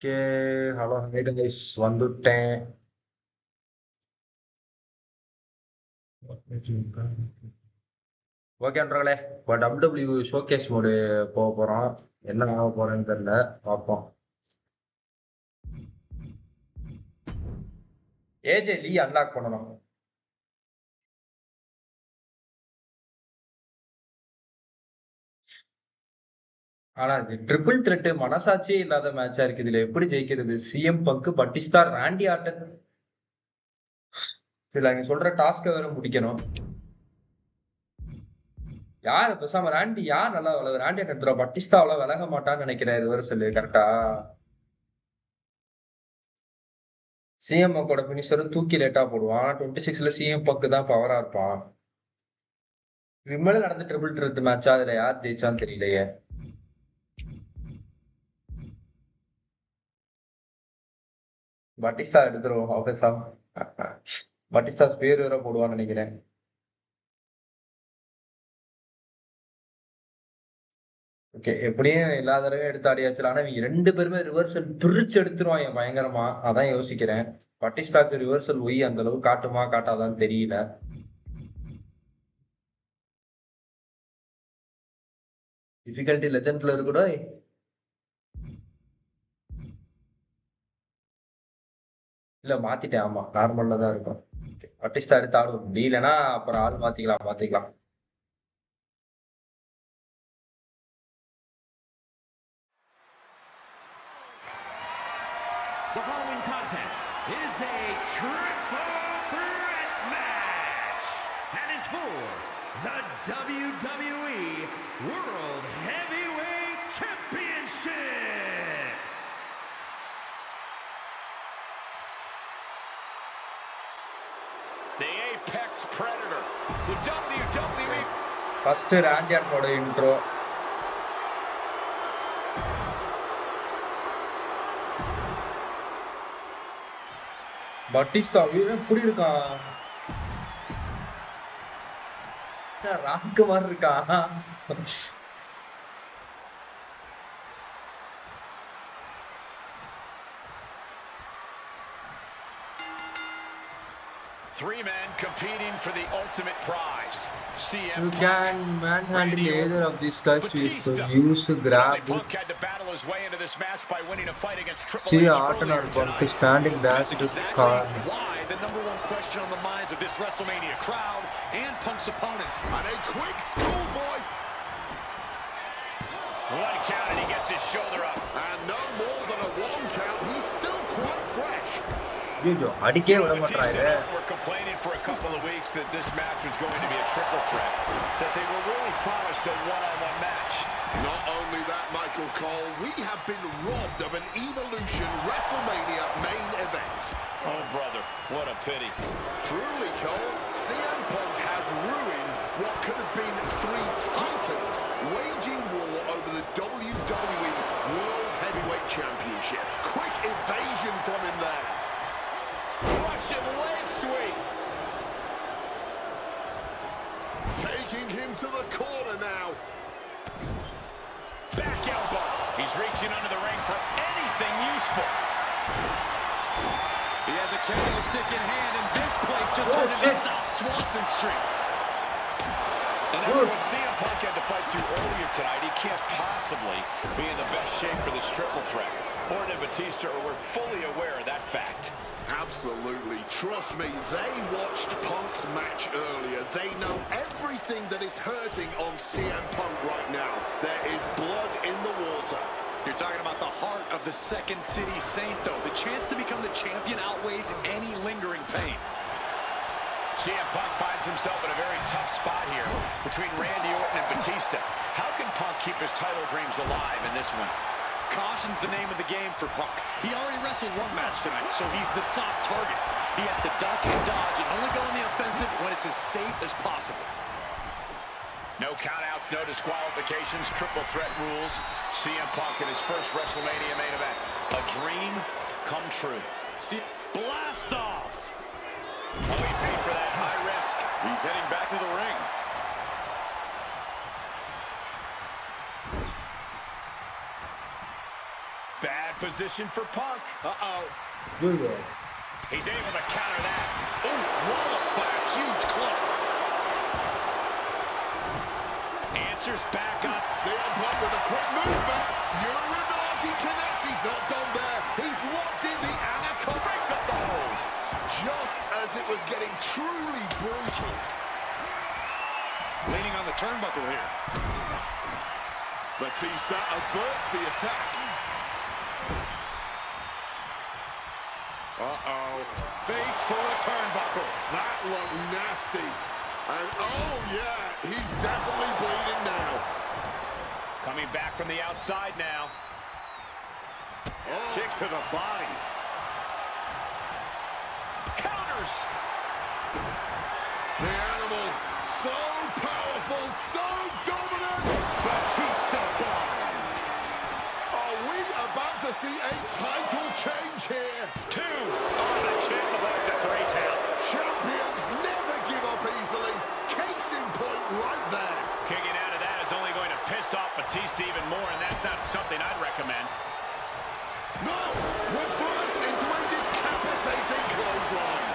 Okay. Hello hey guys, வந்துட்டேன். Okay நண்பர்களே, இப்போ WWE ஷோகேஸ் மோடு போக போகிறோம். என்ன ஆக போகிறேன்னு தெரியல, பார்ப்போம். ஏஜே லீ அன்லாக் பண்ணணும். ஆனா இது ட்ரிபிள் த்ரெட் மனசாட்சியே இல்லாத மேட்சா இருக்கு. இதுல எப்படி ஜெயிக்கிறது? சிஎம் பங்க், பட்டிஸ்டா, ராண்டி ஆர்டன். இதுல நீங்க சொல்ற டாஸ்க வேற முடிக்கணும். யாரு பேசாம ராண்டி யார் நல்லா விளையாடு? ராண்டி எடுத்துருவா. பட்டிஸ்டா அவ்வளவு விளங்க மாட்டான்னு நினைக்கிறேன். இது வரை சொல்லு கரெக்டா. சிஎம் பங்கோட பினிஷரும் தூக்கி லேட்டா போடுவான். ஆனா 26ல சிஎம் பங்க் தான் பவரா இருப்பான். விமல நடந்த ட்ரிபிள் த்ரெட் மேட்சா? அதுல யார் ஜெயிச்சான்னு தெரியலையே. பட்டிஸ்டா எடுத்துருவோம் ஆஃபீஸா. பட்டிஸ்டா பேர் வேற போடுவான்னு நினைக்கிறேன். ஓகே, எப்படியும் எல்லா தடவையும் எடுத்து ஆடியாச்சு. ஆனா இவங்க ரெண்டு பேருமே ரிவர்சல் பிரிச்சு எடுத்துருவாங்க பயங்கரமா. அதான் யோசிக்கிறேன். பட்டிஸ்டாக்கு ரிவர்சல் ஒய் அந்த அளவு காட்டுமா காட்டாதான்னு தெரியல. டிஃபிகல்ட்டி லெஜெண்ட்ல இருக்குடா. இல்ல மாத்திட்டேன். ஆமா, நார்மல்ல தான் இருக்கும். பட்டிஸ்டா எடுத்து ஆடுவோம். முடியலன்னா அப்புறம் ஆள் மாத்திக்கலாம். The following contest is a triple threat match and is for the WWE World Heavyweight Championship. The Apex Predator, the WWE. First Randy Orton intro. Batista எப்படி இருக்கான்? ராக்கு மாதிரி இருக்கான். Three men competing for the ultimate prize. You can manhandle either of these guys to use grab. Punk had to battle his way into this match by winning a fight against Triple See H Orton earlier tonight. standing there That's to exactly car. why the #1 question on the minds of this WrestleMania crowd and Punk's opponents. And a quick schoolboy. One count and he gets his shoulder up. And no more than a one count. He's still quite fresh. அடிக்கே விட மாட்டாரு. We're complaining for a couple of weeks that this match was going to be a triple threat, that they were really promised a one-on-one match. Not only that, Michael Cole, we have been robbed of an Evolution WrestleMania main event. Oh, brother, what a pity. Truly, Cole, CM Punk has ruined what could have been three titans waging war over the WWE World Heavyweight Championship. Quick evasion from him there. Russian leg sweep. Taking him to the corner now. Back elbow. He's reaching under the ring for anything useful. He has a candlestick in hand, and this place just turned into South Swanson Street. And after what CM Punk had to fight through earlier tonight, he can't possibly be in the best shape for this triple threat. Orton and Batista were fully aware of that fact. Absolutely. Trust me, they watched Punk's match earlier. They know everything that is hurting on CM Punk right now. There is blood in the water. You're talking about the heart of the Second City Saint, though. The chance to become the champion outweighs any lingering pain. CM Punk finds himself in a very tough spot here between Randy Orton and Batista. How can Punk keep his title dreams alive in this one? Caution's the name of the game for Punk. He already wrestled one match tonight, so he's the soft target. He has to duck and dodge and only go on the offensive when it's as safe as possible. No countouts, no disqualifications, triple threat rules. CM Punk in his first WrestleMania main event. A dream come true. See, blast off! Oh, he paid for that high risk. He's heading back to the ring. Bad bad position for Punk. Uh-oh. Good. He's able to counter that. Ooh, walloped by a huge club. Answers back up. CM Punk with a quick movement. Uranagi connects. He's not done there. He's locked in the anaconda. Breaks up the hold. Just as it was getting truly brutal. Leaning on the turnbuckle here. Batista averts the attack. Uh-oh. Face full of turnbuckle. That looked nasty. And oh yeah, he's definitely bleeding now. Coming back from the outside now. Oh. Kick to the body. Counters. The animal, so powerful, so dominant. Batista bomb. Are we about to see a title change here? 2. Oh, the champ avoids a 3 count. Champions never give up easily. Case in point right there. Kicking out of that is only going to piss off Batista even more, and that's not something I'd recommend. No, we're first into a decapitating clothesline.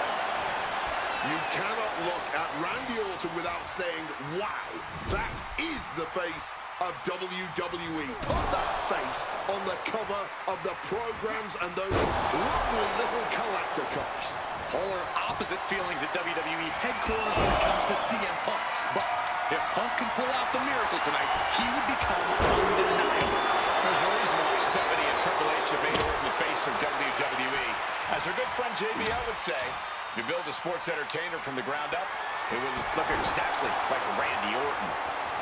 You cannot look at Randy Orton without saying, wow, that is the face of WWE. Put that face on the cover of the programs and those lovely little collector cups. Polar opposite feelings at WWE headquarters when it comes to CM Punk. But if Punk can pull out the miracle tonight, he would become undeniable. There's a reason why Stephanie and Triple H have made Orton the face of WWE. As our good friend JBL would say, if you build a sports entertainer from the ground up, it will look exactly like Randy Orton.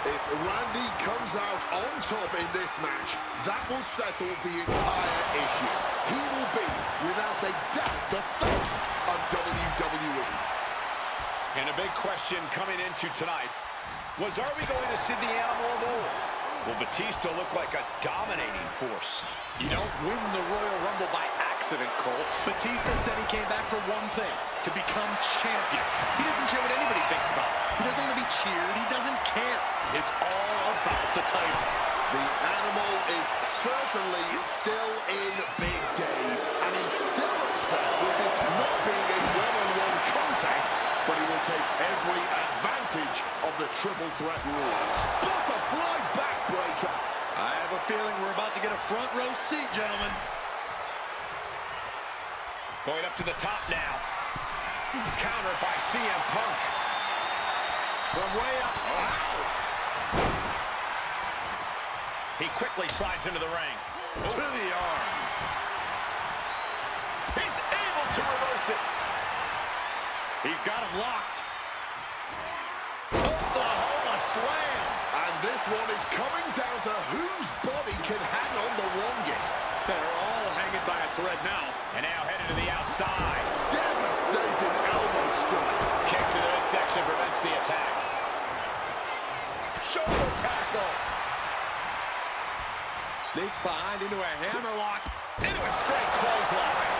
If Randy comes out on top in this match, that will settle the entire issue. He will be, without a doubt, the face of WWE. And a big question coming into tonight was, are we going to see the animal of old? Will Batista look like a dominating force? You don't win the Royal Rumble by accident, Cole. Batista said he came back for one thing, to become champion. He doesn't care what anybody thinks about him. He doesn't want to be cheered. He doesn't care. It's all about the title. The animal is certainly still in Big Dave, and he's still upset with this not being a one-on-one contest, but he will take every advantage of the triple threat rules. Butterfly backbreaker. I have a feeling we're about to get a front row seat, gentlemen. Going up to the top now. Counter by CM Punk. From way up. He quickly slides into the ring. To the arm. He's able to reverse it. He's got him locked. Oklahoma slam. And this one is coming down to whose body can hang on the longest. They're all hanging by a thread now. And now headed to the outside. Devastating elbow strike. Kick to the midsection prevents the attack. Shoulder tackle. Sneaks behind into a hammerlock. Into a straight clothesline.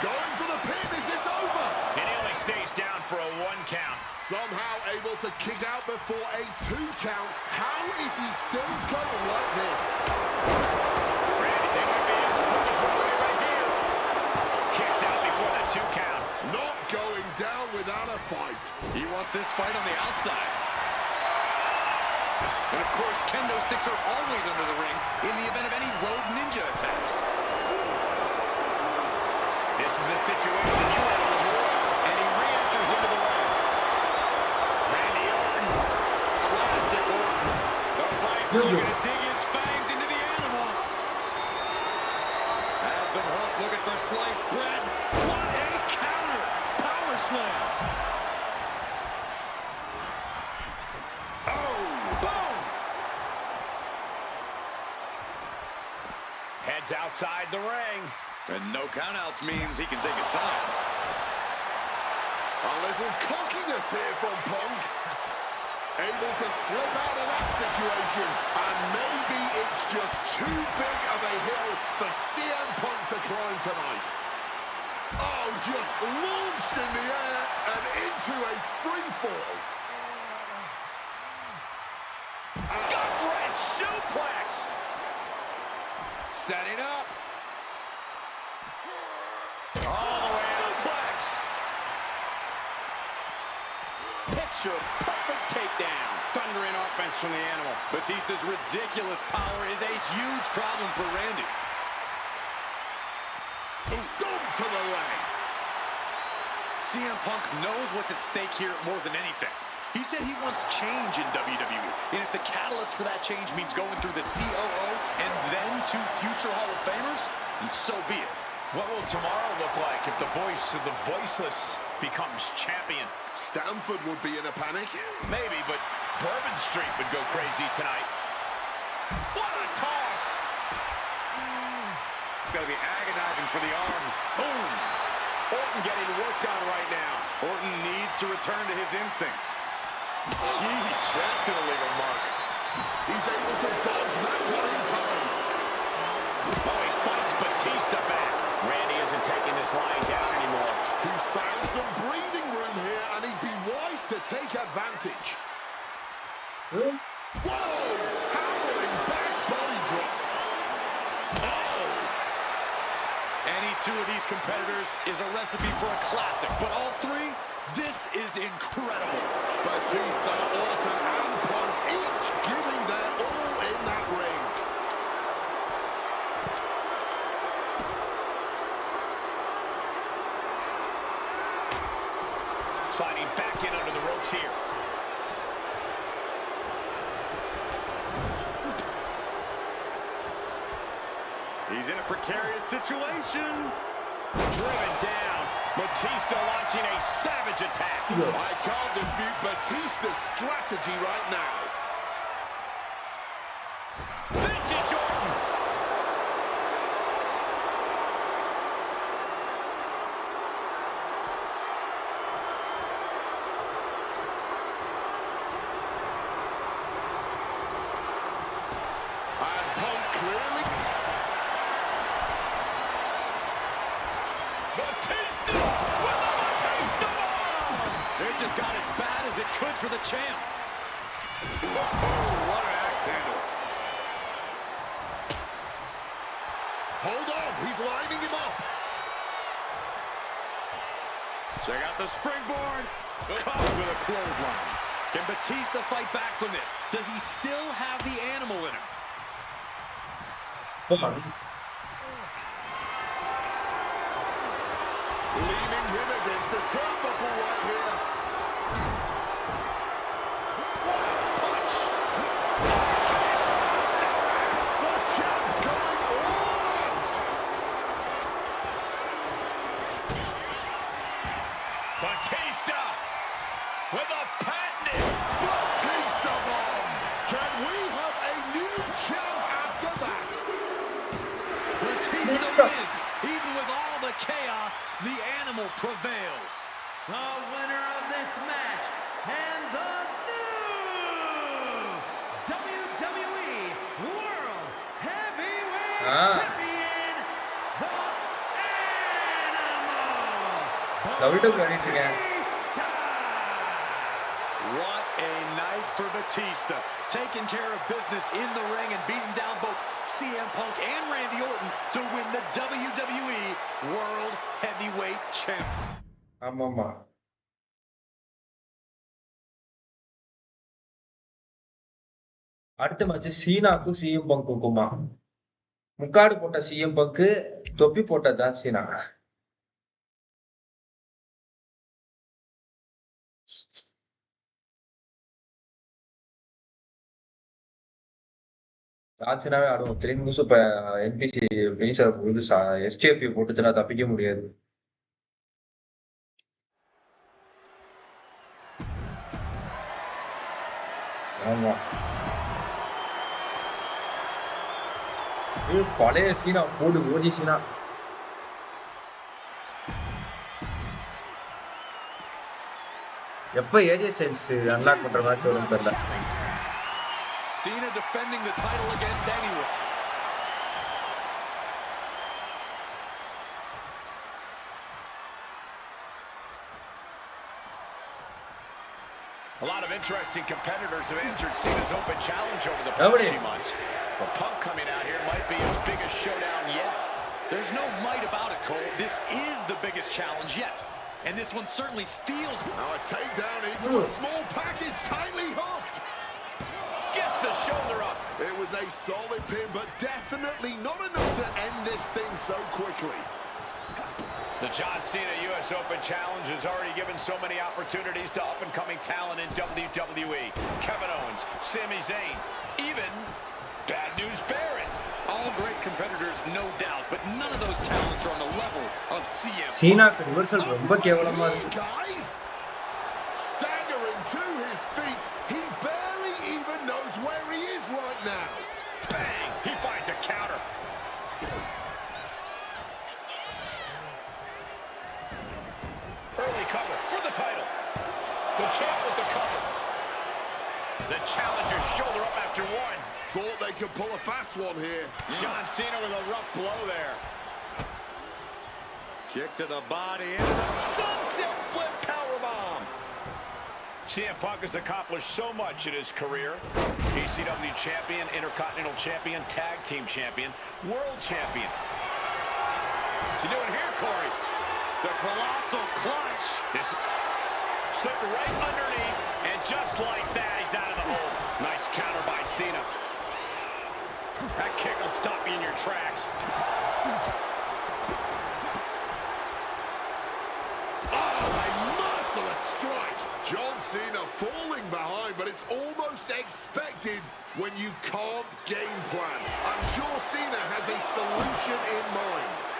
Going for the pin. Is this over? And he only stays down for a 1 count. Somehow able to kick out before a 2 count. How is he still going like this? Randy, they might be able to put this one away right here. Kicks out before the 2 count. Not going down without a fight. He wants this fight on the outside. And of course, kendo sticks are always under the ring in the event of any road ninja attacks. This is a situation you want to avoid. And he re-enters into the ring. Randy Orton. Classic Orton. The Viper going to dig his fangs into the animal. Has been hooked, looking for sliced bread. What a counter! Power slam. Oh, boom! Heads outside the ring. And no countouts means he can take his time. A little cockiness here from Punk. Able to slip out of that situation. And maybe it's just too big of a hill for CM Punk to climb tonight. Oh, just launched in the air and into a free fall. Gut-wrench suplex. Setting up. All the way out. Suplex. Picture perfect takedown. Thundering offense from the animal. Batista's ridiculous power is a huge problem for Randy. Stomp to the leg. CM Punk knows what's at stake here more than anything. He said he wants change in WWE, and if the catalyst for that change means going through the COO and then to future Hall of Famers, then so be it. What will tomorrow look like if the voice of the voiceless becomes champion? Stanford would be in a panic. Maybe, but Bourbon Street would go crazy tonight. What a toss! Gotta be agonizing for the arm. Boom! Orton getting worked on right now. Orton needs to return to his instincts. Sheesh, that's gonna leave a mark. He's able to dodge that one in time. Oh, he fights Batista back. Randy isn't taking this lying down anymore. He's found some breathing room here, and he'd be wise to take advantage. Whoa! Towering back body drop. Oh! Any two of these competitors is a recipe for a classic, but all three, this is incredible. Batista, Orton, and Punk each giving their all in that ring. Sliding back in under the ropes here. He's in a precarious situation. Driven down. Batista launching a savage attack. I can't dispute Batista's strategy right now. Vintage Orton. And Punk clearly... Batista with a Batista bomb. It just got as bad as it could for the champ. Oh, what an axe handle. Hold on, he's lining him up. Check out the springboard. Caught with a clothesline. Can Batista fight back from this? Does he still have the animal in him? Leaning him against the turnbuckle right here. What a punch! The champ going all out. Batista with a patented. Batista bomb. Can we have a new champ after that? Batista wins. Even with all the chaos, the animal prevails. The winner of this match and the new WWE World Heavyweight Champion, the Animal. Batista. What a night for Batista. Taking care of business in the ring and beating down both CM Punk and Randy Orton to win the WWE World Heavyweight Champion. ஆமாமா. அடுத்த match சீனாக்கும் CM பங்குக்குமா. முக்காடு போட்ட CM பங்கு, தொப்பி போட்ட John Cena. ஜான்சனாவே ஆடுவோம். 3 நிமிஷம் இப்ப என்பிசி ஃபினிஷர் இது எஸ்டிஎஃப் போட்டுச்சுன்னா தப்பிக்க முடியாது. ஆமா. இது பழைய சீனா போடு ஓஜி சீனா. எப்ப ஏஜே ஸ்டைல்ஸ் அன்லாக் பண்ற மேட்ச் வரும்னு தெரியல. Cena defending the title against anyone. A lot of interesting competitors have answered Cena's open challenge over the past few months. But Punk coming out here might be his biggest showdown yet. There's no might about it, Cole. This is the biggest challenge yet. And this one certainly feels... Now a takedown into a small package, tightly hooked. Gets the shoulder up. It was a solid pin, but definitely not enough to end this thing so quickly. The John Cena U.S. Open Challenge has already given so many opportunities to up-and-coming talent in WWE. Kevin Owens, Sami Zayn, even Bad News Barrett. All great competitors, no doubt, but none of those talents are on the level of CM. Cena reversal ரொம்ப கேவலமா இருக்கு. Guys, staggering to his feet, he barely even knows where he is right now. Bang! He finds a counter. Early cover for the title. The champ with the cover. The challenger's shoulder up after one. Thought they could pull a fast one here. John Cena with a rough blow there. Kick to the body, into the Sunset flip powerbomb. CM Punk has accomplished so much in his career. ECW champion, Intercontinental champion, tag team champion, world champion. What's he doing here, Corey? the colossal clutch. This slipped right underneath, and just like that, he's out of the hole. Nice counter by Cena. That kick will stop you in your tracks. Oh, a merciless strike. John Cena falling behind, but it's almost expected when you can't game plan. I'm sure Cena has a solution in mind.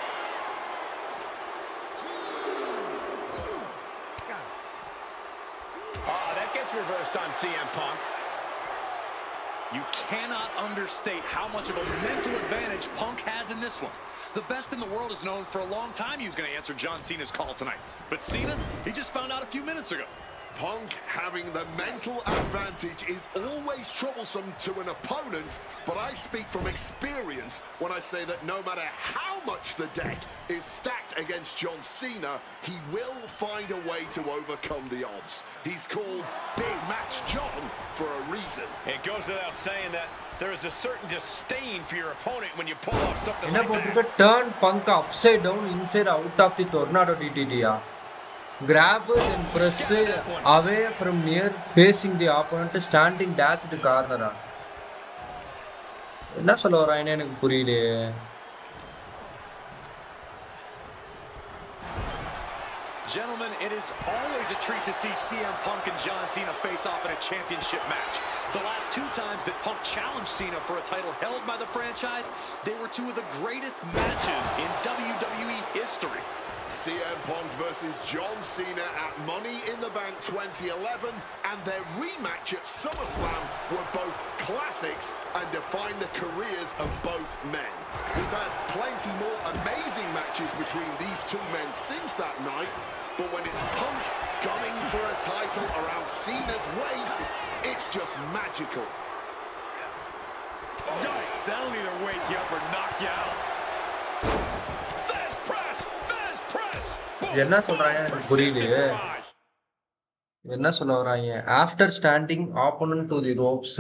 That gets reversed on CM Punk. You cannot understate how much of a mental advantage Punk has in this one. The best in the world is known for a long time he was going to answer John Cena's call tonight. But Cena, he just found out a few minutes ago. Punk having the mental advantage is always troublesome to an opponent, but I speak from experience when I say that no matter how much the deck is stacked against John Cena, he will find a way to overcome the odds. He's called Big Match John for a reason. It goes without saying that there is a certain disdain for your opponent when you pull off something என்ன like போட்டுருக்கு that. turn Punk upside down inside out of the tornado DDT. Grab and press away from near facing the opponent standing dash to corner. என்ன சொல்ல வரானே எனக்கு புரியலையே. Gentlemen, it is always a treat to see CM Punk and John Cena face off in a championship match. The last two times that Punk challenged Cena for a title held by the franchise, they were two of the greatest matches in WWE history. CM Punk versus John Cena at Money in the Bank 2011 and their rematch at SummerSlam were both classics and defined the careers of both men. We've had plenty more amazing matches between these two men since that night, but when it's Punk gunning for a title around Cena's waist, it's just magical. Yikes, that'll either wake you up or knock you out. என்ன சொல்றாங்க எனக்கு புரியலையே. என்ன சொல்ல வராங்க? After standing opponent to the ropes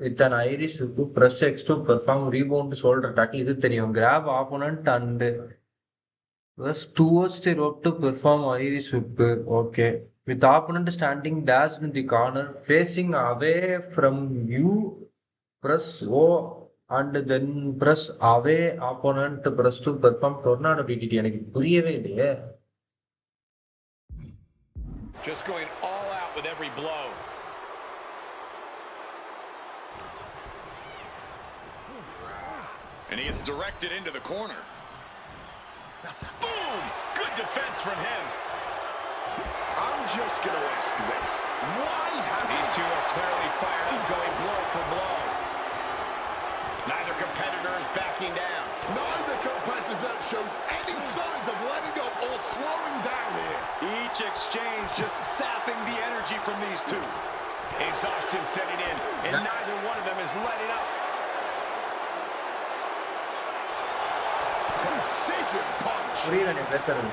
with an Irish whip, press X to perform rebound shoulder tackle. இது தெரியும். Grab opponent and press towards the rope to perform Irish whip. Okay. With opponent standing dashed in the corner, facing away from you, press O and then press away opponent press to perform tornado DDT. எனக்கு புரியவே இல்லையே. Just going all out with every blow. And he is directed into the corner. Boom! Good defense from him. I'm just going to ask this. Why have These two are clearly fired up, going blow for blow. Neither competitor is backing down. neither competitor shows any signs of letting up or slowing down here? Each exchange just sapping the energy from these two. Exhaustion setting in, and neither one of them is letting up. Precision punch. புரியல நீ பேசுறது.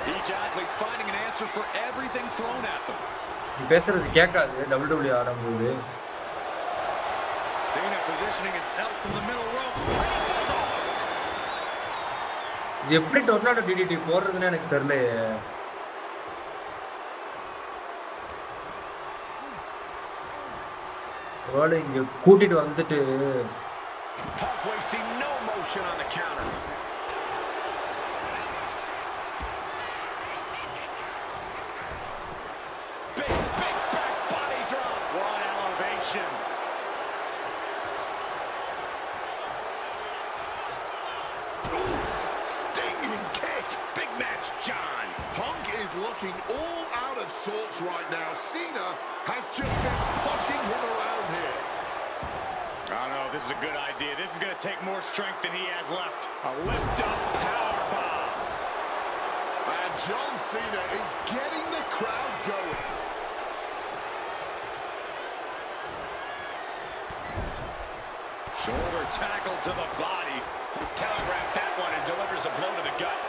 He Each athlete finding an answer for everything thrown at them. நீ பேசுறது கேட்காது WWE ஆடும்போது. Cena positioning himself in the middle rope. இது எப்படி tornado TTD போடுறதுன்னு எனக்கு தெரியலையே. ஒருவேளை இங்க கூட்டிட்டு வந்துட்டு Punk wasting no motion on the counter. Big back body drop. What elevation. Stinging kick. Big match, John. Punk is looking all out of sorts right now. Cena has just been pushing him around here. I don't know if this is a good idea. This is going to take more strength than he has left. A lift-up powerbomb. And John Cena is getting the crowd going. Shoulder tackle to the body. Telegraphed that one and delivers a blow to the gut.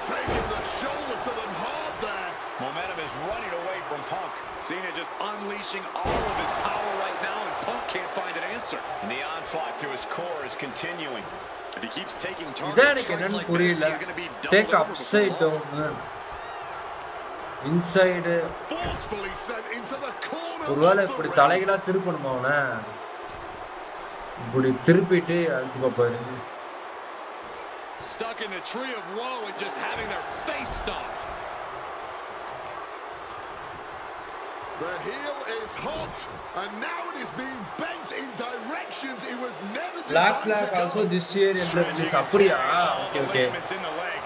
Taking the shoulder to them hard there. Momentum is running away from Punk. Cena just unleashing all of his power right now, and Punk can't find an answer. And the onslaught to his core is continuing. If he keeps taking இதான் target எனக்கு shots என்னன்னு like this, புரியல. he's going to be take doubled over upside before long. Down inside. Forcefully sent into the corner. ஒருவேளை of the இப்படி ring. தலைகளா திருப்பணுமா அவனை? இப்படி திருப்பிட்டு அழுத்து பாப்பாரு. Stuck in the tree of woe and just having their face stomped. The heel is hot, and now it is being bent in directions it was never Black designed to go. also this year in this அப்படியா? Okay okay. Ligaments in the leg.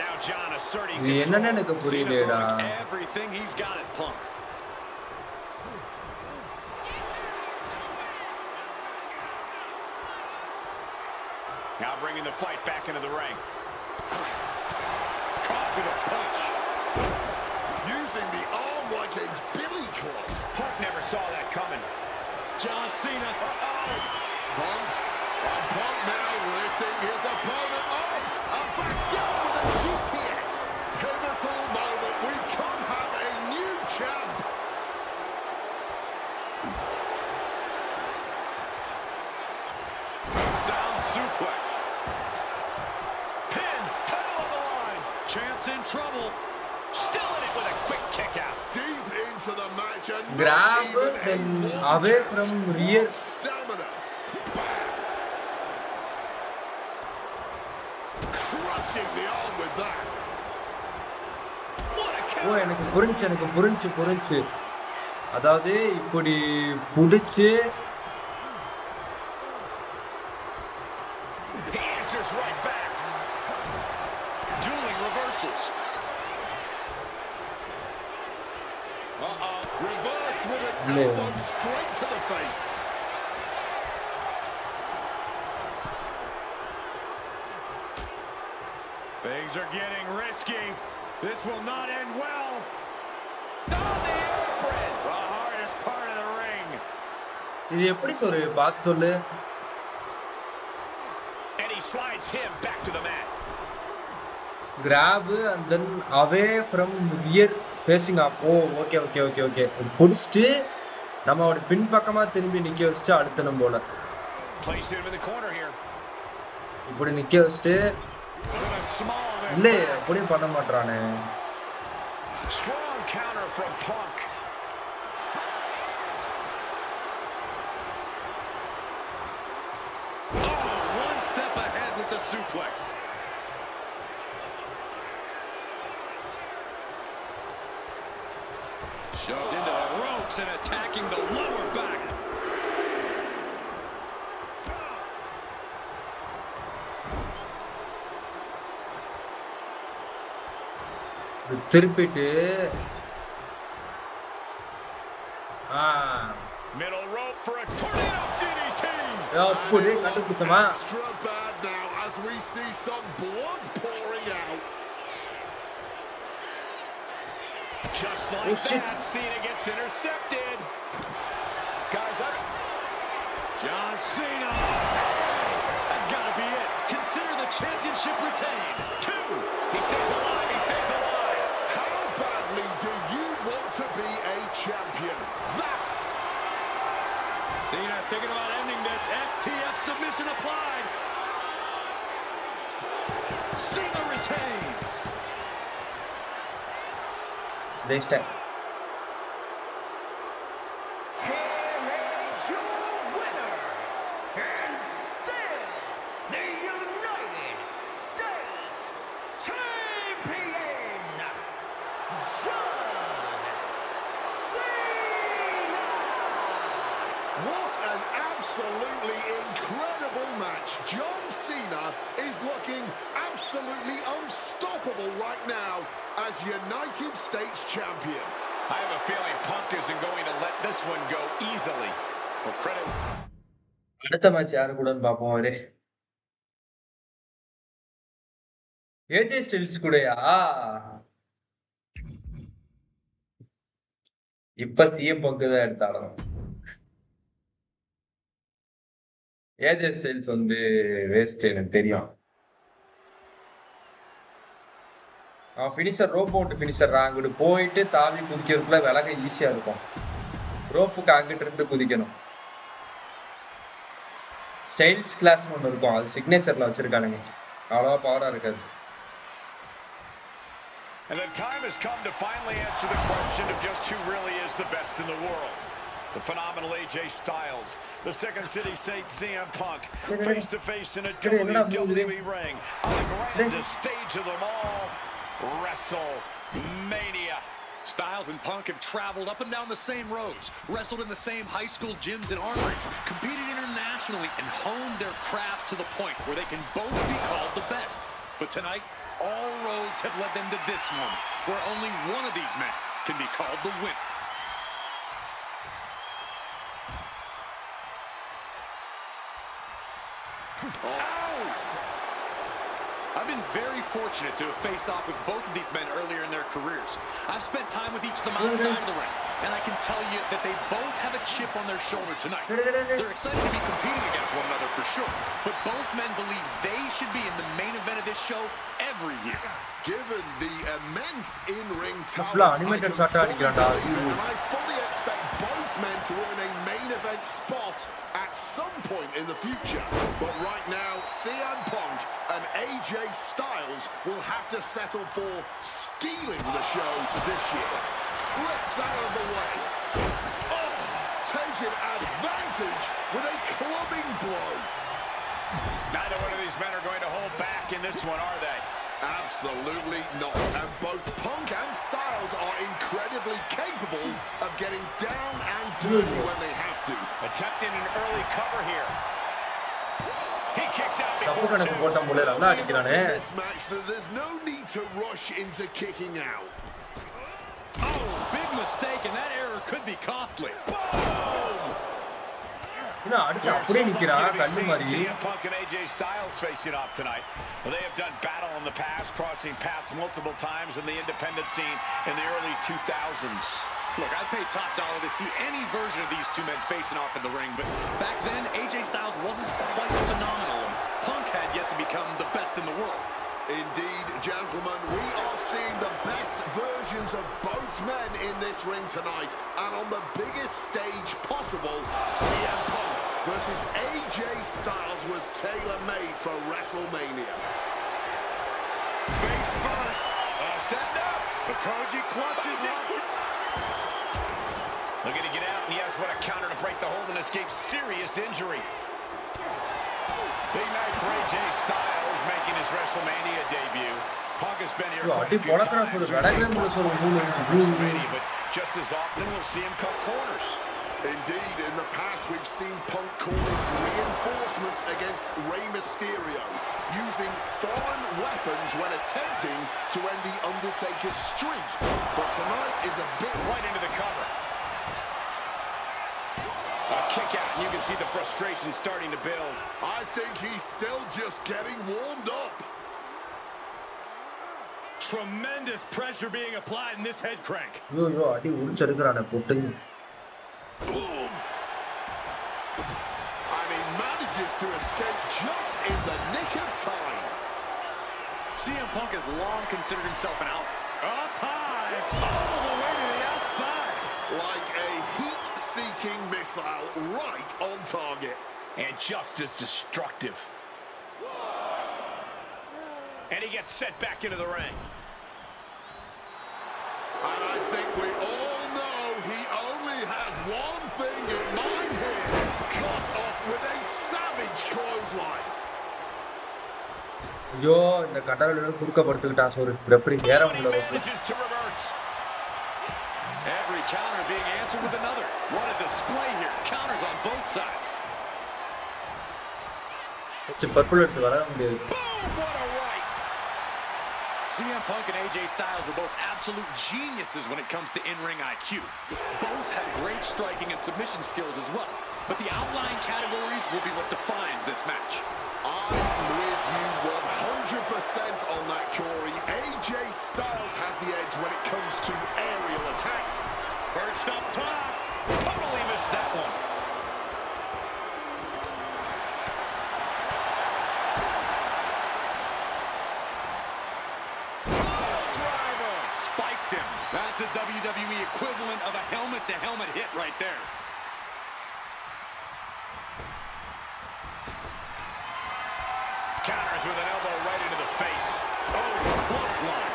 Now John asserting இது என்னன்னு control. எனக்கு Cena புரியலடா. throwing everything he's got at Punk. Now bringing the fight back into the ring. Caught with a punch. Using the arm like a billy club. Punk never saw that coming. John Cena. Punk now lifting his opponent up and back down with a GTS. Pivotal moment. We could have a new champ. Sound suplex. Pin. Title on the line. Champ's in trouble. Still in it with a quick kick out. Deep into the match and Grab, not even then a one away count. from rear. What stamina. Bam. Crushing the arm with that. What a O count. எனக்கு புரிஞ்சு. அதாவது இப்படி புடிச்சு He answers right back. Dueling reversals. Reversed with an No. elbow straight to the face. Things are getting risky. This will not end well. On the apron. The hardest part of the ring. இது எப்படி பார்த்து சொல்லு. And he slides him back to the mat. Grab and then away from rear facing up. Oh okay. புடிச்சிட்டு நம்ம அவட பின் பக்கமா திரும்பி நிக்க வச்சுட்டு அழுத்தணும் போல. Placed him in the corner here. இப்படி நிக்க வச்சுட்டு With a small இல்ல அப்படியும் பண்ண மாட்டானே. strong counter from Punk. One step ahead with the suplex. Shoved into the ropes and attacking the lower back. திருப்பிட்டு Middle rope for a tornado DDT. அப்படியே கண்டுபிடிச்சமா. Extra bad now as we see some blood pouring out. Just like Oh, shit. that, Cena gets intercepted. Guys, John Cena. That's got to be it. Consider the championship retained. 2. He stays alive. He stays alive. How badly do you want to be a champion? That. Cena thinking about ending this. STF submission applied. Cena retains. Next time. Here is your winner, and still the United States Champion, John Cena! What an absolutely incredible match. John Cena is looking absolutely unstoppable right now as United States Champion. I have a feeling Punk isn't going to let this one go easily. Well, credit. அடுத்த match யாரு கூடன்னு பார்ப்போம். அவரே AJ styles கூடயா? இப்ப CM பங்கு தான் எடுத்தாலும் ஏஜே ஸ்டைல்ஸ் வந்து வேஸ்ட், எனக்கு தெரியும். அவன் ஃபினிஷர் ரோபோட் ஃபினிஷர் அங்கிட்டு போயிட்டு தாவி குதிக்கிறதுக்குள்ள விலக ஈஸியா இருக்கும். ரோப்புக்கு அங்கிட்டு இருந்து குதிக்கணும். ஸ்டைல்ஸ் கிளாஸ்னு ஒன்று இருக்கும், அது சிக்னேச்சர்ல வச்சிருக்கானுங்க. அவ்வளவா பவரா இருக்காது. And the time has come to finally answer the question of just who really is the best in the world. The phenomenal AJ Styles, the Second City Saint CM Punk, face to face in a WWE ring on the grandest stage of them all, WrestleMania. Styles and Punk have traveled up and down the same roads, wrestled in the same high school gyms and armories, competed internationally, and honed their craft to the point where they can both be called the best. But tonight, all roads have led them to this moment, where only one of these men can be called the winner. Ow! I've been very fortunate to have faced off with both of these men earlier in their careers. I've spent time with each of them outside of the ring, and I can tell you that they both have a chip on their shoulder tonight. They're excited to be competing against one another for sure, but both men believe they should be in the main event of this show every year. Given the immense in-ring talent, animated shot and I fully expect both men to earn a main event spot at some point in the future. But right now, CM Punk and AJ Styles will have to settle for stealing the show this year. Slips out of the way. Oh, taking advantage with a clubbing blow. Neither one of these men are going to hold back in this one, are they? Absolutely not. And both Punk and Styles are incredibly capable of getting down and dirty when they have to. Attempting an early cover here. He kicks out before தப்பு கணக்கு போட்ட முடியல, நல்லா அடிக்கிறானே. In this match, there's no need to rush into kicking out. Oh, big mistake, and that error could be costly. என்ன அடிச்சு அப்படியே நிக்கிறான் கண்ணு மாதிரி. CM Punk and AJ Styles facing off tonight. Well, they have done battle in the past, crossing paths multiple times in the independent scene in the early 2000s. Look, I'd pay top dollar to see any version of these two men facing off in the ring, but back then, AJ Styles wasn't quite phenomenal, and Punk had yet to become the best in the world. Indeed, gentlemen, we are seeing the best versions of both men in this ring tonight, and on the biggest stage possible, CM Punk versus AJ Styles was tailor-made for WrestleMania. Face first. Set up. The Koji clutches it. Looking to get out, and yes, what a counter to break the hold and escape serious injury. Big night for AJ Styles making his WrestleMania debut. Punk has been here quite a few times WrestleMania, but just as often we'll see him cut corners. Indeed, in the past we've seen Punk calling reinforcements against Rey Mysterio, using foreign weapons when attempting to end the Undertaker's streak. But tonight is a bit right into the cover. A kick out, and you can see the frustration starting to build. I think he's still just getting warmed up. Tremendous pressure being applied in this head crank. ஐயோ அடி உரிச்செடுக்கிறானே போட்டு. Boom! manages to escape just in the nick of time. CM Punk has long considered himself an out. Up high, all the way to the outside. Like a heat-seeking missile right on target. And just as destructive. And he gets sent back into the ring. And I think we all know he only has one thing in mind here. Cut off with a savage clothesline. ஐயோ இந்த கடவுளோட குறுக்க படுத்துக்கிட்டான் சோறு referee ஏற முடியல Manages to reverse. Every counter being answered with another. What a display here. Counters on both sides. Purple எடுத்து வர முடியாது. Boom! What a right. CM Punk and AJ Styles are both absolute geniuses when it comes to in-ring IQ. Both have great striking and submission skills as well. But the outlying categories will be what defines this match. I'm with you 100% on that, Corey. AJ Styles has the edge when it comes to aerial attacks. Perched up top. Totally missed that one. Spiked him. That's the WWE equivalent of a helmet-to-helmet hit right there. Counters with an elbow right into the face. Oh, clothesline.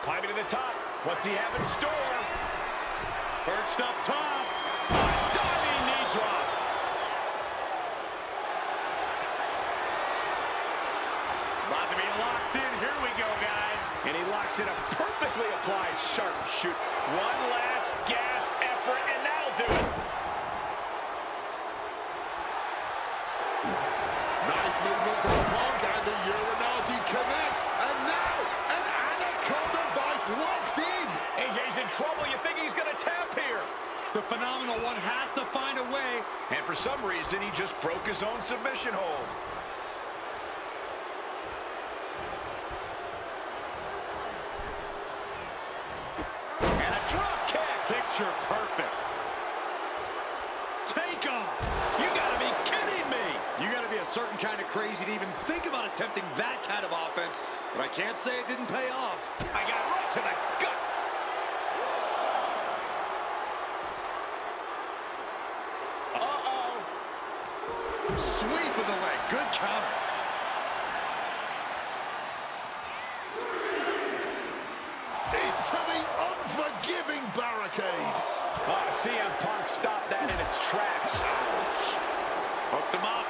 Climbing to the top. What's he have in store? Perched up top. Diving knee drop. It's about to be locked in. Here we go, guys. And he locks in a perfectly applied sharpshoot. One last gasp effort, and that'll do it. Nice movement from Punk, and the Uranagi connects. And now, an Anaconda Vice locked in. AJ's in trouble. You think he's going to tap here? The phenomenal one has to find a way. And for some reason, he just broke his own submission hold. And a drop kick. Picture perfect. Take off. You gotta be kidding me. You gotta be a certain kind of crazy to even think about attempting that kind of offense. But I can't say it didn't pay off. I got right to the gut. Uh-oh. Sweep of the leg. Good counter. Into the unforgiving barricade. Oh, CM Punk stopped that in its tracks. Hooked him up.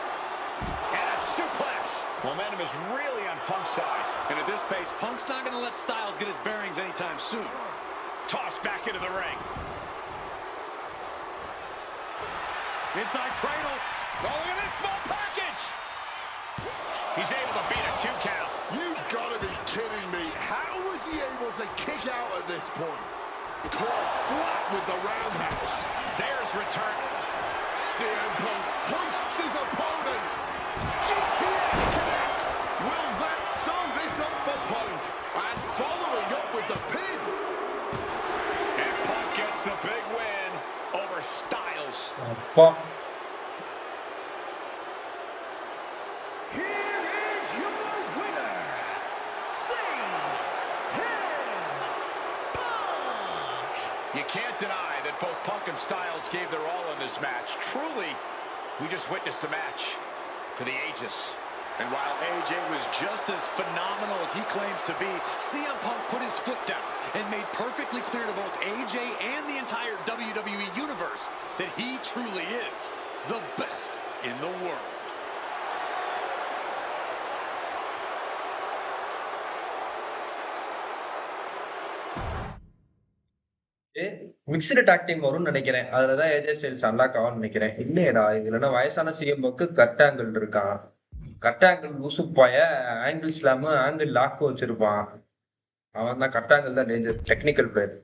And a suplex. Momentum is really on Punk's side. And at this pace, Punk's not going to let Styles get his bearings anytime soon. Tossed back into the ring. Inside cradle. Oh, look at this small package. He's able to beat a 2 count. You've got to be kidding me. How was he able to kick out at this point? Caught flat with the roundhouse. There's return. CM Punk hoists his opponent. GTS connects. Will that sew this up for Punk? And following up with the pin. And Punk gets the big win over Styles. அப்பா Here is your winner, CM Punk. You can't deny that both Punk and Styles gave their all in this match. Truly, we just witnessed a match for the ages. And while AJ was just as phenomenal as he claims to be, CM Punk put his foot down and made perfectly clear to both AJ and the entire WWE Universe that he truly is the best in the world. Mixed talk team வரும்னு நினைக்கிறேன். அதுலதான் AJ styles unlock ஆகும்னு நினைக்கிறேன். இல்லையடா இதுலன்னா வயசான சிஎம்க்கு cut angle இருக்கான். Cut angle லூசு போய angle ஸ்லாமு angle lock வச்சிருப்பான். அவன் தான் கட் ஆங்கிள் தான் டேஞ்சர் டெக்னிக்கல் பிளேயர்.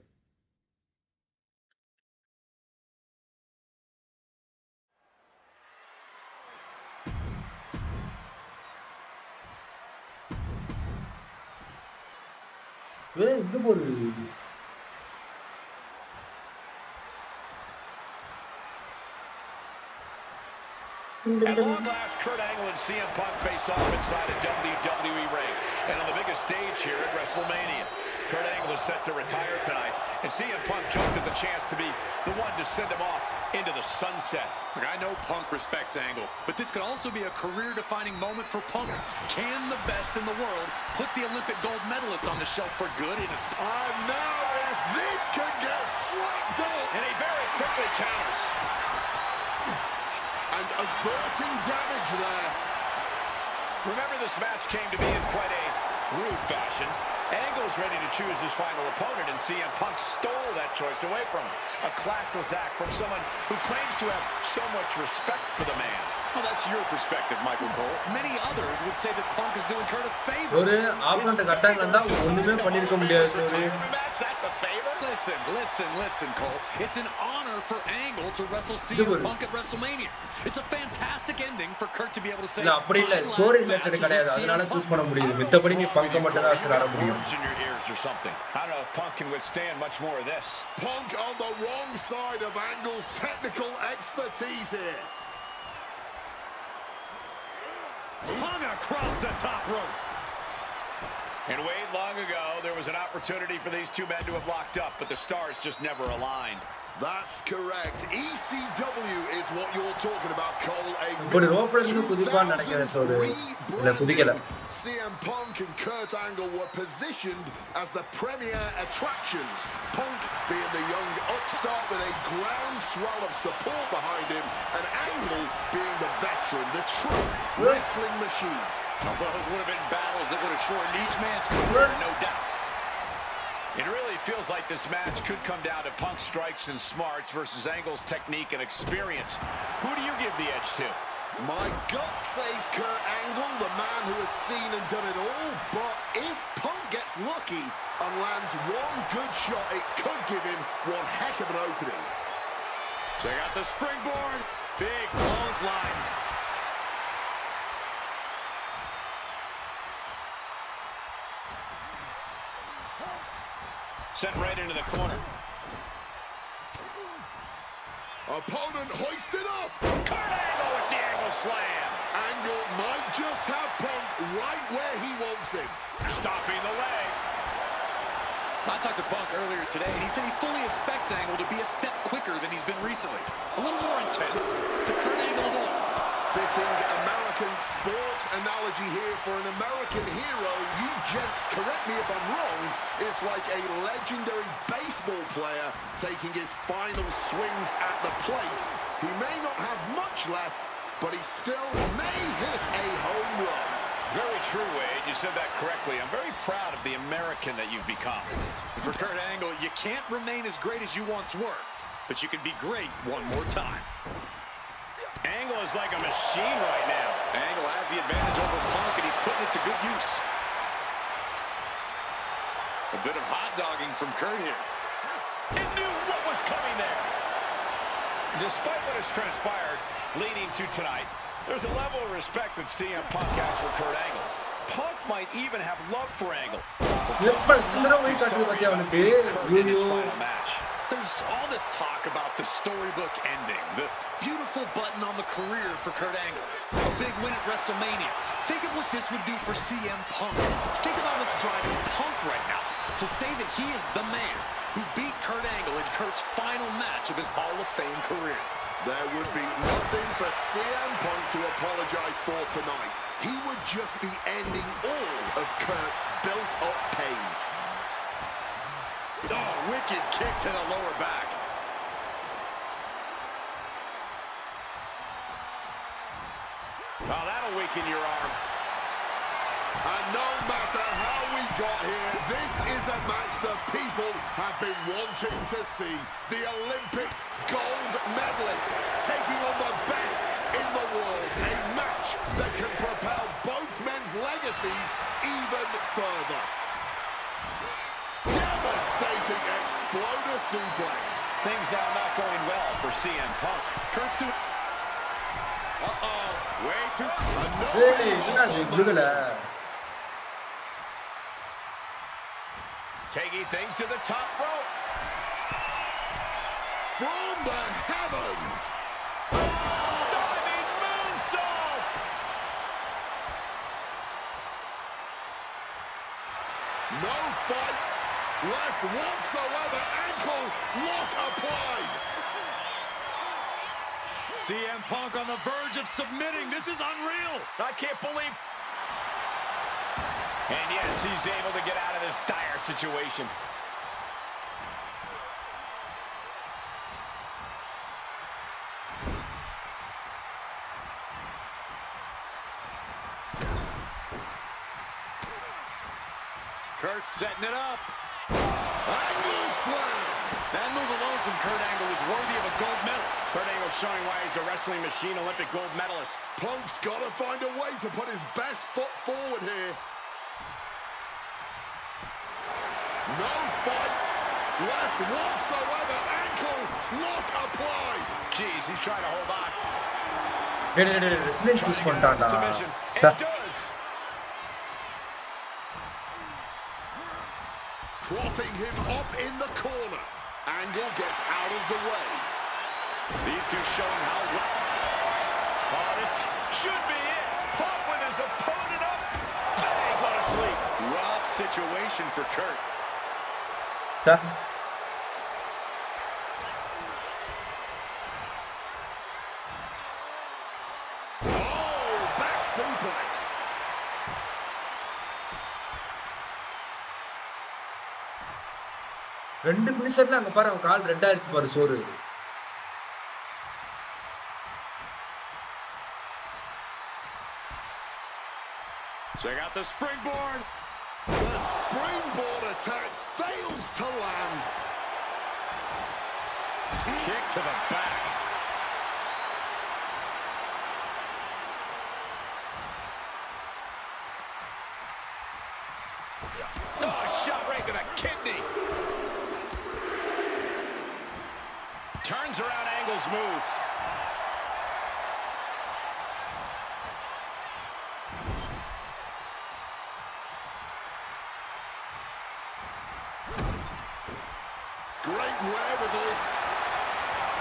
இங்க bore At long last, Kurt Angle and CM Punk face off inside a WWE ring. And on the biggest stage here at WrestleMania. Kurt Angle is set to retire tonight, and CM Punk jumped at the chance to be the one to send him off into the sunset. Look, I know Punk respects Angle, but this could also be a career-defining moment for Punk. Can the best in the world put the Olympic gold medalist on the shelf for good? And now if this can get slapped up. And he very quickly counters. And averting damage there. Remember, this match came to be in quite a rude fashion. Angle's ready to choose his final opponent, and CM Punk stole that choice away from him. A classless act from someone who claims to have so much respect for the man. Well, that's your perspective, Michael Cole. Many others would say that Punk is doing Kurt a favor. ஒரு opponent கட்டாங்க இருந்தா ஒண்ணுமே பண்ணிருக்க முடியாது ஒரு That's a favor? Listen, Cole. It's an honor for Angle to wrestle CM Punk at WrestleMania. It's a fantastic ending for Kurt to be able to say. இல்ல அப்படி இல்ல story related கிடையாது அதனால சூஸ் பண்ண முடியுது மித்தபடி நீ பங்க மட்டும் தான் வச்சு ஆட முடியும் In your ears or something. I don't know if Punk can withstand much more of this. Punk on the wrong side of Angle's technical expertise here. Hung across the top rope. And Wade, long ago, there was an opportunity for these two men to have locked up, but the stars just never aligned. That's correct. ECW is what you're talking about, Cole. இப்படி ரோப்ல இருந்து குதிப்பான்னு நினைக்கிறேன் சோடு இல்ல குதிக்கல CM Punk and Kurt Angle were positioned as the premier attractions. Punk being the young upstart with a groundswell of support behind him, and Angle being the veteran, the true wrestling machine. Those would have been battles that would have shortened each man's career, no doubt. It really feels like this match could come down to Punk's strikes and smarts versus Angle's technique and experience. Who do you give the edge to? My gut says Kurt Angle, the man who has seen and done it all, but if Punk gets lucky and lands one good shot, it could give him one heck of an opening. Check out the springboard. Big clothesline. Sent right into the corner. Opponent hoisted up. Kurt Angle with the angle slam. Angle might just have Punk right where he wants him. Stopping the leg. I talked to Punk earlier today, and he said he fully expects Angle to be a step quicker than he's been recently. A little more intense. The Kurt Angle of old. Fitting American sports analogy here for an American hero. You gents, correct me if I'm wrong, is like a legendary baseball player taking his final swings at the plate. He may not have much left, but he still may hit a home run. Very true, Wade. You said that correctly. I'm very proud of the American that you've become. For Kurt Angle, you can't remain as great as you once were, but you can be great one more time. Angle is like a machine right now. Angle has the advantage over Punk, and he's putting it to good use. A bit of hot dogging from Kurt here. He knew what was coming there. Despite what has transpired leading to tonight, there's a level of respect that CM Punk has for Kurt Angle. Punk might even have love for Angle. Final match. There's all this talk about the storybook ending, the beautiful button on the career for Kurt Angle, a big win at WrestleMania. Think of what this would do for CM Punk. Think about what's driving Punk right now. To say that he is the man who beat Kurt Angle in Kurt's final match of his Hall of Fame career. There would be nothing for CM Punk to apologize for tonight. He would just be ending all of Kurt's built-up pain. Oh, wicked kick to the lower back. Oh, that'll weaken your arm. And no matter how we got here, this is a match the people have been wanting to see. The Olympic gold medalist taking on the best in the world. A match that can propel both men's legacies even further. Devastating exploder suplex. Things now not going well for CM Punk. Kurt's doing... Uh-oh. Way too... Taking things to the top rope. From the heavens. Diving No fight left whatsoever. Ankle lock applied. CM Punk on the verge of submitting. This is unreal. I can't believe. And yes, he's able to get out of this dire situation. Kurt setting it up. Angle slam. That move alone from Kurt Angle is worthy of a gold medal. Kurt Angle showing why he's a wrestling machine, Olympic gold medalist. Punk's got to find a way to put his best foot forward here. No fight left whatsoever. Ankle lock applied. Jeez, he's trying to hold on. Wrestling use பண்ணிட்டான்டா Submission. Sir It does. Propping him up in the corner. Angle gets out of the way. These two showing how well. Oh, this should be it. Punk with his opponent up. Bang, go to sleep. Rough situation for Kurt. Sir Oh, back suplex. ரெண்டு ஃபினிஷர்ல அங்க பாரு அவன் கால் red ஆயிடுச்சு பாரு சோறு Check out the springboard. The springboard attack fails to land. Kick to the back. Oh, shot right to the kidney. Turns around Angle's move. Great wherewithal.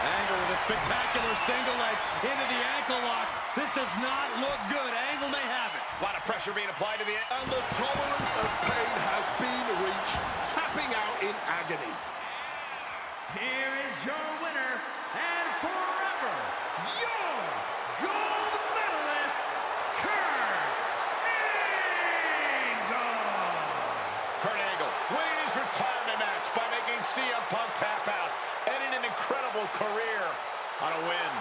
Angle with a spectacular single leg into the ankle lock. This does not look good. Angle may have it. A lot of pressure being applied to the end. And the tolerance of pain has been reached. Tapping out in agony. Here is your winner, and forever, your gold medalist, Kurt Angle. Kurt Angle winning his retirement match by making CM Punk tap out, ending an incredible career on a win.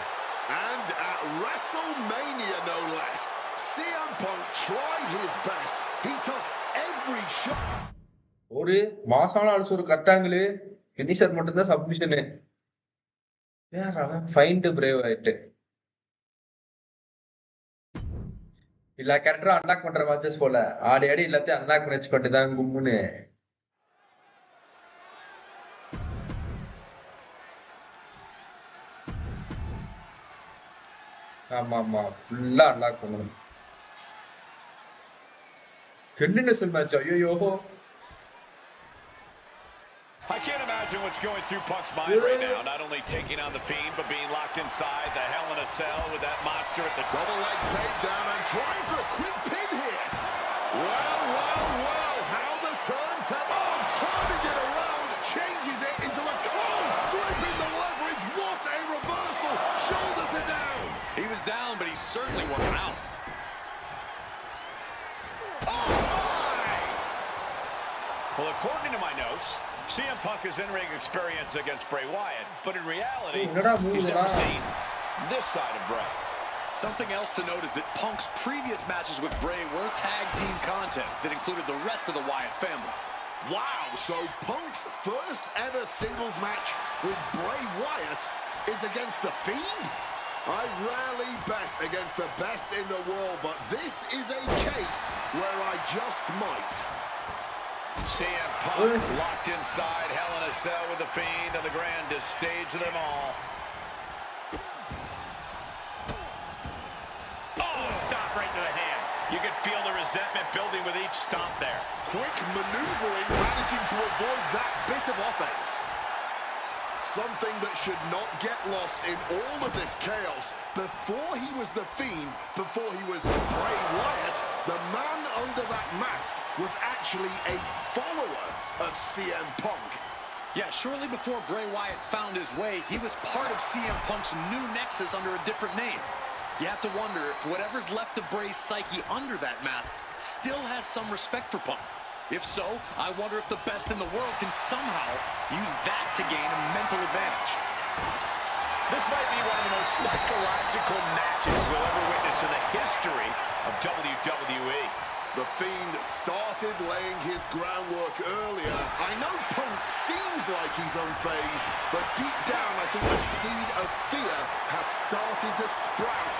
And at WrestleMania, no less, CM Punk tried his best. He took every shot. ஒரு மாசான அடிச்சு ஒரு கட்டாங்களு finisher மட்டும் தான் சப்மிஷனு வேற அவன் find brave ஆயிட்டு இல்ல கேரக்டர் அன்லாக் பண்ற மேட்சஸ் போல ஆடி ஆடி எல்லாத்தையும் அன்லாக் பண்ணி வச்சுக்கிட்டு தான் கும்முன்னு ஆமா ஆமா ஃபுல்லா அன்லாக் பண்ணணும் கண்டினியூஸ் மேட்ச் ஐயோ I can't imagine what's going through Punk's mind right now. Not only taking on the Fiend, but being locked inside the Hell in a Cell with that monster at the Double leg takedown and trying for a quick pin here. Well, how the turntable. Oh, turning it around, changes it into a cold flipping the leverage. What a reversal. Shoulders it down. He was down, but he certainly wasn't out. Oh, my. Well, according to my notes, CM Punk has in-ring experience against Bray Wyatt, but in reality, he's never seen this side of Bray. Something else to note is that Punk's previous matches with Bray were tag team contests that included the rest of the Wyatt family. Wow, so Punk's first ever singles match with Bray Wyatt is against The Fiend? I rarely bet against the best in the world, but this is a case where I just might. CM Punk locked inside Hell in a Cell with the Fiend on the grandest stage of them all. Oh, stop right to the hand. You could feel the resentment building with each stomp there. Quick maneuvering, managing to avoid that bit of offense. Something that should not get lost in all of this chaos. Before he was the Fiend, before he was Bray Wyatt, the man under that mask was actually a follower of CM Punk. Yeah, shortly before Bray Wyatt found his way, he was part of CM Punk's new nexus under a different name. You have to wonder if whatever's left of Bray's psyche under that mask still has some respect for Punk. If so, I wonder if the best in the world can somehow use that to gain a mental advantage. This might be one of the most psychological matches we'll ever witness in the history of WWE. The Fiend started laying his groundwork earlier. I know Punk seems like he's unfazed, but deep down I think the seed of fear has started to sprout.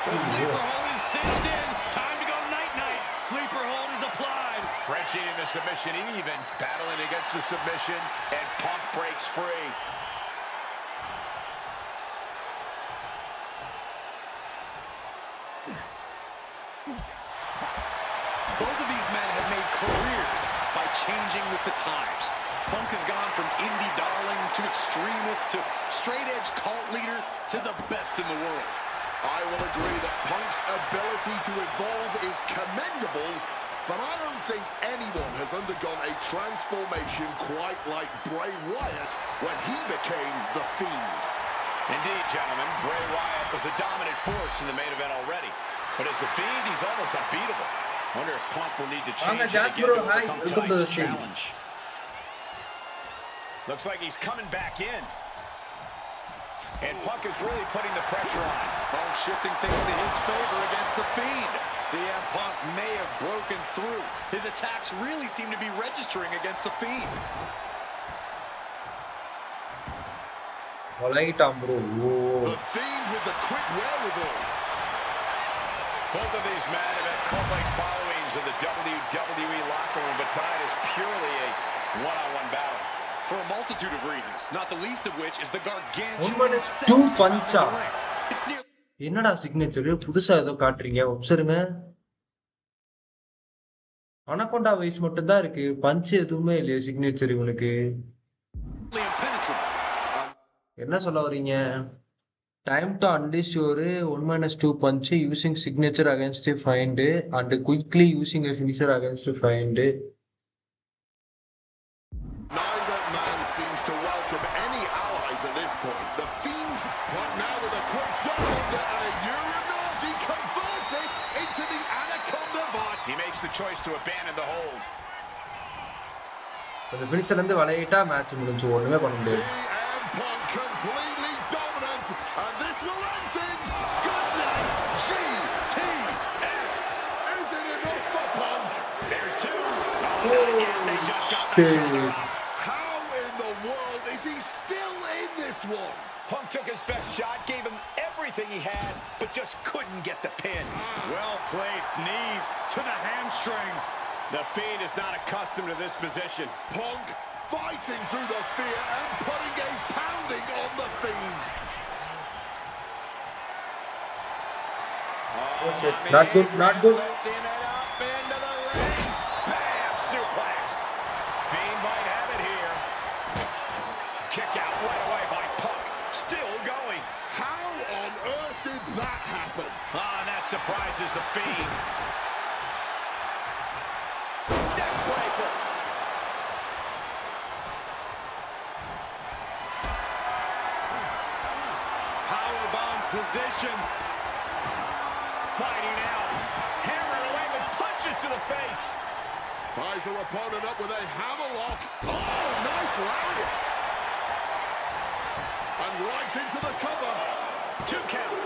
The sleeper hold is cinched in. Time to go night-night. Sleeper hold is applied. Wrenching in the submission even, battling against the submission, and Punk breaks free. Both of these men have made careers by changing with the times. Punk has gone from indie darling to extremist to straight-edge cult leader to the best in the world. I will agree that Punk's ability to evolve is commendable, but I don't think anyone has undergone a transformation quite like Bray Wyatt when he became the Fiend. Indeed, gentlemen, Bray Wyatt was a dominant force in the main event already. But as the Fiend, he's almost unbeatable. Wonder if Punk will need to change it again to overcome tonight's challenge. Looks like he's coming back in. And Punk is really putting the pressure on. Punk shifting things to his favor against the Fiend. CM Punk may have broken through. His attacks really seem to be registering against the Fiend. வளையிட்டான் bro. The Fiend with the quick wherewithal. Both of these men have had cult-like followings in the WWE locker room, but tonight is purely a one-on-one battle. For a multitude of reasons, not the least of which is the One gargantuan minute, two set punch of the ring. It's near என்னடா signature புதுசா ஏதோ காட்டுறீங்க ஒப்சருங்க anaconda wise மட்டும் தான் இருக்கு punch எதுவுமே இல்லையே signature இவனுக்கு impenetrable. என்ன சொல்ல வரீங்க time to unleash your 1-2 punch using signature against a fiend and quickly using a finisher against a fiend. Neither man seems to welcome any allies at this point. The Fiend's but now with a quick double and a Uranagi converts it into the Anaconda Vibe. He makes the choice to abandon the hold. அந்த ஃபினிஷர்ல இருந்து வளையிட்டா match முடிஞ்சு ஒண்ணுமே பண்ண முடியாது CM Punk completely dominant, and this will end things. Good night, GTS. Is it enough for Punk? There's two. Oh, not yet. They just got the shoulder. How in the world is he still in this one? Punk took his best shot, gave him everything he had, but just couldn't get the pin. Well-placed knees to the hamstring. The Fiend is not accustomed to this position. Punk fighting through the fear and putting a pounding on the Fiend. Oh shit, not good, not good. Lifting it up into the ring. Bam! Suplex. Fiend might have it here. Kick out right away by Punk. Still going. How on earth did that happen? And that surprises the Fiend. Neckbreaker. Powerbomb position. Fighting out. Hammering away with punches to the face. Ties their opponent up with a hammerlock. Oh, nice lariat. And right into the cover. 2 count.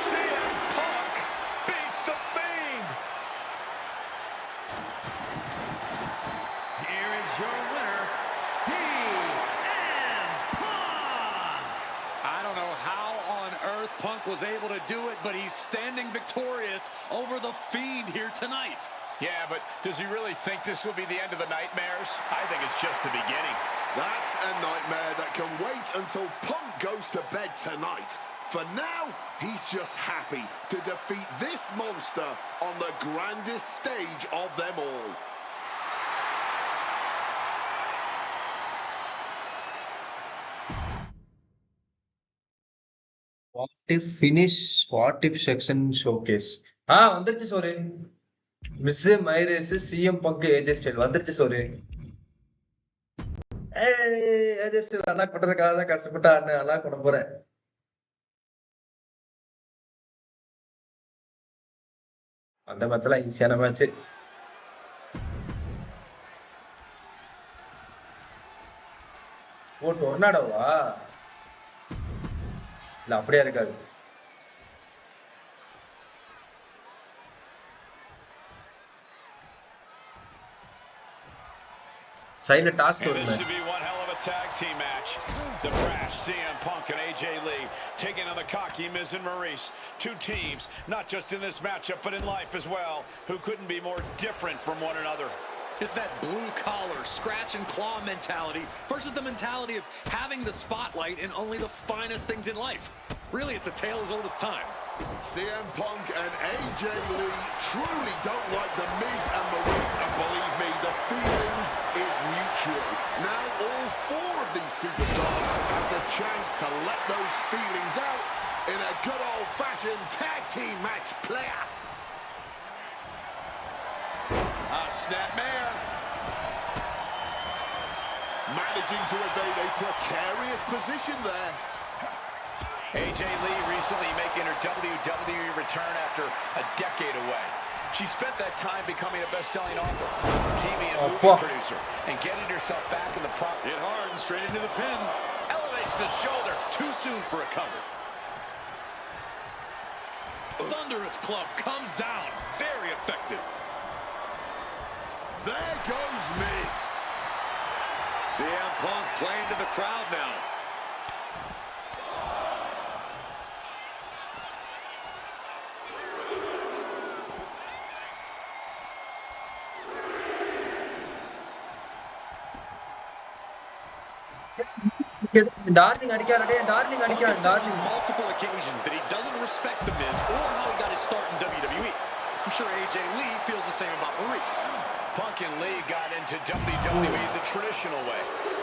CM Punk beats the Fiend. Here is your winner, CM Punk. I don't know how on earth Punk was able to do it, but he's standing victorious over the Fiend here tonight. Yeah, but does he really think this will be the end of the nightmares? I think it's just the beginning. That's a nightmare that can wait until Punk goes to bed tonight. For now, he's just happy to defeat this monster on the grandest stage of them all. What if section showcase. வந்துருச்சு சோறு. Miss மைரேஸ் CM Punk AJ style வந்துருச்சு சோறு. AJ style அண்ணா பண்றதுக்காக தான் கஷ்டப்பட்டு அண்ணா கொண்டு போறேன். அந்த மேட்ச்லாம் ஈஸியான மேட்ச். ஓ டொர்னாடோவா? இல்ல அப்படியே இருக்காது. சைடுல டாஸ்க் And this வருமே. should be one hell of a tag team match. The brash CM Punk and AJ Lee taking on the cocky Miz and Maurice. Two teams, not just in this matchup, but in life as well, who couldn't be more different from one another. It's that blue-collar, scratch-and-claw mentality versus the mentality of having the spotlight in only the finest things in life. Really, it's a tale as old as time. CM Punk and AJ Lee truly don't like the Miz and Maurice, and believe me, the feeling is mutual. Now all four of these superstars have the chance to let those feelings out in a good old-fashioned tag team match player. Snapmare. Managing to evade a precarious position there. AJ Lee recently making her WWE return after a decade away. She spent that time becoming a best-selling author, TV and movie producer, and getting herself back in the prop. Hit hard and straight into the pin. Elevates the shoulder. Too soon for a cover. Thunderous club comes down. Very effective. There goes Miz. CM Punk playing to the crowd now. Darling அடிக்காரடே, darling அடிக்கார, darling. Multiple occasions that he doesn't respect the Miz or how he got his start in WWE. I'm sure AJ Lee feels the same about Maurice. Punk and Lee got into WWE the traditional way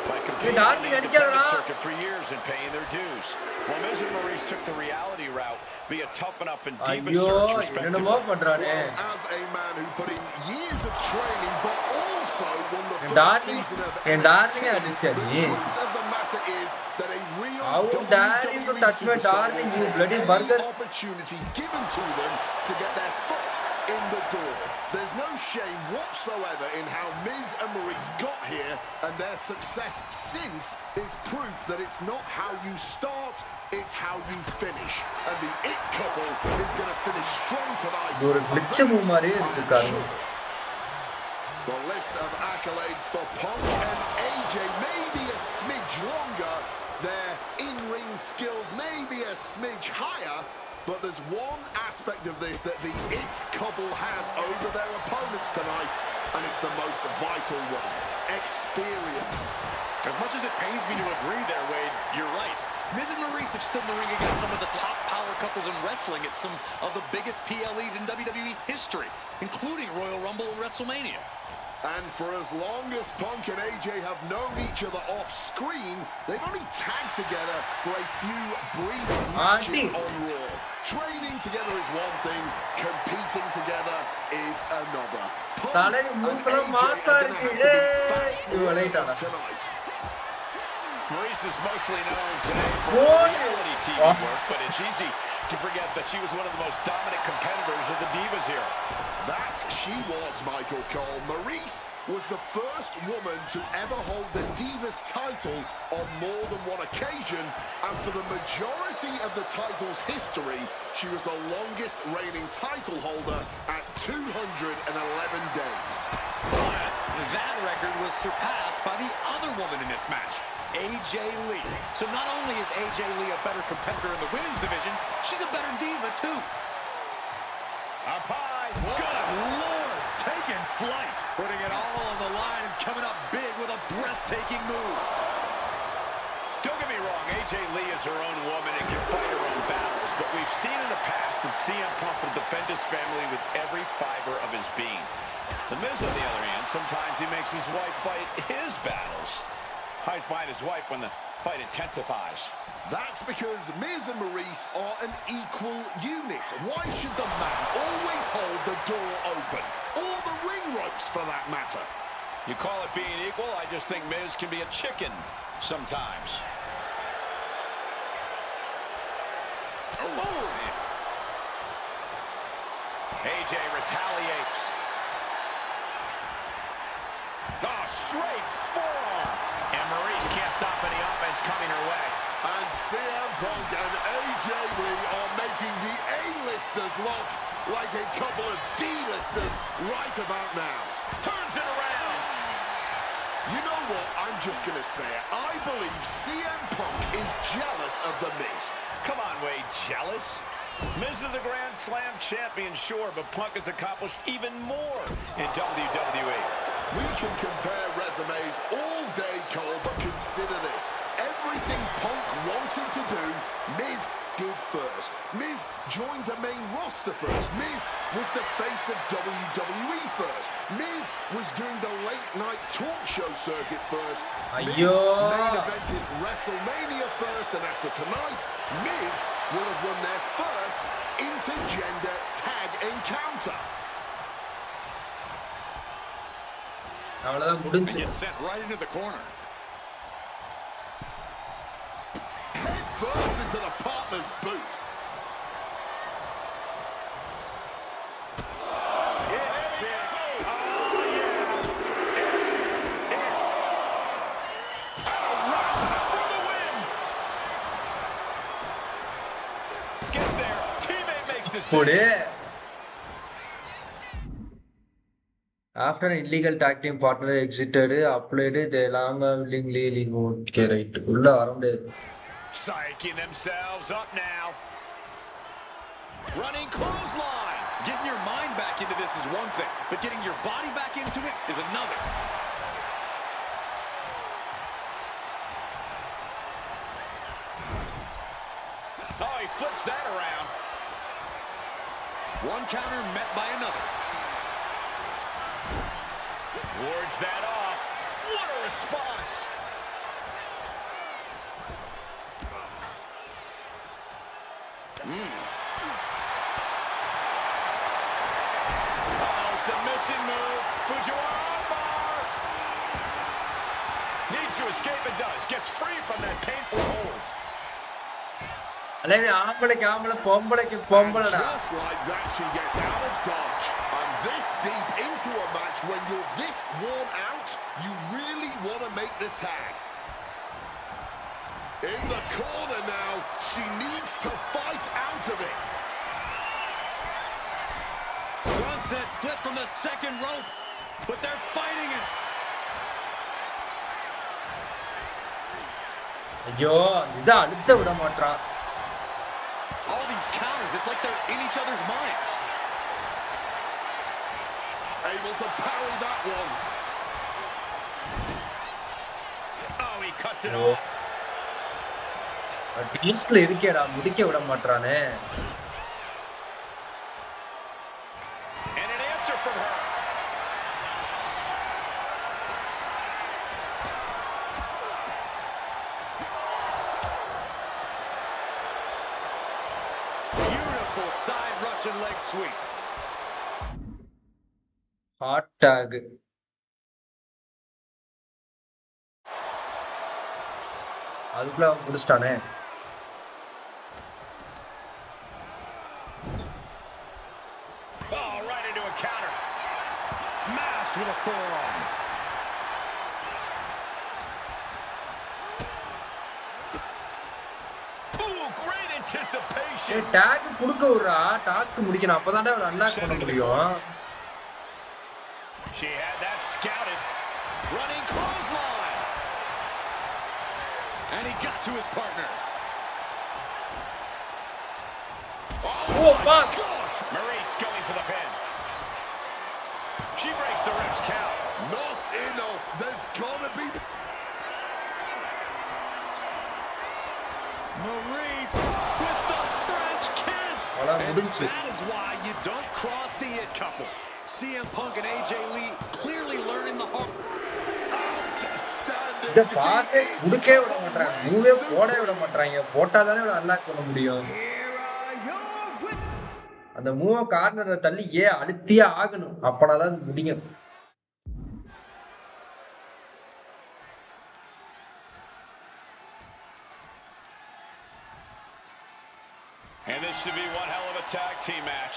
by competing Hey, in the darling, independent circuit for years and paying their dues. While Miz and Maurice took the reality route via Tough Enough and Diva ஐயோ Search, respectively. என்னமோ பண்றானே. Well, as a man who put in years of training, but also won the N first darling season of N NXT, darling அடிச்சா the நீ. truth of the matter is that a real How dare you WWE touch my superstar darling, will you take bloody any burger. opportunity given to them to get their foot in the door. There's no shame whatsoever in how Miz and Maurice got here, and their success since is proof that it's not how you start, it's how you finish. And the It couple is going to finish strong tonight. ஒரு glitch move மாதிரியே இருக்கு காரணம். The list of accolades for Punk and AJ may be a smidge longer, their in-ring skills may be a smidge higher, but there's one aspect of this that the It couple has over their opponents tonight, and it's the most vital one: experience. As much as it pains me to agree there, Wade, you're right. Miz and Maurice have stood in the ring against some of the top power couples in wrestling at some of the biggest PLEs in WWE history, including Royal Rumble and WrestleMania. And for as long as Punk and AJ have known each other off screen, they've only tagged together for a few brief matches on Raw. Training together is one thing, competing together is another. Punk and AJ are going to have to be fast runners tonight. Maurice is mostly known today for reality TV work, but it's easy to forget that she was one of the most dominant competitors of the Divas era. That she was, Michael Cole. Maurice was the first woman to ever hold the Divas title on more than one occasion, and for the majority of the title's history, she was the longest reigning title holder at 211 days. But that record was surpassed by the other woman in this match, AJ Lee. So not only is AJ Lee a better competitor in the women's division, she's a better diva too. Up high. Good Lord, taking flight. Putting it all on the line and coming up big with a breathtaking move. Don't get me wrong, AJ Lee is her own woman and can fight her own battles, but we've seen in the past that CM Punk will defend his family with every fiber of his being. The Miz, on the other hand, sometimes he makes his wife fight his battles. hides behind his wife when the fight intensifies. That's because Miz and Maurice are an equal unit. Why should the man always hold the door open? Or the ring ropes, for that matter? You call it being equal? I just think Miz can be a chicken sometimes. Oh! AJ retaliates. Oh, straight forearm. And Maurice can't stop any offense coming her way. And CM Punk and AJ Lee are making the A-listers look like a couple of D-listers right about now. Turns it around. You know what? I'm just going to say it. I believe CM Punk is jealous of The Miz. Come on, Wade, jealous? Miz is a Grand Slam champion, sure, but Punk has accomplished even more in WWE. We can compare resumes all day, Cole, but consider this. Everything Punk wanted to do, Miz did first. Miz joined the main roster first. Miz was the face of WWE first. Miz was doing the late-night talk show circuit first. Miz main evented WrestleMania first, and after tonight, Miz will have won their first intergender tag encounter. Gets sent right into the corner. Head first into the partner's boot. Gets there. Teammate makes the save. After an illegal tag team partner exited, applied the long willingly removed. Okay, right. Psyching themselves up now. Running clothesline. Getting your mind back into this is one thing, but getting your body back into it is another. Oh, he flips that around. One counter met by another. Wards that off. What a response. Uh-oh, submission move. Fujiwara bar. Needs to escape and does. Gets free from that painful hold. Just like that, she gets out of dodge. And this deep into a match, when you're this worn out, you really want to make the tag. In the corner now, she needs to fight out of it. Sunset flip from the second rope, but they're fighting it. All these counters, it's like they're in each other's minds. Able to parry that one. Oh, he cuts it off. Beastல இருக்கேடா முடிக்க விட மாட்டறானே. And an answer from her. Beautiful side Russian leg sweep. Hot tag. அதுக்குள்ள முடிச்சிட்டானே. Oh, right into a counter. Smashed with a forearm. Ooh, great anticipation. ஏய் talk குடுக்க விடுறா. Task முடிக்கணும். அப்பதான்டா அவ unlock பண்ண முடியும். She had that scouted. Running clothesline. And he got to his partner. Oh, fuck. Gosh. Maurice going for the pin. She breaks the ref's count. Not enough. There's gotta be... Maurice with the French kiss. And that is why you don't cross the it couple. CM Punk and AJ Lee clearly learning the hard. Outstanding. இந்த பாஸே குடுக்கவே விட மாட்டாங்க, மூவே போடவே விட மாட்டாங்க. போட்டாதானே unlock பண்ண முடியும். அந்த மூவ கார்னர்ல தள்ளி அழுத்தியே ஆகணும், அப்பனாதான் முடியும். And this should be one hell of a tag team match.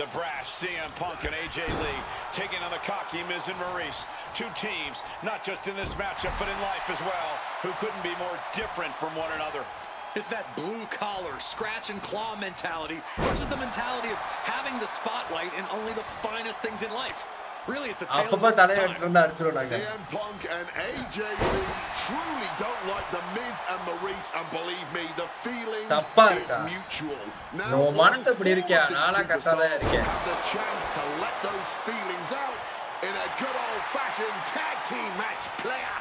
The brash CM Punk and AJ Lee taking on the cocky Miz and Maurice. Two teams, not just in this matchup, but in life as well, who couldn't be more different from one another. It's that blue-collar, scratch-and-claw mentality versus the mentality of having the spotlight in only the finest things in life. Really, it's a tale of time. CM Punk and AJ Lee truly don't like the Miz and Maurice, and believe me, the feeling is mutual. Now, all four of these superstars have the chance to let those feelings out in a good old-fashioned tag team match player.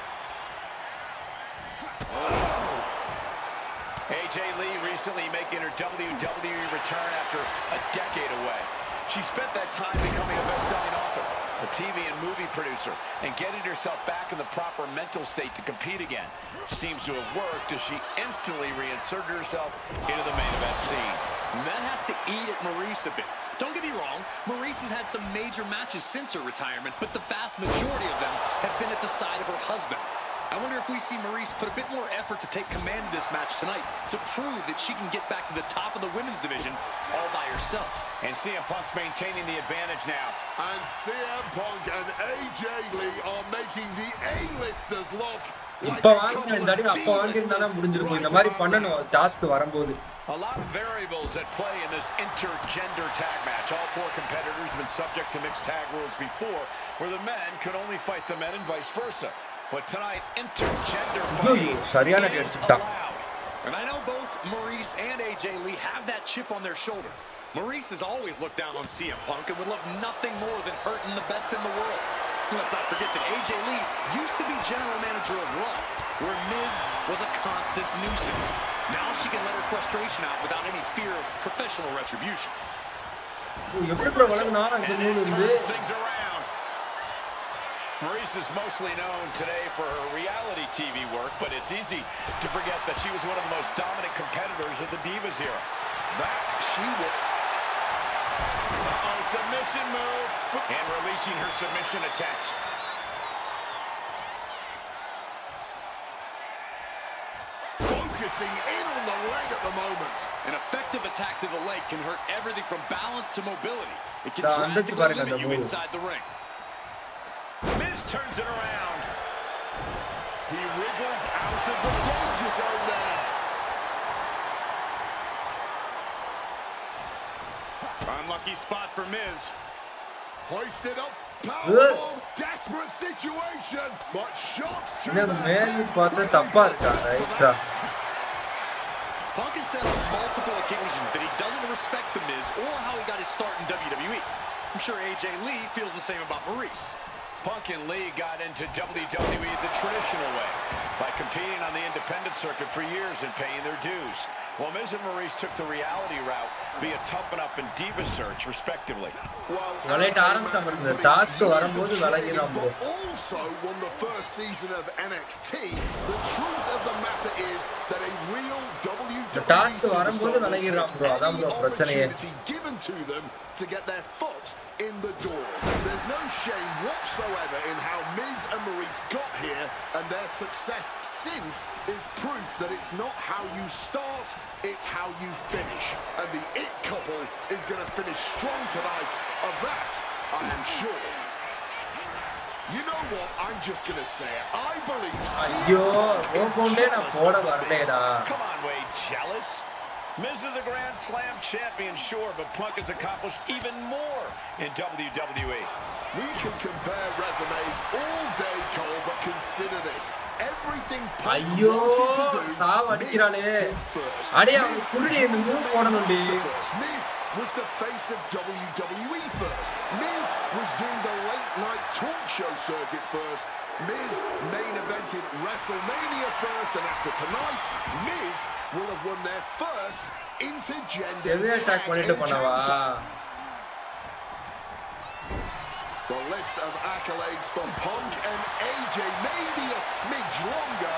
AJ Lee recently making her WWE return after a decade away. She spent that time becoming a best-selling author, a TV and movie producer, and getting herself back in the proper mental state to compete again. Seems to have worked as she instantly reinserted herself into the main event scene. And that has to eat at Maurice a bit. Don't get me wrong, Maurice has had some major matches since her retirement, but the vast majority of them have been at the side of her husband. I wonder if we see Maurice put a bit more effort to take command of this match tonight to prove that she can get back to the top of the women's division all by herself. And CM Punk's maintaining the advantage now. And CM Punk and AJ Lee are making the A-listers look like இப்ப வாங்கிருந்தாலும் அப்ப வாங்கிருந்தாலும் முடிஞ்சிருக்கும். இந்த மாதிரி பண்ணணும் task வரும்போது. A lot of variables at play in this intergender tag match. All four competitors have been subject to mixed tag rules before, where the men could only fight the men and vice versa. But tonight, intergender fighting is allowed. And I know both Maurice and AJ Lee have that chip on their shoulder. Maurice has always looked down on CM Punk and would love nothing more than hurting the best in the world. Let's not forget that AJ Lee used to be general manager of Raw, where Miz was a constant nuisance. Now she can let her frustration out without any fear of professional retribution. Things around. Maurice is mostly known today for her reality TV work, but it's easy to forget that she was one of the most dominant competitors of the Divas era. That she was. Uh-oh, submission move. And releasing her submission attempt. Focusing in on the leg at the moment. An effective attack to the leg can hurt everything from balance to mobility. It can drastically limit you inside the ring. Miz turns it around. He wriggles out of the danger zone there. Unlucky spot for Miz. Hoisted up, powerbomb, desperate situation, but shots to the Punk has said on multiple occasions that he doesn't respect The Miz or how he got his start in WWE. I'm sure AJ Lee feels the same about Maurice. Punk and Lee got into WWE the traditional way, by competing on the independent circuit for years and paying their dues, while Miz and Maurice took the reality route via Tough Enough and Diva Search, respectively. Well, also won the first season of NXT. The truth of the matter is that a real WWE opportunity given to them to get their foot in the door. There's no shame whatsoever in how Miz and Maurice got here, and their success since is proof that it's not how you start, it's how you finish. And the It couple is going to finish strong tonight. Of that, I am sure. You know what? I'm just going to say it. I believe Come on, Wade, jealous? Miz is a Grand Slam champion, sure, but Punk has accomplished even more in WWE. We can compare resumes all day, Cole, but consider this. Everything Punk wanted to do, Miz did first. Miz was the face of WWE first. Miz was doing the late-night talk show circuit first. Miz main evented WrestleMania first, and after tonight, Miz will have won their first intergender tag encounter. The list of accolades for Punk and AJ may be a smidge longer.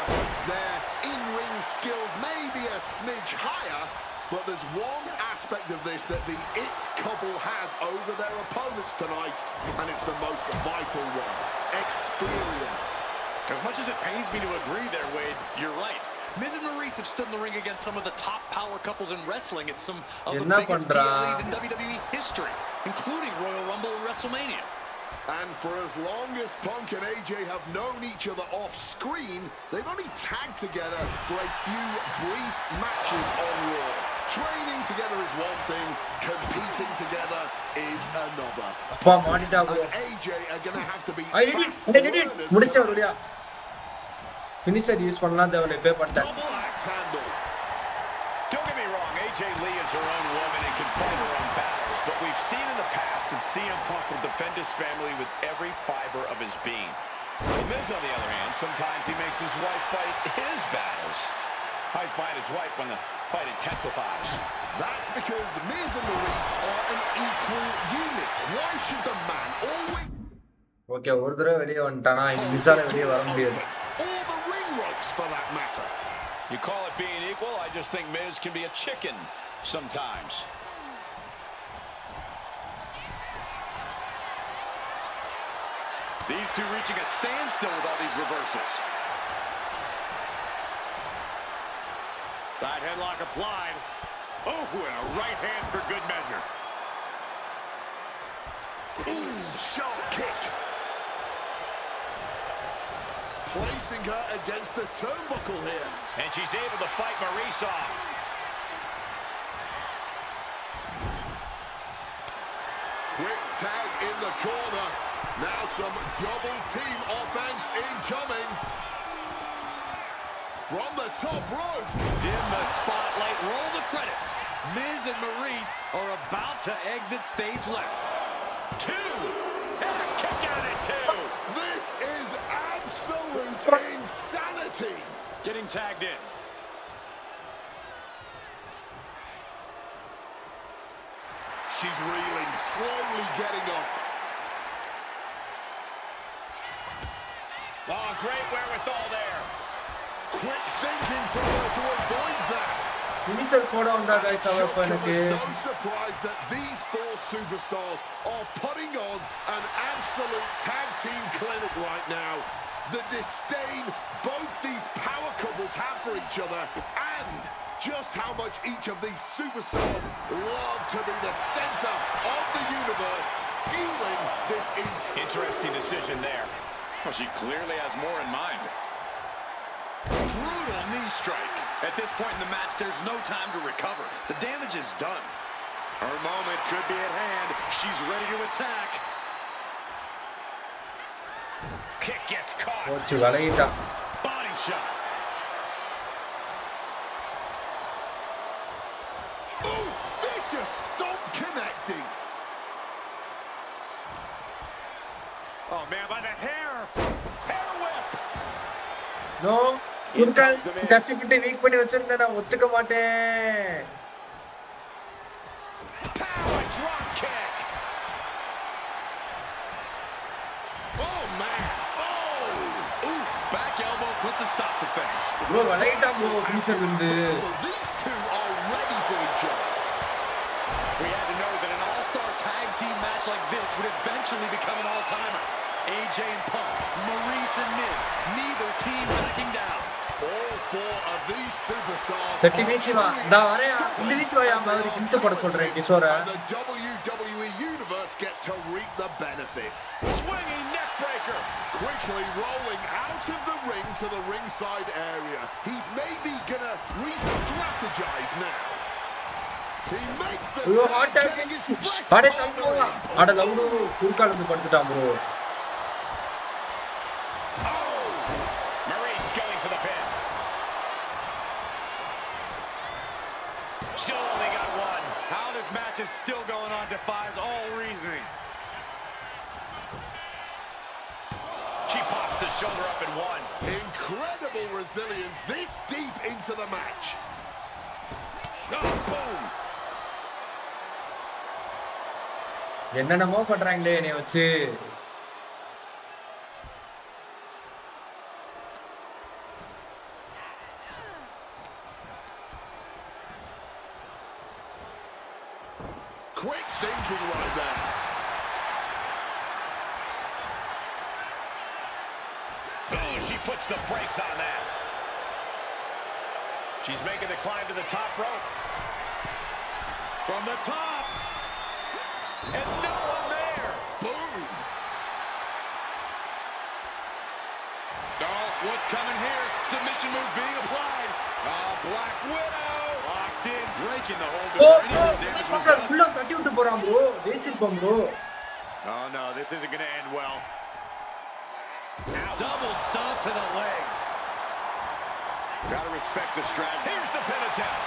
Their in-ring skills may be a smidge higher. But there's one aspect of this that the It couple has over their opponents tonight, and it's the most vital one: experience. As much as it pains me to agree there, Wade, you're right. Miz and Maurice have stood in the ring against some of the top power couples in wrestling at some of the biggest PLEs in WWE history, including Royal Rumble and WrestleMania. And for as long as Punk and AJ have known each other off screen, they've only tagged together for a few brief matches on Raw. Training together is one thing, competing together is another. And AJ are going to have to be fast learners. Finisher use பண்ணலாம் தேவல இப்பே பண்ணிட்டேன். Double axe handle. Don't get me wrong, AJ Lee is her own woman and can fight her own battles, but we've seen in the past that CM Punk will defend his family with every fiber of his being. Miz, on the other hand, sometimes he makes his wife fight his battles. Hides behind his wife when the fight intensifies. That's because Miz and Maurice are an equal unit. Why should the man always... Okay, ஒரு தடவை வெளிய வந்துட்டானா மிஸால வெளிய வர முடியாது. All the ring ropes for that matter. You call it being equal? I just think Miz can be a chicken sometimes. These two reaching a standstill with all these reversals. Side headlock applied. Oh, and a right hand for good measure. Ooh, sharp kick. Placing her against the turnbuckle here. And she's able to fight Maurice off. Quick tag in the corner. Now some double team offense incoming. From the top rope. Dim the spotlight, roll the credits. Miz and Maurice are about to exit stage left. 2. And a kick out at 2. This is absolute insanity. Getting tagged in. She's reeling, slowly getting up. Oh, great wherewithal there. Quick thinking for her to avoid that. Finisher போட வந்தா guys அவ எனக்கு. No surprise that these four superstars are putting on an absolute tag team clinic right now. The disdain both these power couples have for each other, and just how much each of these superstars love to be the center of the universe, fueling this interesting decision there. Well, she clearly has more in mind. Brutal knee strike. At this point in the match, there's no time to recover. The damage is done. Her moment could be at hand. She's ready to attack. Kick gets caught. போச்சு வளையிட்டா. Body shot. Ooh, vicious stomp connecting. Oh, man, by the hair. Hair whip. No, குறுக்கால் கஷ்டப்பட்டு week பண்ணி வச்சிருந்தா நான் ஒத்துக்க மாட்டேன். Power drop kick. Oh, man. Oh, oof. Back elbow puts a stop to things. bro வளையிட்டா bro finisher வந்து. So these two are ready for each other. We had to know that an all-star tag team match like this would eventually become an all-timer. AJ and Punk, Maurice and Miz, neither team backing down. All four of these superstars Shetty வீசிவா நான் வரேன் இந்த வீசிவாயா மாதிரி கிஞ்ச போட சொல்றேன் கிஷோர. The WWE Universe gets to reap the benefits. Swinging neck breaker. Quickly rolling out of the ring to the ringside area. He's maybe gonna re-strategize now. He makes the tag, getting his fresh அட partner Thambu in. அட allowed குறுக்கால் வந்து படுத்துட்டான் bro. Maurice going for the pin. Still only got one. How this match is still going on defies all reasoning. She pops the shoulder up in one. Incredible resilience this deep into the match. Oh, boom. என்னென்னமோ பண்றாங்களே என்னைய வச்சு. Quick thinking right there. Oh, she puts the brakes on that. She's making the climb to the top rope. From the top. And no one there. Boom. Oh, what's coming here? Submission move being applied. Black Widow. Locked in, breaking the hold oh before any bro real damage was done. ஃபுல்லா தட்டி விட்டு போறான் bro. ஜெயிச்சிருப்பான் bro. Oh, no, this isn't going to end well. Double stomp to the legs. Got to respect the strategy. Here's the pin attempt.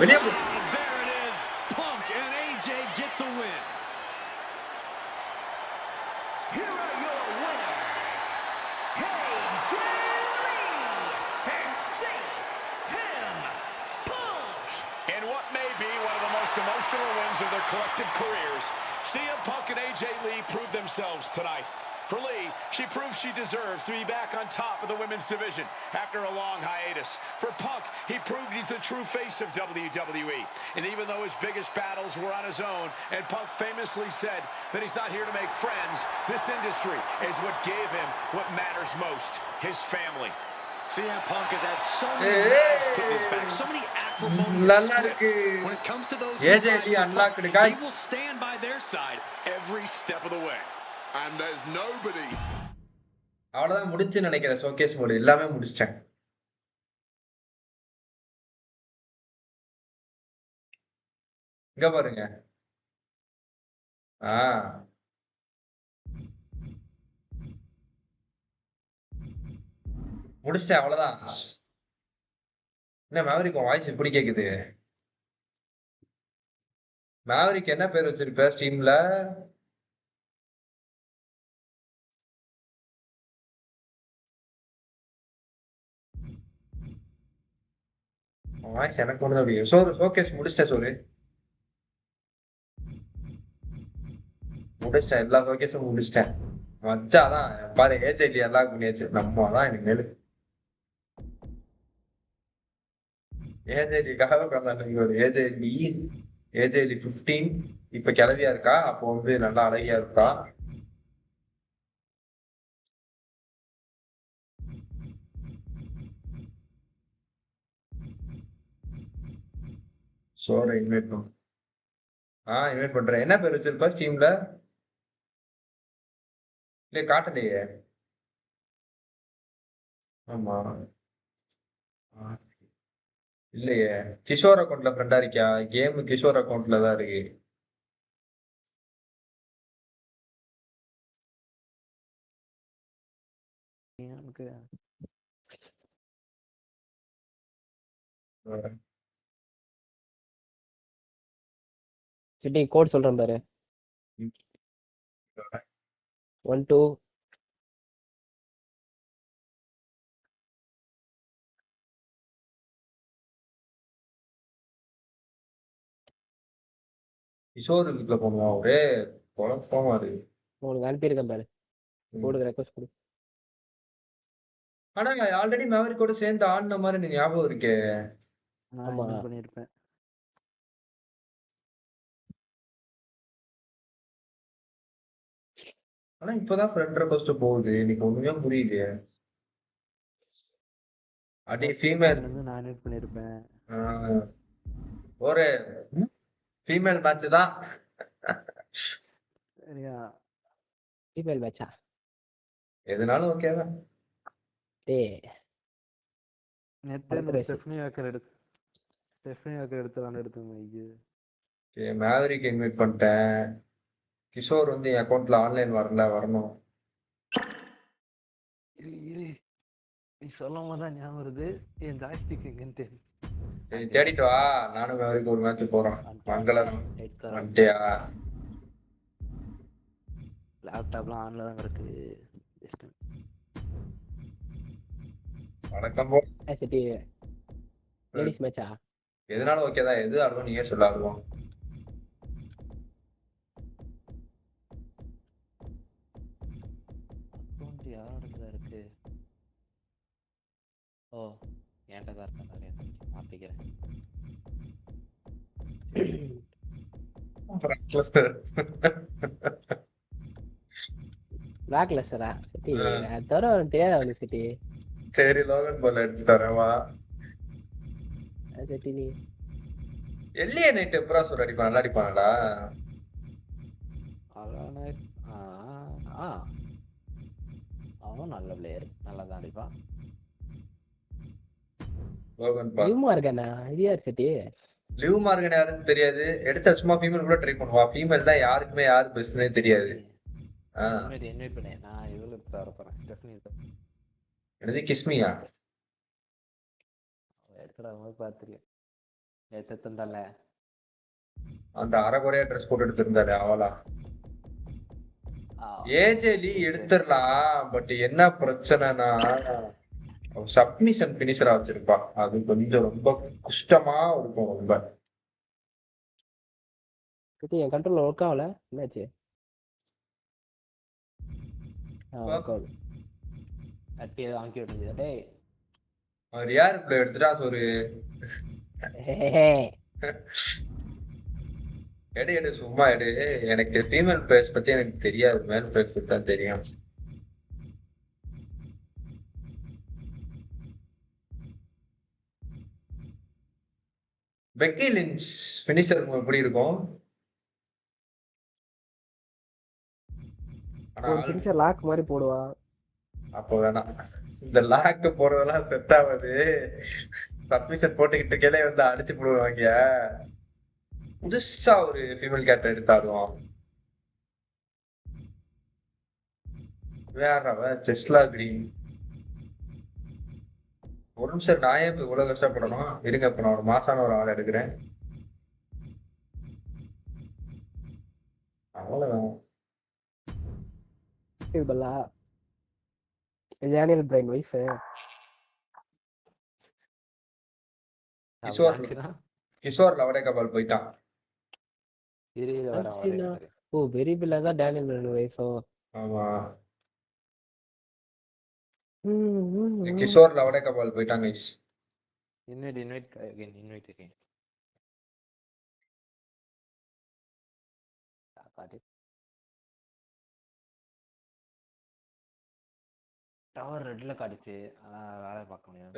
வெளியே போ. There it is. Punk and AJ get the win. Here are your winners, AJ Lee and CM Punk. In what may be one of the most emotional wins of their collective careers, CM Punk and AJ Lee proved themselves tonight. For Lee, she proved she deserves to be back on top of the women's division after a long hiatus. For Punk, he proved he's the true face of WWE. And even though his biggest battles were on his own, and Punk famously said that he's not here to make friends, this industry is what gave him what matters most, his family. CM Punk has had so many knives put in his back, so many acrimonious நல்லா splits. இருக்கு. When it comes to those AJ who ride Lee for unlocked, Punk, guys. he will stand by their side every step of the way. And there's nobody. அவ்வளவுதான் முடிச்சு நினைக்கிறேன். Showcase mode எல்லாமே முடிச்சிட்டேன். இங்க பாருங்க. ஆ முடிச்சிட்டேன் அவ்வளவுதான். என்ன மேவரிக் வாய்ஸ் இப்படி கேக்குது? மேவரிக் என்ன பேர் வச்சிருப்ப ஸ்டீம்ல? வாய்ஸ் எனக்கு ஒண்ணுதான் அப்படி. ஷோகேஸ் முடிச்சிட்டேன் சொல்லு. முடிச்சிட்டேன், எல்லா ஷோகேஸும் முடிச்சிட்டேன். வச்சாதான் பாரு ஏஜேலி எல்லாம் பண்ணியாச்சு. நம்ம தான் எனக்கு மேலு ஏஜேலிக்காக உட்காந்து ஒரு ஏஜேலி 15 இப்ப கிளவியா இருக்கா. அப்போ வந்து நல்லா அழகியா இருக்கா. சோர இன்வைட் பண்ணும். இன்வைட் பண்றேன். என்ன பேர் வச்சிருப்பா ஸ்டீம்ல? இல்ல காட்டலையே. ஆமா இல்லையே. கிஷோர் அக்கௌண்ட்ல ஃப்ரெண்டா இருக்கியா? கேம் கிஷோர் அக்கௌண்ட்ல தான் இருக்கு. சிட்டி கோட் சொல்றேன் பாரு. 1 2 கிஷோர் வீட்டுல போனோம். ஒரே குழப்பமா இருக்கு. உங்களுக்கு அனுப்பியிருக்கேன் பாரு. கோடு ரெக்வஸ்ட் கொடு. ஆனா ஆல்ரெடி மேவரிக்கோட சேர்ந்து ஆடின மாதிரி நீ ஞாபகம் இருக்கே. ஆமா பண்ணிருப்பேன். ஆனா இப்பதான் ஃப்ரெண்ட் ரெக்வஸ்ட் போகுது. எனக்கு ஒண்ணுமே புரியலையே. அடி ஃபீமேல் நான் இன்வைட் பண்ணிருப்பேன். ஒரு ஃபீமேல் மேட்ச் தான். சரியா? ஃபீமேல் மேட்சா? எதுனாலும் ஓகே தான். டேய் நேத்து அந்த ஸ்டெஃபனி வாக்கர் எடுத்து எடுத்துங்க. ஐயோ மேவரிக் இன்வைட் பண்ணிட்டேன். கிஷோர் வந்து என் அக்கௌண்ட்ல ஆன்லைன் வரணும். நீ சொல்லும் போது தான் ஞாபகம் வருது. என் ஜாய்ஸ்டிக் எங்கன்னு தெரியும். சரி தேடிட்டு வா. நானும் மேவரிக் ஒரு மேட்ச் போறோம். மங்களம் வந்துட்டியா? லேப்டாப்லாம் ஆன்ல தான் இருக்கு. வணக்கம் போ. சிட்டி லேடிஸ் மேட்சா? எதுனாலும் ஓகே தான். எது ஆடுவோம் நீங்க சொல்ல ஆடுவோம். அக்கௌண்ட் யாருக்கு இருக்கு? ஓ என்கிட்ட தான் இருக்கா நிறைய மாற்றிக்கிறேன். பிளாக் லெஸ்டரா சிட்டி தவிர அவனுக்கு தெரியாத அவனுக்கு சிட்டி சரி லோகன் பால் எடுத்து தரேன் சிட்டி நீ எல்லிய நைட் எப்பரா சொல்ற அடிப்பான் நல்லா அடிப்பானடா அவனும் நல்ல பிளேயர், நல்லா தான் அடிப்பான். லோகன் பால் நியூமா இருக்கானா இது யார் சிட்டி லிவ் மார்கன் யாருன்னு தெரியாது. எடுத்தா சும்மா ஃபீமேல் கூட ட்ரை பண்ணுவா. ஃபீமேல் தான் யாருக்குமே யாரு பெஸ்ட்னே தெரியாது. இன்வைட் பண்ணேன் நான் இவளுக்கு தர போறேன். ஸ்டெஃபனி எனது கிஸ்மியா எடுத்துடா போது பார்த்துருக்கேன். எடுத்து தந்தால அந்த அரைகுறையா ட்ரெஸ் போட்டு எடுத்திருந்தாரு அவளா ஏஜேலி எடுத்துடலாம். பட் என்ன பிரச்சனைனா சப்மிஷன் பினிஷரா வச்சிருப்பா. அது கொஞ்சம் ரொம்ப கஷ்டமா இருக்கும். ரொம்ப சிட்டி என் கண்ட்ரோல் ஒர்க் ஆகல என்னாச்சு தட்டி ஏதோ ஆங்கி விட்டுருச்சு. டேய் அவர் யாரு பிள்ளை எடுத்துட்டா ஒரு எடு எடு சும்மா எடு. எனக்கு ஃபீமேல் பிளேயர்ஸ் பத்தி எனக்கு தெரியாது. மேல் பிளேயர்ஸ் பத்தி தான் தெரியும். பெக்கி லிஞ்ச் ஃபினிஷர் எப்படி இருக்கும்? ஒரு ஃபினிஷர் லாக் மாதிரி போடுவா. அப்போ வேணாம். இந்த லாக் போடுறதெல்லாம் செட் ஆகாது. சப்மிஷன் போட்டுக்கிட்டு கீழே வந்து அடிச்சு போடுவாங்க. புதுசா ஒரு ஃபீமேல் கேரக்டர் எடுத்தாடுவான். வேற செஸ்லா கிரீன். ஒரு நிமிஷம் நான் ஏன் இவ்வளவு கஷ்டப்படணும்? இருங்க, இப்ப நான் ஒரு மாசான ஒரு ஆள் எடுக்கிறேன். அவ்வளவுதான். டேனியல் பிரைன் வைஃப் கிஷோர் லவடே கபால் போயிட்டான். ஓ வெரி பில்லா தான் டேனியல் பிரைன் வைஃபோ. ஆமா கிஷோர் லவடே கபால் போயிட்டான். Guys invite again. டவர் ரெட்ல காட்டுச்சு. வேலை பார்க்க முடியாது.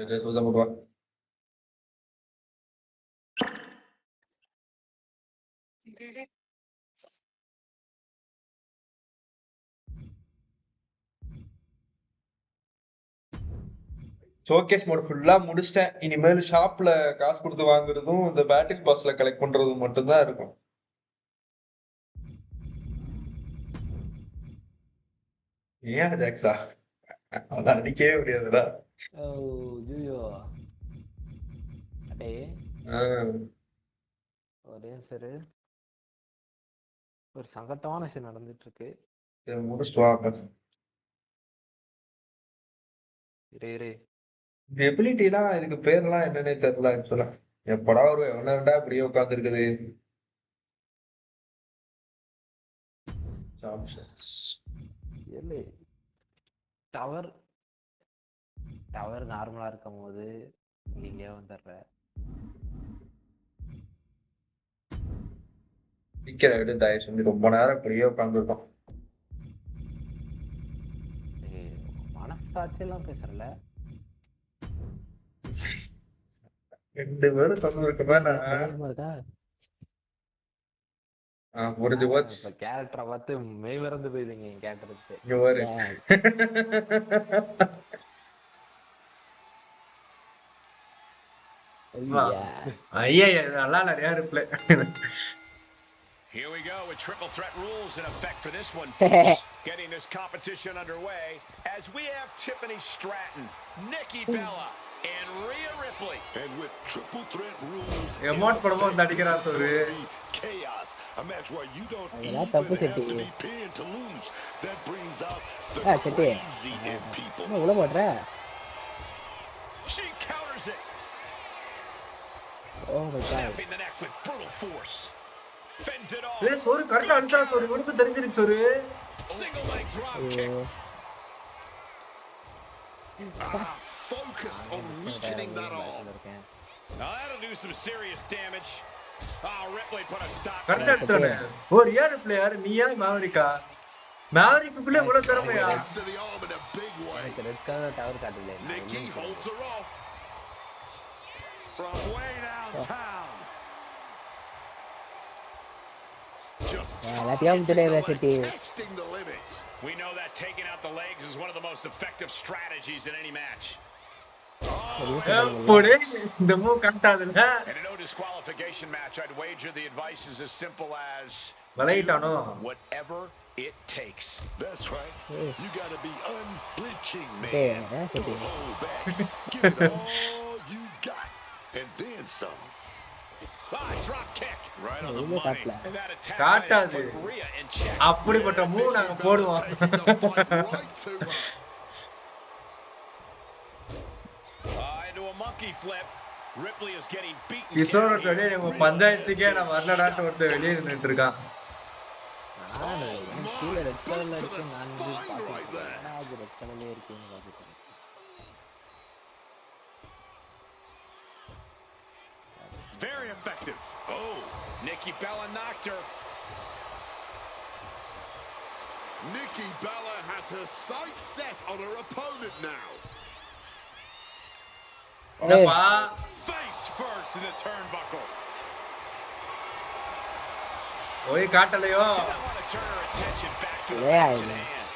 ஷோகேஸ் மோட் ஃபுல்லா முடிச்சிட்டேன். இனிமேல் ஷாப்ல காசு கொடுத்து வாங்குறதும் இந்த பேட்டில் பாஸ்ல கலெக்ட் பண்றதும் மட்டும்தான் இருக்கும். ஏன் ஜாக்ஸா அதான் அடிக்கவே முடியாதுடா. ஒரே சரி ஒரு சங்கட்டமான விஷயம் நடந்துட்டு இருக்கு. முடிச்சுட்டு வாங்க. இந்த எபிலிட்டிலாம் இதுக்கு பேர்லாம் என்னன்னே தெரியல ஆக்சுவலா. எப்படா ஒரு எவனடா இப்படியே உட்கார்ந்து இருக்குது. டவர் நார்மலா இருக்கும் போது இங்கே வந்துடுற சீக்கிரம் விடு தயவு செஞ்சு. ரொம்ப நேரம் இப்படியே உட்காந்துருக்கோம். மனசாட்சியெல்லாம் பேசுறல. 2 பேரும் தொங்க இருக்குமா? முடிஞ்சு போச்சு. கேரக்டரை பார்த்து மெய் மறந்து போயிடுங்க. என் கேரக்டருக்கு இங்க பாரு. ஐயா நல்லா நிறைய reply. Here we go with triple threat rules in effect for this one, folks. Getting this competition underway as we have Tiffany Stratton, Nikki Bella, and Rhea Ripley. And with triple threat rules, emote படமா வந்து அடிக்கிறா சொல்லு. chaos. A match where you don't even have to be pinned to lose. That brings out the crazy in people. உள்ள போடுற. She counters it. Oh my god. Snapping the neck with brutal force. Fends it off. ஏய் சோறு கரெக்ட்டா அடிச்சா சோறு. உனக்கு தெரிஞ்சிருக்கு சோறு. Single leg drop kick. Focused on weakening that arm. Now that'll do some serious damage. Oh, Ripley put a stop. கரெக்டா எடுத்தானே. ஒரு ஏர் பிளேயர் நீயா மேவரிக்கா? மேவரிக்குள்ள இவ்வளவு திறமையா? After the arm in a big way. எனக்கு ரெட் கலர் டவர் காட்டுது. Nikki holds her off. From way downtown. Just testing the limits. We know that taking out the legs is one of the most effective strategies in any match. போடு இந்த move காட்டாதுல. In a no disqualification match, I'd wager the advice is as simple as வளையிட்டானோ? whatever it takes. That's right. You got to be unflinching, man. Okay, Don't hold back. Give it all you got, and then some. Drop kick right on the Really money. tough, And that attack காட்டாது. put Rhea in check. அப்படிப்பட்ட move நாங்க போடுவோம். Taking the fight right to her. Into a monkey flip. Ripley is getting beaten. Kishore டோடே நம்ம பஞ்சாயத்துக்கே நான் வரலடாட்டு ஒருத்தர் வெளியே நின்னுட்டு இருக்கான். கீழ ரெட் கலர்ல Boot to இருக்கு. the நான் spine right there. அது ரெட் கலர்லயே இருக்குன்னு பாத்துட்டேன். Very effective. Oh, Nikki Bella knocked her. Nikki Bella has her sights set on her opponent now. என்னப்பா? Face first in the turnbuckle. ஓய் காட்டலையோ? She doesn't want to turn her attention back to the Yeah, match at I know. hand.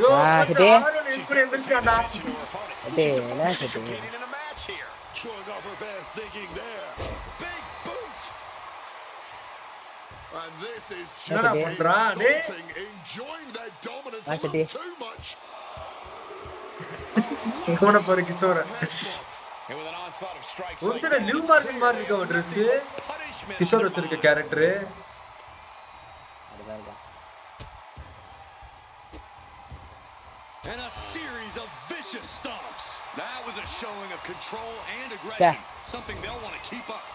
யோ கிட்டே. Aaron இப்படி எந்திரிச்சாடா. Attention to her opponent. Kitte, She's என்ன கிட்டே? participating in a match here. Showing off her fast thinking there. Big boot. And this is என்னடா just பண்றான் டேய்? insulting, enjoying their dominance a Kitte. little too much. இவன பாரு Kishore. Headshots. And with an onslaught of strikes ஒரு like சில that, new it's market மாதிரி இருக்க ஒரு Dress. punishment கிஷோர் under வச்சிருக்க mind. கேரக்டர். அதுதான் இருக்கான். And a series of vicious stomps. That was a showing of control and aggression. Something they'll want to keep up.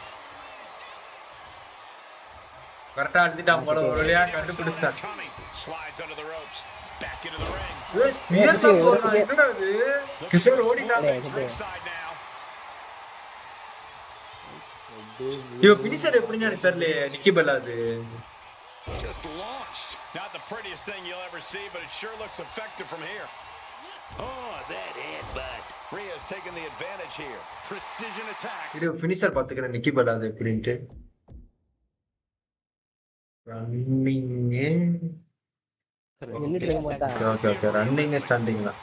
கரெக்டா அடிச்சிட்டான் போல ஒரு வழியா கண்டுபிடிச்சான். Coming. Slides under the ropes. Back into the ring. ஏய் ஸ்பியர்ல போறான். என்னடா இது? கிஷோர் ஓடிட்டான். Ringside now. இவ ஃபினிஷர் எப்படின்னு எனக்கு தெரியல. நிக்கி பெல்லா அது. Just launched. Not the prettiest thing you'll ever see, but it sure looks effective from here. Oh, that headbutt. Rhea's taking the advantage here. Precision attacks. இது ஃபினிஷர் பாத்துக்கிறேன் நிக்கி Bella அது எப்படின்ட்டு. Running நின்னுட்டு இருக்க மாட்டான். ஓகே ரன்னிங் ஸ்டாண்டிங் தான்.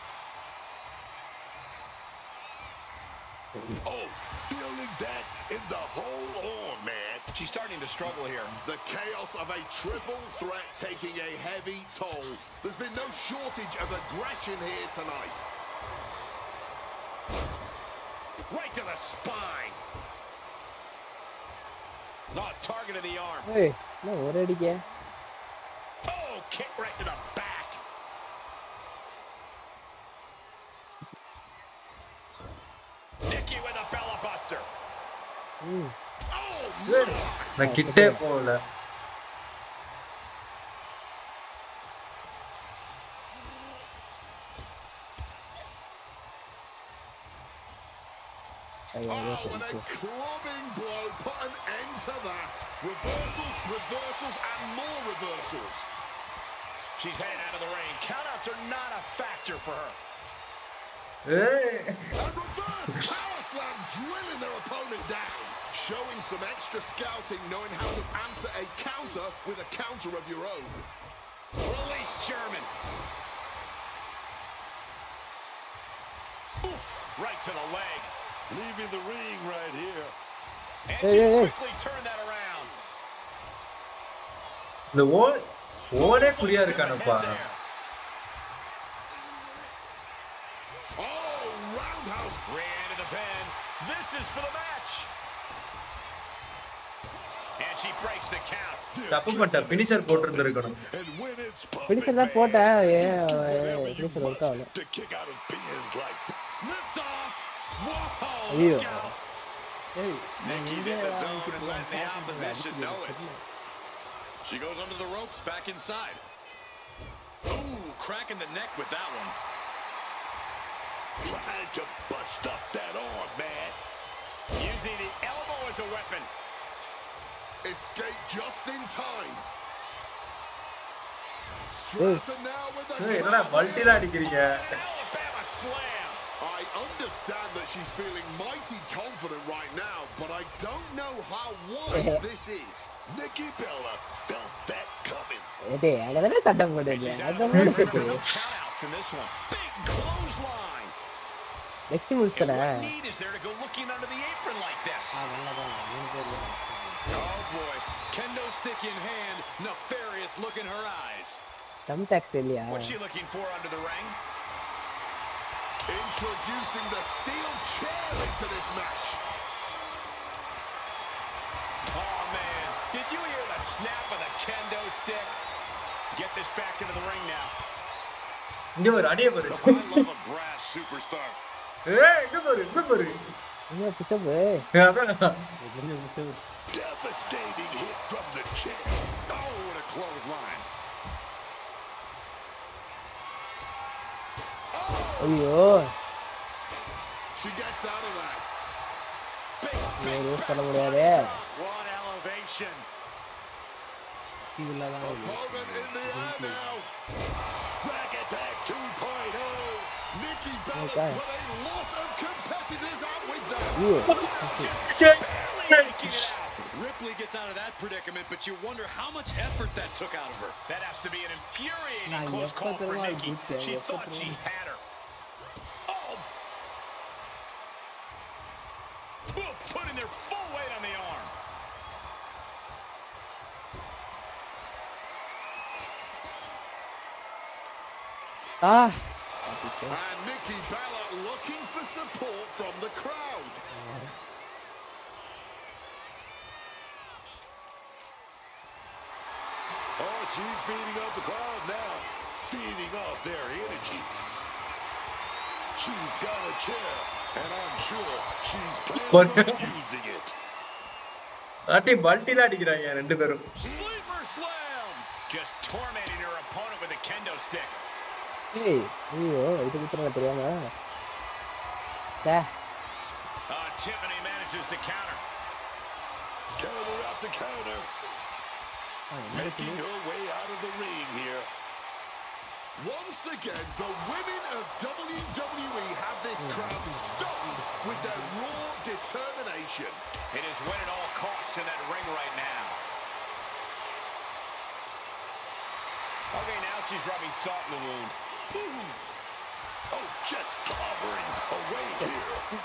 Oh, feeling that in the whole arm, man. She's starting to struggle here. The chaos of a triple threat taking a heavy toll. There's been no shortage of aggression here tonight. Right to the spine. Not targeting the arm. ஏய், என்ன ஒரு அடிக்க? Oh, kick right to the back. Nikki with a Bella Buster. Oh, நான் கிட்டே போகல. and a clubbing blow put an end to that. Reversals, reversals, and more reversals. She's heading out of the ring. Countouts are not a factor for her. ஏய் And reverse power slam, drilling their opponent down. Showing some extra scouting, knowing how to answer a counter with a counter of your own. Release German. Oof, right to the leg. Leaving the ring right here. And she quickly turned that around. இந்த ஓடே புரியா இருக்கானப்பா. Oh, roundhouse. Ran into the pin. This is for the match. And she breaks the count. தப்பு பண்ணிட்ட. Finisher போட்டுருந்துருக்கணும். And when it's finisher தான் போட்டேன். Finisher work ஆகல. to kick out of pins like that. Lift off. Whoa, ஐயோ. look out. Nikki's in the zone and letting the opposition know it. She goes under the ropes, back inside. Ooh, cracking the neck with that one. Trying to bust up that arm, man. Using the elbow as a weapon. Escape just in time. Stratton now with the என்னடா மல்டில அடிக்கிறீங்க? Alabama slam. I understand that she's feeling mighty confident right now, but I don't know how wise this is. Nikki Bella felt that coming. டேய் அங்கதானே சட்டம் போடுறீங்க. அத மாதிரி Countouts in this one. Big clothesline. Next முடிச்சடா. What need is there to go looking under the apron like this? Oh boy, kendo stick in hand, nefarious look in her eyes. டம் tax இல்லையா? What's she looking for under the ring? Introducing the steel chair into this match. Oh man, did you hear the snap of the kendo stick? Get this back into the ring now. இங்க பாரு அடியே பாரு. I love a brass superstar. ஏய் இங்க பாரு இங்க பாரு. என்ன பிச்சப் அதான். Devastating hit from the chair. Oh, what a clothesline. ஐயோ. She gets out of that. Use பண்ண முடியாதே. One elevation. Opponent in the air now. Back attack 2.0. Nikki Bella's Okay. put a lot of competitors out with that. Making it out. Ripley gets out of that predicament, but you wonder how much effort that took out of her. That has to be an infuriating Nah, close call for எப்ப Nikki. தெரியுமா She எப்ப thought she தெரியுமா? had her. Oh! Oof, putting their full weight on the arm. Ah. And Nikki Bella looking for support from the crowd. Oh, she's beating up the crowd now, feeding off their energy. She's got a chair, and I'm sure she's planning on using it. அடி மல்டில அடிக்கிறாங்க ரெண்டு பேரும். Sleeper slam. Just tormenting her opponent with a kendo stick. ஏய் ஐயோ இது குத்துறங்க தெரியாம. டே. Tiffany manages to counter. Counter after counter. Making her way out of the ring here. Once again, the women of WWE have this crowd stunned with their raw determination. It is win at all costs in that ring right now. Okay, now she's rubbing salt in the wound. Ooh. Oh, just clobbering away here.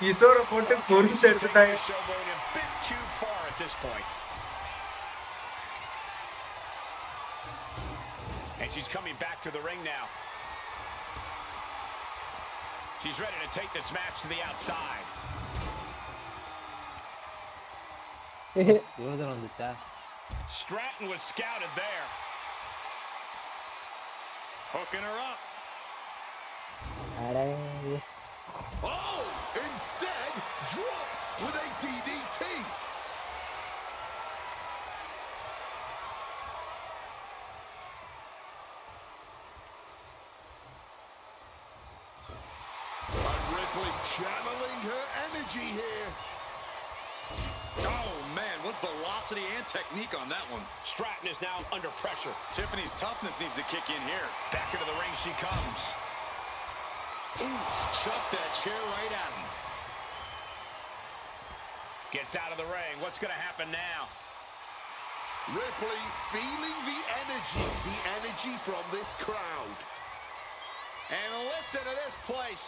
கிஷோர போட்டு பொரிச்சு எடுத்துட்டாங்க. Showboating a bit too far at this point. And she's coming back to the ring now. She's ready to take this match to the outside. யோசனை வந்துச்சா? Stratton was scouted there. Hooking her up. அட. Oh, instead, dropped with a DDT. And Ripley channeling her energy here. Oh man, what velocity and technique on that one. Stratton is now under pressure. Tiffany's toughness needs to kick in here. Back into the ring she comes. Ooh, chucked that chair right at him. Gets out of the ring. What's going to happen now? Ripley feeling the energy from this crowd. And listen to this place.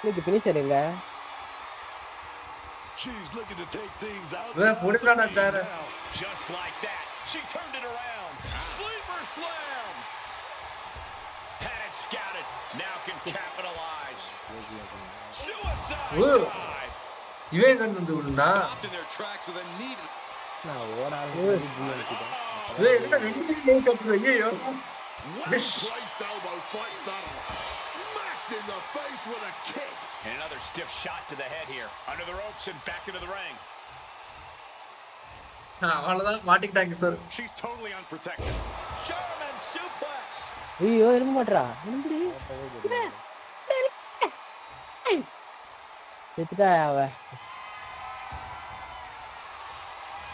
இது finisher இல்ல. She's looking to take things out. புடிச்சானா sir. Just like that. She turned it around. Sleeper slam. Had it scouted. Now can capitalize. Suicide dive. இவன் தான் வந்து விடுனா. Stopped in their tracks with a knee. நான் ஓடாத ஏய் என்ன ரெண்டு லேக் அப்புறம் ஐயோ. Well-placed elbow fights that off. Smacked in the face with a kick. And another stiff shot to the head here. Under the ropes and back into the ring. அவ்வளவுதான் மாட்டிக்கிட்டாங்க sir. She's totally unprotected. German German suplex. ஐயோ இருக்க மாட்டா என்னடி செத்துட்டா அவ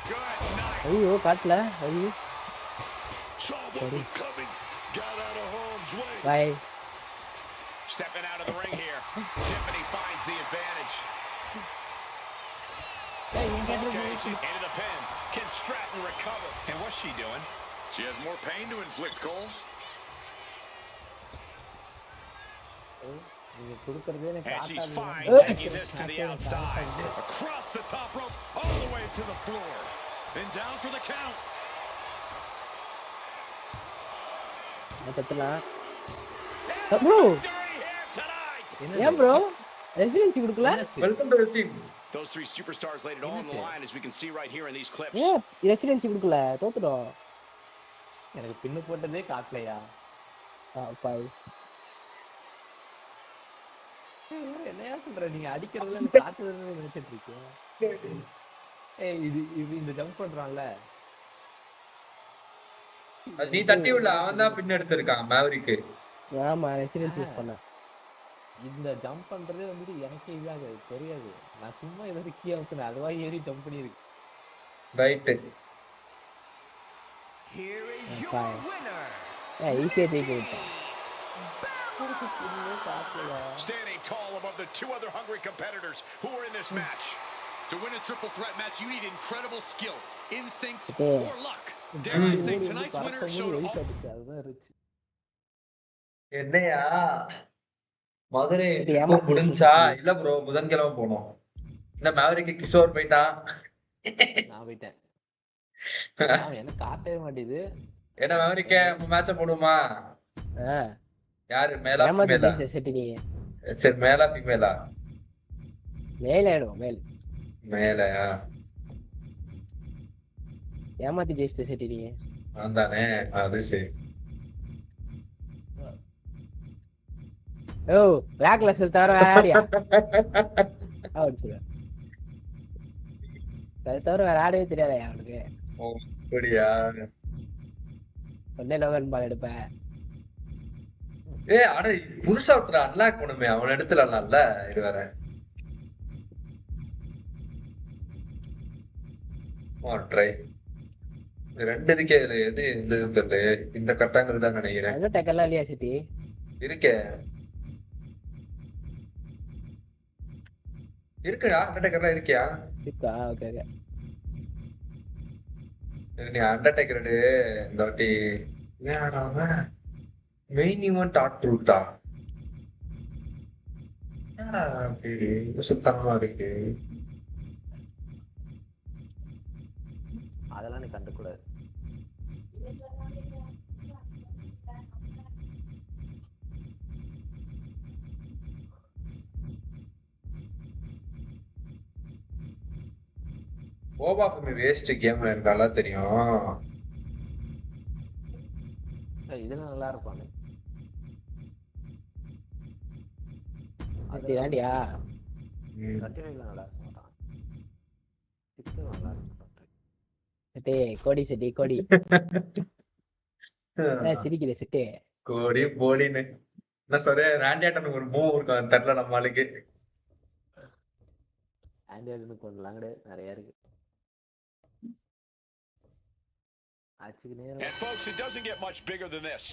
Good night. ஐயோ காட்டல ஐயோ Saw what was coming. Got out of harm's way. By Stepping out of the ring here. Tiffany finds the advantage. Okay, she's into the pin. Can Stratton recover? And what's she doing? She has more pain to inflict, Cole. நீங்க கொடுக்கறதே எனக்கு And she's fine காட்டாது. taking this to the outside. Across the top rope, all the way to the floor. And down for the count. கத்தலாம் bro Victory here tonight. ஏன் bro residency கொடுக்கல welcome to wrestling. Those three superstars laid it all on the line, as we can see right here in these clips. ஏன் residency கொடுக்கல தோத்துட்டோம் எனக்கு பின்னு போட்டதே காட்டலையா? பாய் என்னையா சொல்ற? நீங்க அடிக்கிறதுல எனக்கு காட்டுறதுன்னு நினைச்சிட்டு இருக்கீங்க. ஏய் இது இந்த ஜம்ப் பண்றான்ல, அது நீ தட்டி விடல, அவன் தான் பின் எடுத்திருக்கான் மேவரிக்கு. ஆமா ரெசிடென்சி யூஸ் பண்ண இந்த ஜம்ப் பண்றதே வந்துட்டு எனக்கு இதாகாது, தெரியாது. நான் சும்மா ஏதாவது கீழே வச்சுனேன், அதுவா ஏறி ஜம்ப் பண்ணிருக்கு. Right. Here is your winner. ஈஸியா ஜெயிக்க விட்டான். Standing tall above the two other hungry competitors who are in this match. To win a triple threat match, you need incredible skill, instincts, Yeah. or luck. Dare I say, tonight's winner showed all. அதுதான் இருந்துச்சு. என்னையா மதுரை முடிஞ்சா? இல்ல bro, புதன்கிழமை போனோம். என்ன மேவரிக்கு கிஷோர் போயிட்டான். நான் போயிட்டேன். எனக்கு காட்டவே மாட்டேது. என்ன மேவரிக்க மேட்ச போடுமா? யாரு மேலா ஃபீமேலா? சரி, மேலா ஃபீமேலா? மேலேடும் மேலயா? ஏமாத்தி ஜெயிச்சிட்ட செட்டி நீ. நான் தானே, அது சரி. ஓ பிளாக்லெஸ் தவிர ஆடியா அது தவிர வேற ஆடவே தெரியாதா அவனுக்கு? ஓ அப்படியா? ஒன்னே லோகன் பால் எடுப்பேன். அட புதுசா ஒருத்தர் அன்லாக் பண்ணுமே, அவன் எடுத்துடலாம்ல. இது வேற ட்ரை ரெண்டு இருக்கே. இதுல எது இந்த தெரியல. இந்த கட்டாங்கிறது தான் நினைக்கிறேன். அங்க டக்கெல்லாம் இல்லையா சிட்டி? இருக்கே, இருக்குடா. அண்டர்டேக்கர்லாம் இருக்கியா? இருக்கா? Okay okay. நீ அண்டர்டேக்கர் இந்த வாட்டி வேணாம மெயின் ஈவென்ட் ஆட் ட்ரூத்தா? என்னடா அப்படி சுத்தமா இருக்கு? அதெல்லாம் நீ கண்டுக்கூடாது. ஓவா ஃபிலிம் வேஸ்ட் கேம் எனக்கு நல்லா தெரியும். இதுல நல்லா இருப்பானு அதுடியா கண்டினியூல நல்லா இருக்க மாட்டான். சிக்ஸ் நல்லா இருக்க மாட்டான். செட்டே கோடி செட்டி கோடி. சிரிக்குது செட்டே. கோடி போடின்னு என்ன சொல்றேன். ராண்டியாட்டன் ஒரு மூவ் இருக்கும் தெரியல நம்ம ஆளுக்கு. ஆண்ட்ராய்டு கொஞ்சம் லாங்கடு நிறைய இருக்கு. And folks, it doesn't get much bigger than this.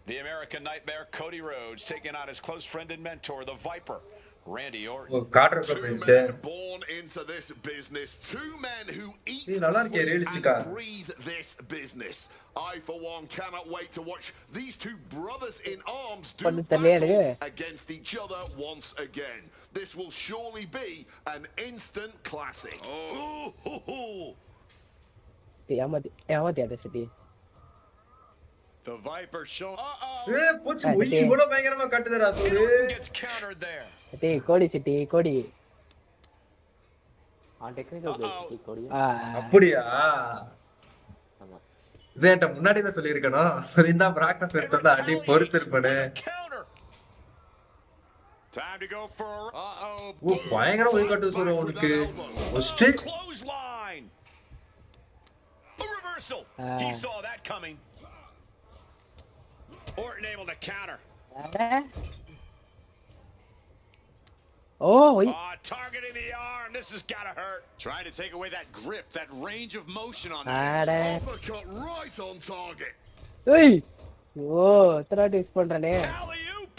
The American Nightmare, Cody Rhodes, taking on his close friend and mentor, the Viper, Randy Orton. Two men born into this business. Two men who eat, sleep, and breathe this business. I, for one, cannot wait to watch these two brothers in arms do battle against each other once again. This will surely be an instant classic. The Viper show. போச்சு Y இவ்வளவு பயங்கரமா கட்டுதடா சோறு. Gets countered there. Shetty கோடி செட்டி கோடி. Technical Shetty கோடி. அப்படியா? ஆமா. இதேட்ட முன்னாடி தான் சொல்லியிருக்கணும். சொல்லிருந்தா பிராக்டிஸ் எடுத்தா அடி பொறுத்திருப்பேனே. Time to go for ஓ பயங்கரமா ஒய் கட்டு சோறு உனக்கு. First Clothesline. A reversal. He saw that coming. Orton able to counter. Oh, Targeting the arm. This has got to hurt. Trying to take away that grip, that range of motion on that. Uppercut right on target. hey. Oh, third is பண்றானே. Alley-oop.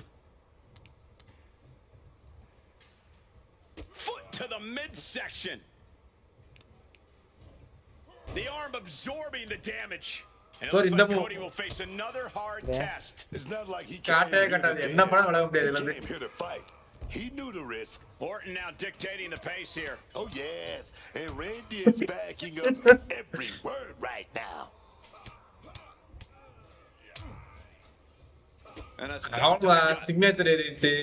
Foot to the midsection. The arm absorbing the damage. And it looks like Cody will face another hard test. It's not like he காட்டே காட்டாது என்ன பண்ண விளையாட முடியாது இதுல இருந்து. came here to fight. He knew the risk. Orton now dictating the pace here. Oh yes, and Randy is backing up every word right now. And a அவங்கள signature ஏறிடுச்சு.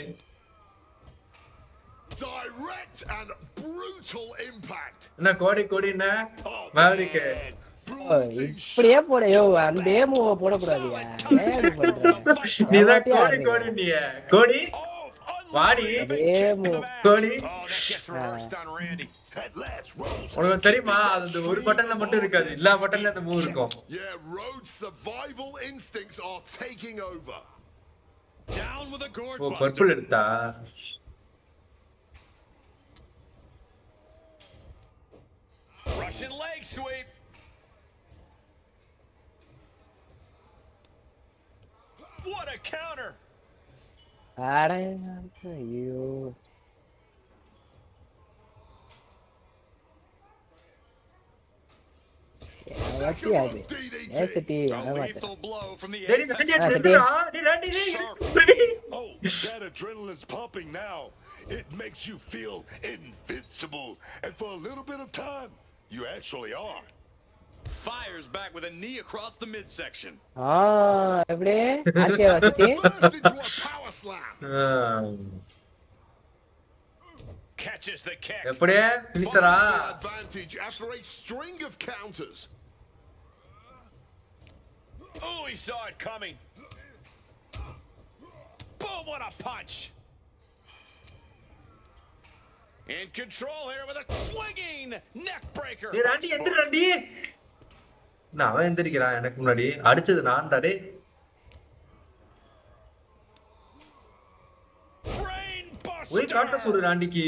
Direct and brutal impact. என்ன கோடின்னா Oh, Maverick man. இப்படியே போடையோ அந்த டேமோ போடக்கூடாதுயா. நீதான் கோடி நீ கோடி வாடி டேமோ கோடி. Oh, that gets reversed on Randy. That last Rhodes. உனக்கு தெரியுமா அது ஒரு பட்டன்ல மட்டும் இருக்காது, எல்லா பட்டன்ல அந்த மூவ் இருக்கும். Yeah, Rhodes' survival instincts are taking over. Down with a gourd oh buster. Purple எடுத்தா. Russian leg sweep. What a counter. அட ஐயோ. Second அது. one, DDT. ஏசிட்டி A அட lethal blow from the daddy apex. Ready எடுத்துடா. டேய் ready டேய். Oh, that adrenaline's pumping now. It makes you feel invincible. And for a little bit of time, you actually are. Fires back with a knee across the midsection. எப்படி RK வச்சி Reversed into a power slam. Catches the kick. எப்படியே பினிஷரா. Finds the advantage after a string of counters. Oh, he saw it coming. Boom, what a punch. In control here with a swinging neck breaker. டேய் ராண்டி எந்திரடி. நான் அவன் எந்திரிக்கிறான் எனக்கு முன்னாடி. அடிச்சது நான் தானே. Brain ஒரே காட்ட buster. சொல்லு ராண்டிக்கு.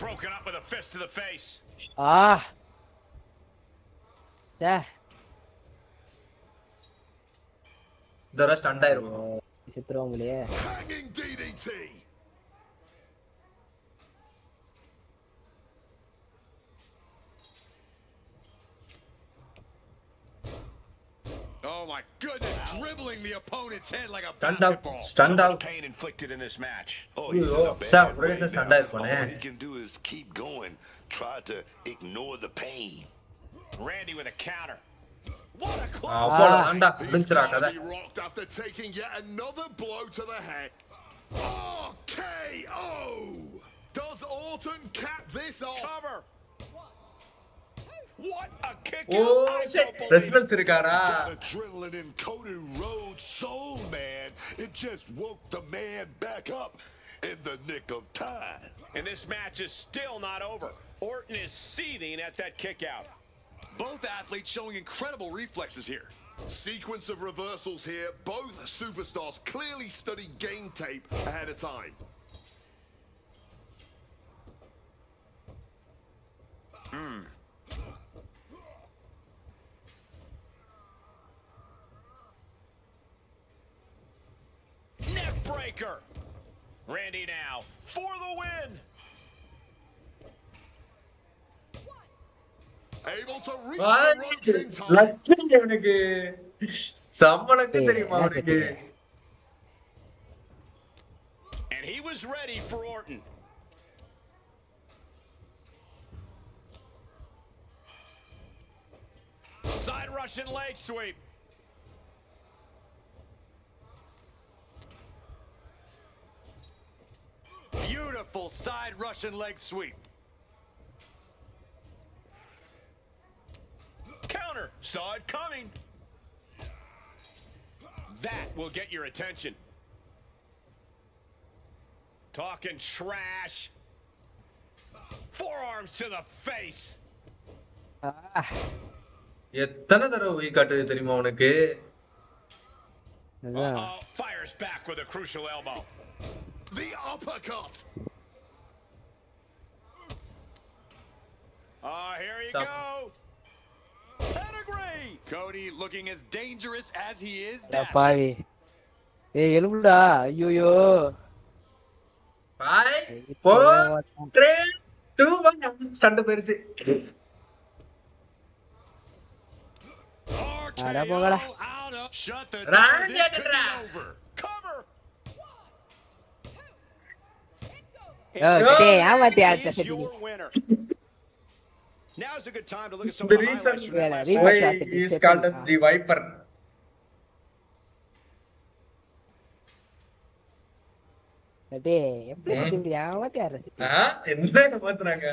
Broken up with a fist to the face. டே இதர ஸ்டண்ட் ஆயிருக்கும். சித்ரோங்களே. Hanging DDT. Oh my goodness, dribbling the opponent's head like a Stand up. basketball. Stand So up. much pain inflicted in this match. Oh, he's in a bad Sam, way we're gonna stand now. up for All it. he can do is keep going. Try to ignore the pain. Randy with a counter. What a close. அவ்வளவுதான்டா He's முடிஞ்சிரா gotta கதை. be rocked after taking yet another blow to the head. RKO! Does Orton cap this off? Cover. What a kick oh out. I shit don't believe it. Residence இருக்காரா. Got adrenaline in Cody Rhodes' soul, man. It just woke the man back up in the nick of time. And this match is still not over. Orton is seething at that kick out. Both athletes showing incredible reflexes here. Sequence of reversals here. Both superstars clearly studied game tape ahead of time. Neck breaker. Randy now for the win. Able to reach the ropes in time. Lucky அவனுக்கு. சம்பளக்கு தெரியுமா அவனுக்கு. And he was ready for Orton. Side Russian leg sweep. Beautiful side Russian leg sweep. Counter. Saw it coming. That will get your attention. Talking trash. Forearms to the face. எத்தனை தடவை போய் காட்டுது தெரியுமா உனக்கு? அதான் Fires back with a crucial elbow. The uppercut. Here you Stop. go. Pedigree! Cody looking as dangerous as he is பாவி. ஏய் எழுப்புடா. ஐயோயோ. 5 4 3 2 1 ஸ்டார்ட் போயிருச்சு. அட போங்கடா. Shut the Randy door. This could be Orton. over. Cover. டேய் ஏமாத்தியா He is சரி. your winner. Now's a good time to look at some The of the reason highlights from that last why match. he is called as the Viper. டேய் எப்படி city ஏமாத்தியா city. என்ன ஏமாத்துறாங்க?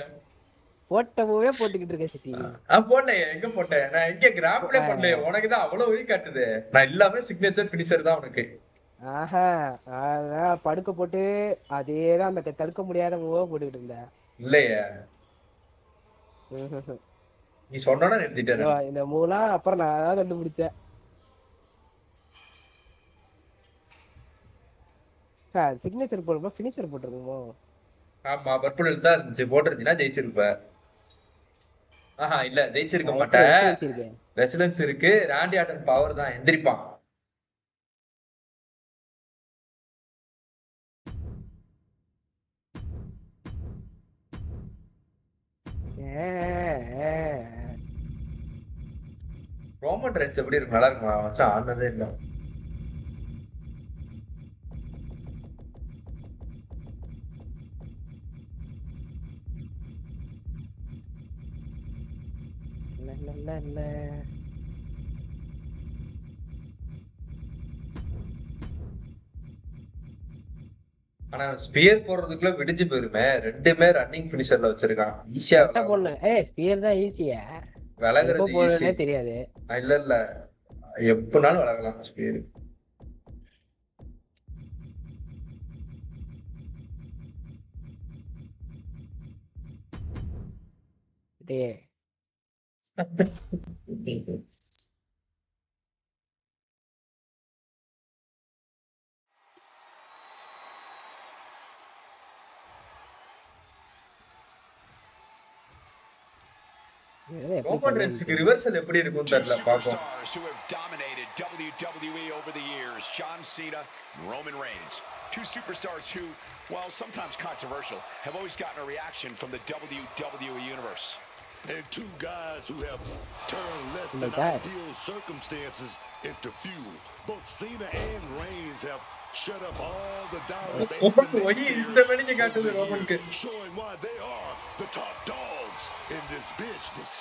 போட்ட மூவே போட்டுக்கிட்டு இருக்க city. போடலையே, எங்க போட்டேன்? நான் எங்க கிராப்ல பண்ணலையே. உனக்கு தான் அவ்வளவு உயிர் காட்டுது. நான் எல்லாமே சிக்னேச்சர் ஃபினிஷர் தான் உனக்கு. ஆஹா அதான் படுக்க போட்டு அதேதான் அந்த தடுக்க முடியாத மூவா போட்டுக்கிட்டு இருந்த. இல்லையே, நீ சொன்னா நிறுத்திட்டேன். இந்த மூலாம் அப்புறம் நான் தான் கண்டுபிடிச்சேன். சிக்னேச்சர் போடுறப்ப ஃபினிஷர் போட்டிருக்குமோ? ஆமா, பர்பிள் தான் இருந்துச்சு. போட்டிருந்தீங்கன்னா ஜெயிச்சிருப்ப. இல்ல ஜெயிச்சிருக்க மாட்டேன். ரெசிடன்ஸ் இருக்கு. ராண்டி ஆர்டன் பவர் தான், எந்திரிப்பான். ரோமன் ரென்ஸ் எப்படி இருக்கு? நல்லா இருக்குமா? வச்சா ஆனதே இல்லை. ஆனா ஸ்பியர் போடுறதுக்குள்ள விடிஞ்சு போயிருமே. ரெண்டுமே ரன்னிங் ஃபினிஷர்ல வச்சிருக்கான். ஈஸியா போடணும். ஸ்பியர் தான் ஈஸியா விலகுறது ஈஸி தெரியாது. இல்ல எப்பனாலும் விலகலாம் ஸ்பியர். டேய் ரோமன் ரென்ஸ்க்கு ரிவர்சல் எப்படி இருக்கும்னு தெரியல, பாப்போம். Superstars who have dominated WWE over the years, John Cena and Roman Reigns. Two superstars who, while sometimes controversial, have always gotten a reaction from the WWE universe. And two guys who have turned less than ideal circumstances into fuel. Both Cena and Reigns have shut up all the doubters and the naysayers, showing why they are the top dogs in this business.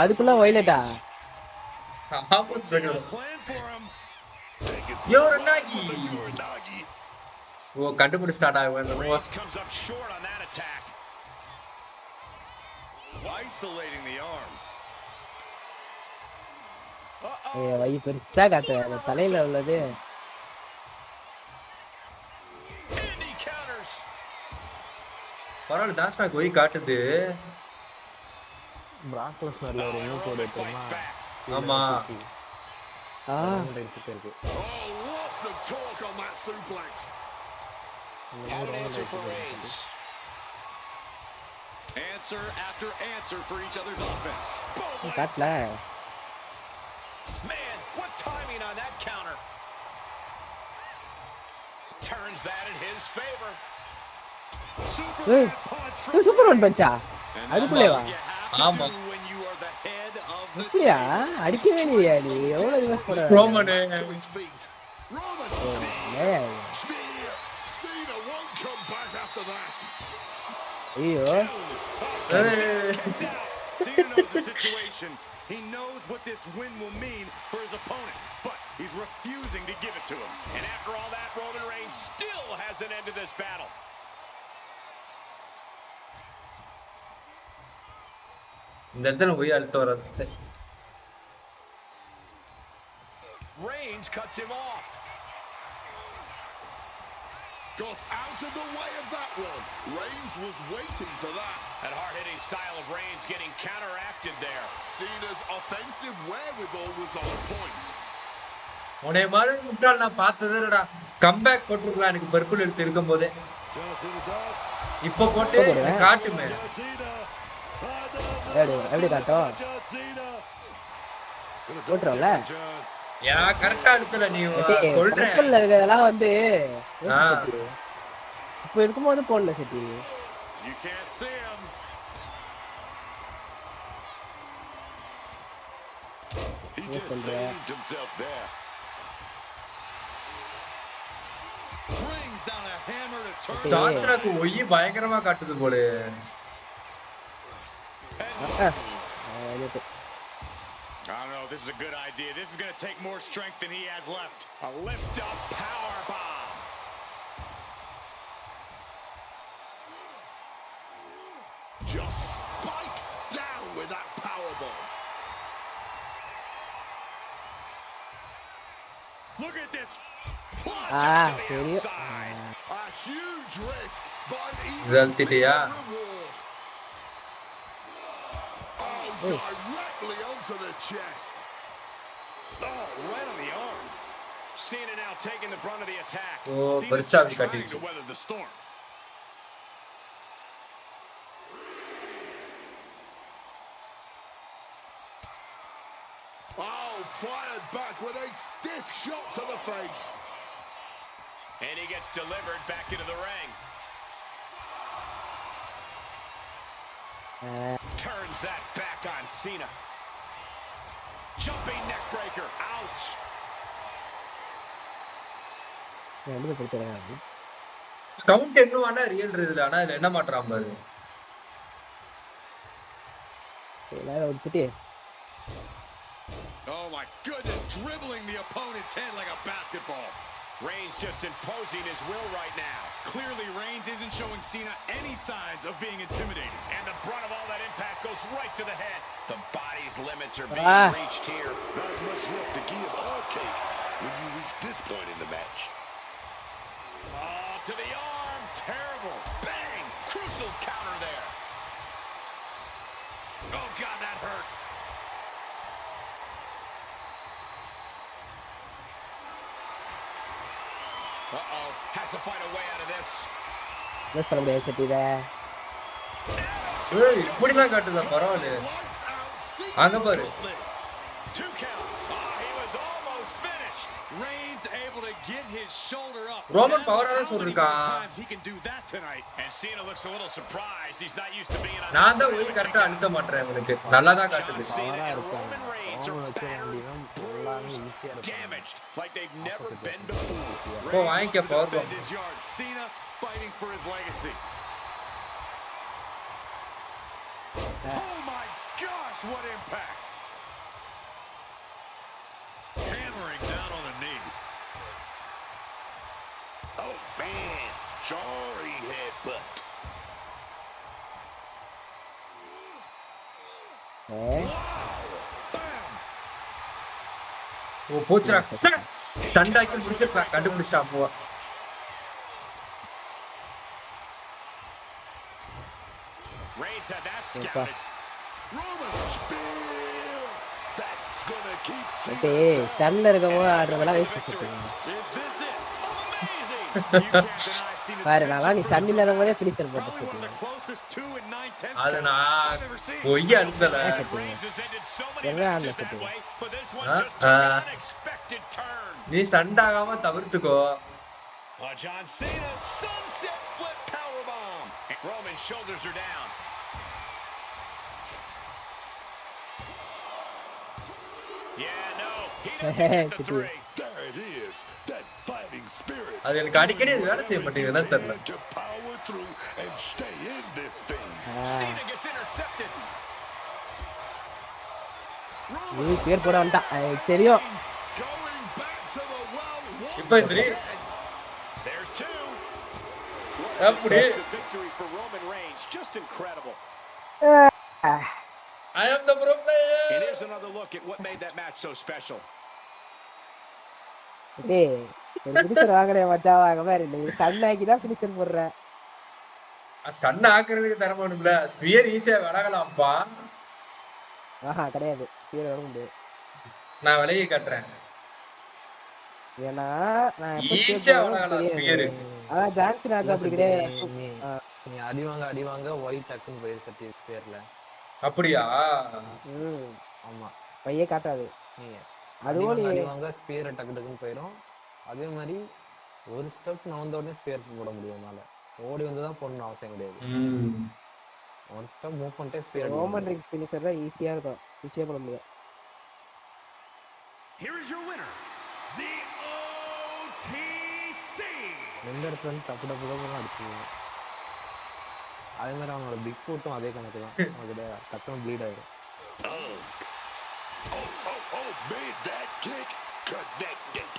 அதுக்குள்ள வயலட்டா? கண்டுபிடிச்சாடா இவன். Comes up short on that attack. Isolating the arm. வை பெருசா காட்டு தலையில உள்ளது. பரவாயில்ல, டாஸ்டாக் போய் காட்டுது. பிராக்லஸ்னர்ல ஒரு நியூ கோட் எடுத்தோம்னா ஆமா. இருக்கு. Oh, lots of talk on that suplex. Answer for Reigns. Answer after answer for each other's offense. காட்டல. Man, what timing on that counter. Turns that in his favor. Super பஞ்சா. அதுக்குள்ளே வா. ஆமா. அப்படியா? அடிக்கவே இல்லையா நீ? எவ்வளவு ரிவர்ஸ் போற? Roman Cena won't come back after that. ஐயோ. Cena knows the situation. He knows what this win will mean for his opponent, but he's refusing to give it to him. And after all that, Roman Reigns still hasn't ended this battle. இந்த இடத்துல போய் அழுத்த வர்றது. Reigns cuts him off. Got out of the way of that one. Reigns was waiting for that. That hard-hitting style of Reigns getting counteracted there. Cena's offensive wherewithal was on point. உன்னை மாதிரி முட்டாள் நான் பார்த்ததே இல்லடா. Comeback போட்டுருக்கலாம் எனக்கு பர்குல் எடுத்து இருக்கும் போதே. இப்ப போட்டு காட்டுமே. எப்படி காட்டும்? போட்டுறோம்ல. ஏன் கரெக்டா எடுத்துல நீ சொல்றேன். பர்குல்ல இருக்கதெல்லாம் வந்து இப்ப இருக்கும்போது போடல city. You can't see him. He just saved himself there. Brings down a hammer to turn. ஜான்சனுக்கு ஒய் பயங்கரமா காட்டுது போல. I don't know, this is a good idea. This is going to take more strength than he has left. A lift up power bomb. Just spiked down with that power bomb. Look at this. Plunge to the serious? outside. A huge risk, but even Zaltidiya. bigger reward. Oh, directly onto the chest. Oh, right on the arm. Cena now taking the brunt of the attack. Oh, Cena's Barca just trying Vicatis. to weather the storm. Oh, fired back with a stiff shot to the face. And he gets delivered back into the ring. Turns that back on Cena. Jumping neck breaker. Ouch. Count இன்னும் ஆனா real இதுல ஆனா இதுல என்ன மாட்டறான் பாரு. Oh my goodness, dribbling the opponent's head like a basketball. Reigns just imposing his will right now. Clearly, Reigns isn't showing Cena any signs of being intimidated. And the brunt of all that impact goes right to the head. The body's limits are being reached here. Not much left to give or take when you reach this point in the match. Oh, to the arm. Terrible. Bang. Crucial counter there. Oh, God, that hurt. Uh-oh. Has to find a way out of this. ஏய் இப்படிலாம் காட்டுதா பரவாயில்லை. அங்க பாரு. 2 count. Oh, he was almost finished. Reigns able to get his shoulder up. Roman பவரான சொல்லிருக்கான். Times he can do that tonight. And Cena looks a little surprised. He's not used to being on நான் தான் Y கரெக்ட்டா அழுத்த மாட்டறேன் உங்களுக்கு. நல்லா தான் காட்டுது. Cena and Roman Reigns are battered, bruised, damaged like they've never been before. போ வாங்கிக்க power Defend his yard. Cena fighting for his legacy. Oh my gosh, what impact! Hammering down on the knee. Oh, man. Sorry, headbutt. ஓ போச்சுடா. Stunt ஆக்கி முடிச்சிட்டா கண்டுபிடிச்சா போ. Reigns had that scouted. Roman spear. That's gonna keep ஸ்டன்ல இருக்கவங்க ஆடுறதெல்லாம் waste பண்ணிட்டாங்க. Is this it? Amazing! You can't deny Cena's பாரு நான் நீ stun இல்லாத போதே ஃபினிஷர் Probably one of போட்டு. the closest 2 and 9/10 அது counts நான் I've ever seen. ஒய் அழுத்தல. Reigns has ended so many எங்க matches ஆடல that way, but this one Huh? just took an unexpected turn. நீ ஸ்டண்ட் ஆகாம தவிர்த்துக்கோ. John Cena, sunset flip powerbomb. Roman's shoulders are down. Yeah, no, he doesn't get the 3. There it is. That fighting spirit. அது எனக்கு அடிக்கடி அது வேலை செய்ய மாட்டேங்குதுன்னு தெரியல. To power through and stay in this thing. Cena gets intercepted. நீ பேர் போட வந்தா எனக்கு தெரியும். Going back to the well once இப்போ 3 There's 2. அப்படி It's a victory for Roman Reigns. Just incredible. I am the pro player. And here's another look at what made that match so special. டேய் ஒரு finisher வாங்குறேன் மச்சான் வாங்க மாதிரி இல்லை stun ஆக்கி தான் பினிஷர் போடுறேன். ஸ்டன் ஆக்குறதுக்கு தர முடியல. ஸ்பியர் ஈஸியா விலகலாம்ப்பா. கிடையாது கீழே வர முடியாது. நான் விலகி காட்டுறேன். ஏன்னா நான் ஈஸியா விலகலாம் ஸ்பியர். அதான் ஜான்சன் ஆக்கு அப்படி கிடையாது. நீ அடி வாங்க ஒயிட் டக்குன்னு போயிருக்க ஸ்பியர்ல. அப்படியா? ஆமா பையே காட்டாது. நீ அதுவும் நீ அடி வாங்க ஸ்பியர் டக்கு டக்குன்னு போயிடும். அதே மாதிரி ஒரு ஸ்டெப் நவந்த உடனே ஸ்பியர் போட முடியும். அதனால ஓடி வந்து தான் போடணும் அவசியம் கிடையாது. ஒன் ஸ்டெப் மூவ் பண்ணிட்டே ஸ்பியர். ரோமன் ரிங்ஸ் ஃபினிஷர் தான் ஈஸியா இருக்கும். ஈஸியா போட முடியும். Here is your winner, the OTC. ரெண்டு இடத்துல தப்பு அடிச்சுருவோம். அதே மாதிரி அவனோட பிக் ஃபுட்டும் அதே கணக்கு தான். அவனோட கத்தம் ப்ளீட் ஆயிடும். Made that kick connected.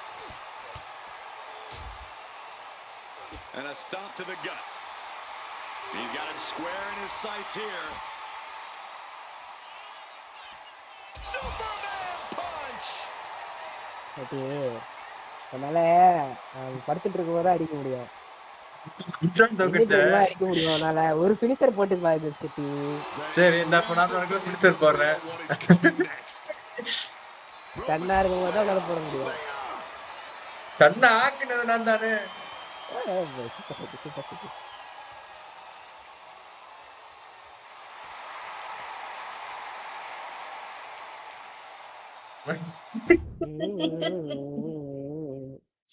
And a stomp to the gut. He's got him square in his sights here. Superman punch. அதனால படுத்துட்டு இருக்கும் போது அடிக்க முடியும். அடிக்க முடியும். அதனால ஒரு பினிஷர் போட்டு பாருங்க. சரி இந்த பினிஷர் போடுறேன். ஸ்டன்னா இருக்கும் போது அதை போட முடியும். ஸ்டன்னா ஆக்கினது நான் தானே.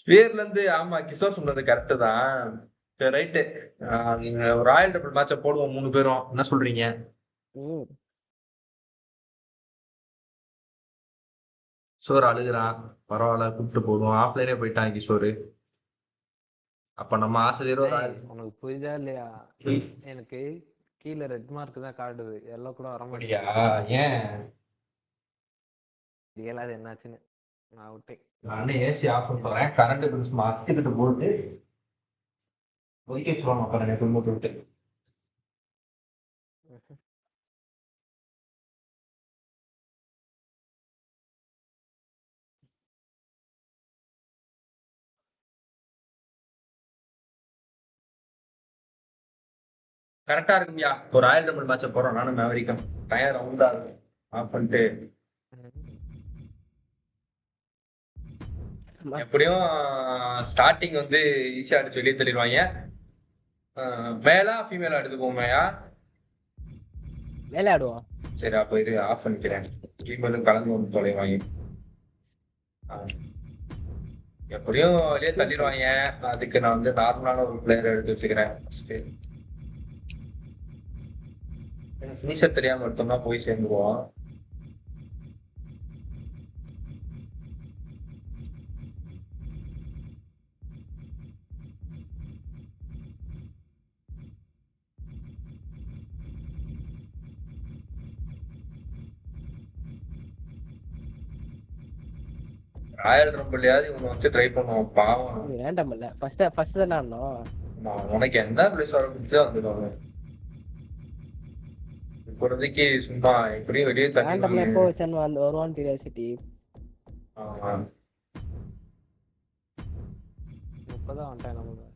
ஸ்பியர்ல இருந்து ஆமா கிஷோர் சொன்னது கரெக்ட் தான். ரைட்டு. நீங்க ராயல் டபுள் மேட்ச போடுவோம் 3 பேரும். என்ன சொல்றீங்க? கிஷோர் அழுகுறான். பரவாயில்ல கூப்பிட்டு போடுவோம். ஆஃப்லைனே போயிட்டான் கிஷோரு. அப்ப நம்ம ஆசிரியரும் உனக்கு புரியுதா இல்லையா? எனக்கு கீழே ரெட் மார்க் தான் காட்டுது. எல்லாம் கூட வர முடியா? ஏன் ரியலாது என்னாச்சுன்னு நான் விட்டேன். நானே ஏசி ஆஃப் பண்றேன். கரண்ட் பில்ஸ் மாத்திக்கிட்டு போட்டு ஒதுக்கி வச்சுருவாங்க. அப்புறம் எனக்கு திரும்ப போட்டு கரெக்டா இருக்குங்கயா. ஒரு ராயல் டபுள் மேட்ச போறோம். நானும் மேவரிக்கும் டயர் ரவுண்டா இருக்கும். ஆஃப் பண்ணிட்டு எப்படியும் ஸ்டார்டிங் வந்து ஈஸியா அடிச்சு வெளியே தள்ளிடுவாங்க. மேலா ஃபீமேலா எடுத்துக்கோமையா? மேலே ஆடுவோம். சரி அப்போ இது ஆஃப் பண்ணிக்கிறேன். ஃபீமேலும் கலந்து வந்து தொலைவாங்க. எப்படியும் வெளியே தள்ளிடுவாங்க. அதுக்கு நான் வந்து நார்மலான ஒரு பிளேயர் எடுத்து வச்சுக்கிறேன். ஃபினிஷர் தெரியாம எடுத்தோம்னா போய் சேர்ந்துருவோம். ராயல் ரம்பிள்ளையாவது இவங்க வச்சு ட்ரை பண்ணுவோம். பாவம் வேண்டாம் இல்ல. ஃபர்ஸ்ட் தானே ஆடணும். உனக்கு என்ன பிளேஸ் வர பிடிச்சா வந்துடுவாங்க. இப்போதைக்கு சும்மா எப்படியும் வெளியே தண்ணி எப்போ வருவான்னு தெரியாது. சிட்டி இப்பதான் வந்துட்டேன். நமக்கு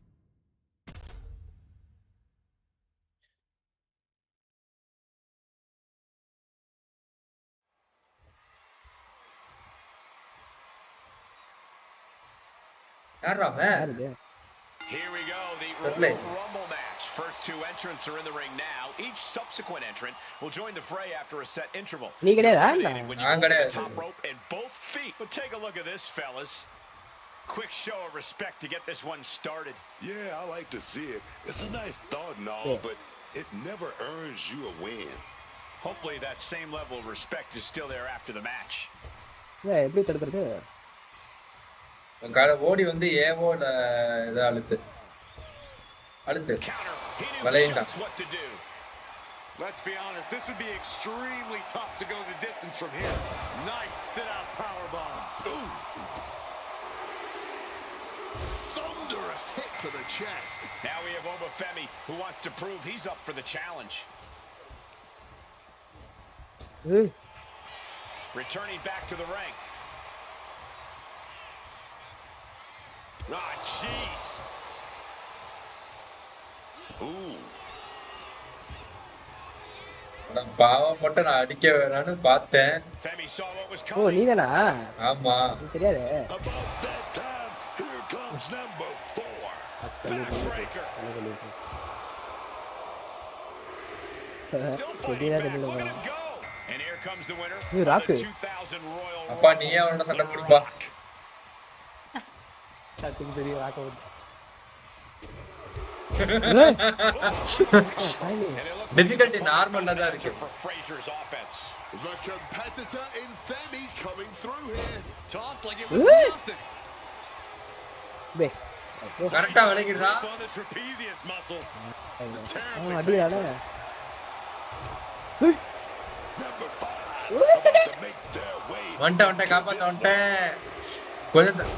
Here we go, the Royal Rumble match. First 2 entrants are in the ring now. Each subsequent entrant will join the fray after a set interval. When you hold the top rope and both feet. But take a look at this, fellas. Quick show of respect to get this one started. Yeah, I like to see it. It's a nice thought and all, but it never earns you a win. Hopefully that same level of respect is still there after the match. எப்படி தடுக்கிறது? ஓடி வந்து ஏவோட இதை அழுத்து வலையிட்டா. Let's be honest, this would be extremely tough to go the distance from here. Nice sit-out powerbomb. Ooh. Thunderous hit to the chest. Now we have Obafemi, who wants to prove he's up for the challenge. Returning back to the ring. Ah, jeez. Ooh. பாவம் மட்டும் நான் அடிக்க வேணான்னு பார்த்தேன். Femi saw what was O coming. நீதானா? ஆமா. எனக்கு தெரியாது. About that time, here comes number 4. Backbreaker. Still fighting தெரியாத back. Look at தெரியல. him go. And here comes the winner Hey, of Rocky. the 2000 Royal அப்பா Rumble, நீயே அவனோட சண்டை The பிடிப்பா. Rock. சத்தியம் தெரியும் Raghavan. And it looks Difficulty like normal an தான் answer இருக்கு. for Fraser's offense. The competitor in Femi coming through here. Tossed like it was nothing. பே. கரெக்டா விளைக்கிறா. Grip on the trapezius muscle. This is terribly அவன் அடியால. Number 5 about to make their way. வந்துட்ட காப்பாத்த கொஞ்சம் தான்.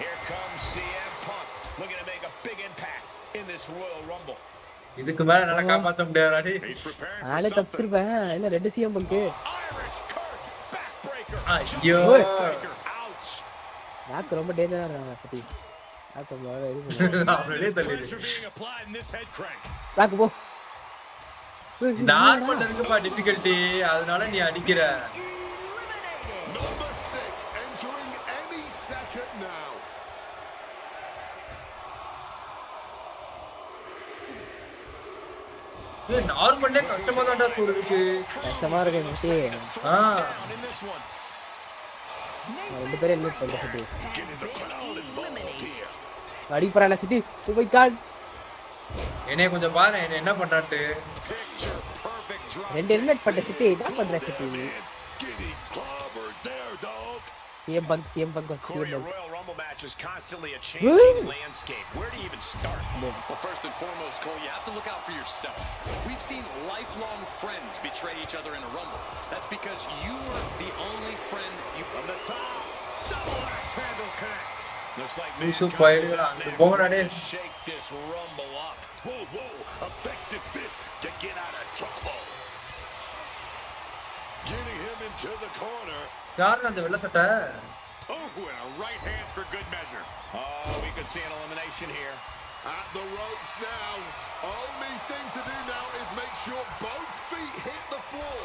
Here comes CM Punk, looking to make a big impact in this Royal Rumble. இதுக்கு மேல நல்லா காப்பாத்த முடியாதாடி. He's preparing for நானே something. தப்பிச்சிருப்பேன். என்ன ரெண்டு சிஎம் பங்கு. Irish curse, backbreaker. ஐயோ. Backbreaker, ouch. நாக்கு ரொம்ப டேஞ்சரா இருக்காங்க சத்தி. நாக்கு ரொம்ப அவனே தள்ளிடு. Pressure being applied in this head crank. நாக்கு போ. நார்மல் இருக்குப்பா டிஃபிகல்ட்டி, அதனால நீ அடிக்கிற. Number 6 entering any second now. ஏய் நார்மல்லே கஷ்டமா தான்டா சொல்றதுக்கு. கஷ்டமா இருக்கு சத்தி. ஆ Down in this one. ரெண்டு பேரும் என்ன பண்ற சத்தி. Getting the crowd involved here. அடிப்பறானே சத்தி. Oh my God. என்னைய கொஞ்சம் பாரு என்ன பண்றான்ட்டு. Picture perfect drop. ரெண்டு ஹெல்மெட் பட்ட சத்தி. என்ன பண்ற சத்தி? Getting clobbered there, dog. CM Punk Corey, a CM Royal Rumble match is constantly a changing landscape. Where do you even start? Well, first and foremost, Cole, you have to look out for yourself. We've seen lifelong friends betray each other in a Rumble. That's because you were the only friend you... From the top, double axe handle connects. Looks like Uso Mankind போயிடு, is up அங்க next. போங்கடா Ready டேய். to shake this Rumble up. Whoa, whoa, effective fifth to get out of trouble. Getting him into the corner. யாரு அந்த வெள்ளை சட்டை? Oh, and a right hand for good measure. Oh, we could see an elimination here. At the ropes now. Only thing to do now is make sure both feet hit the floor.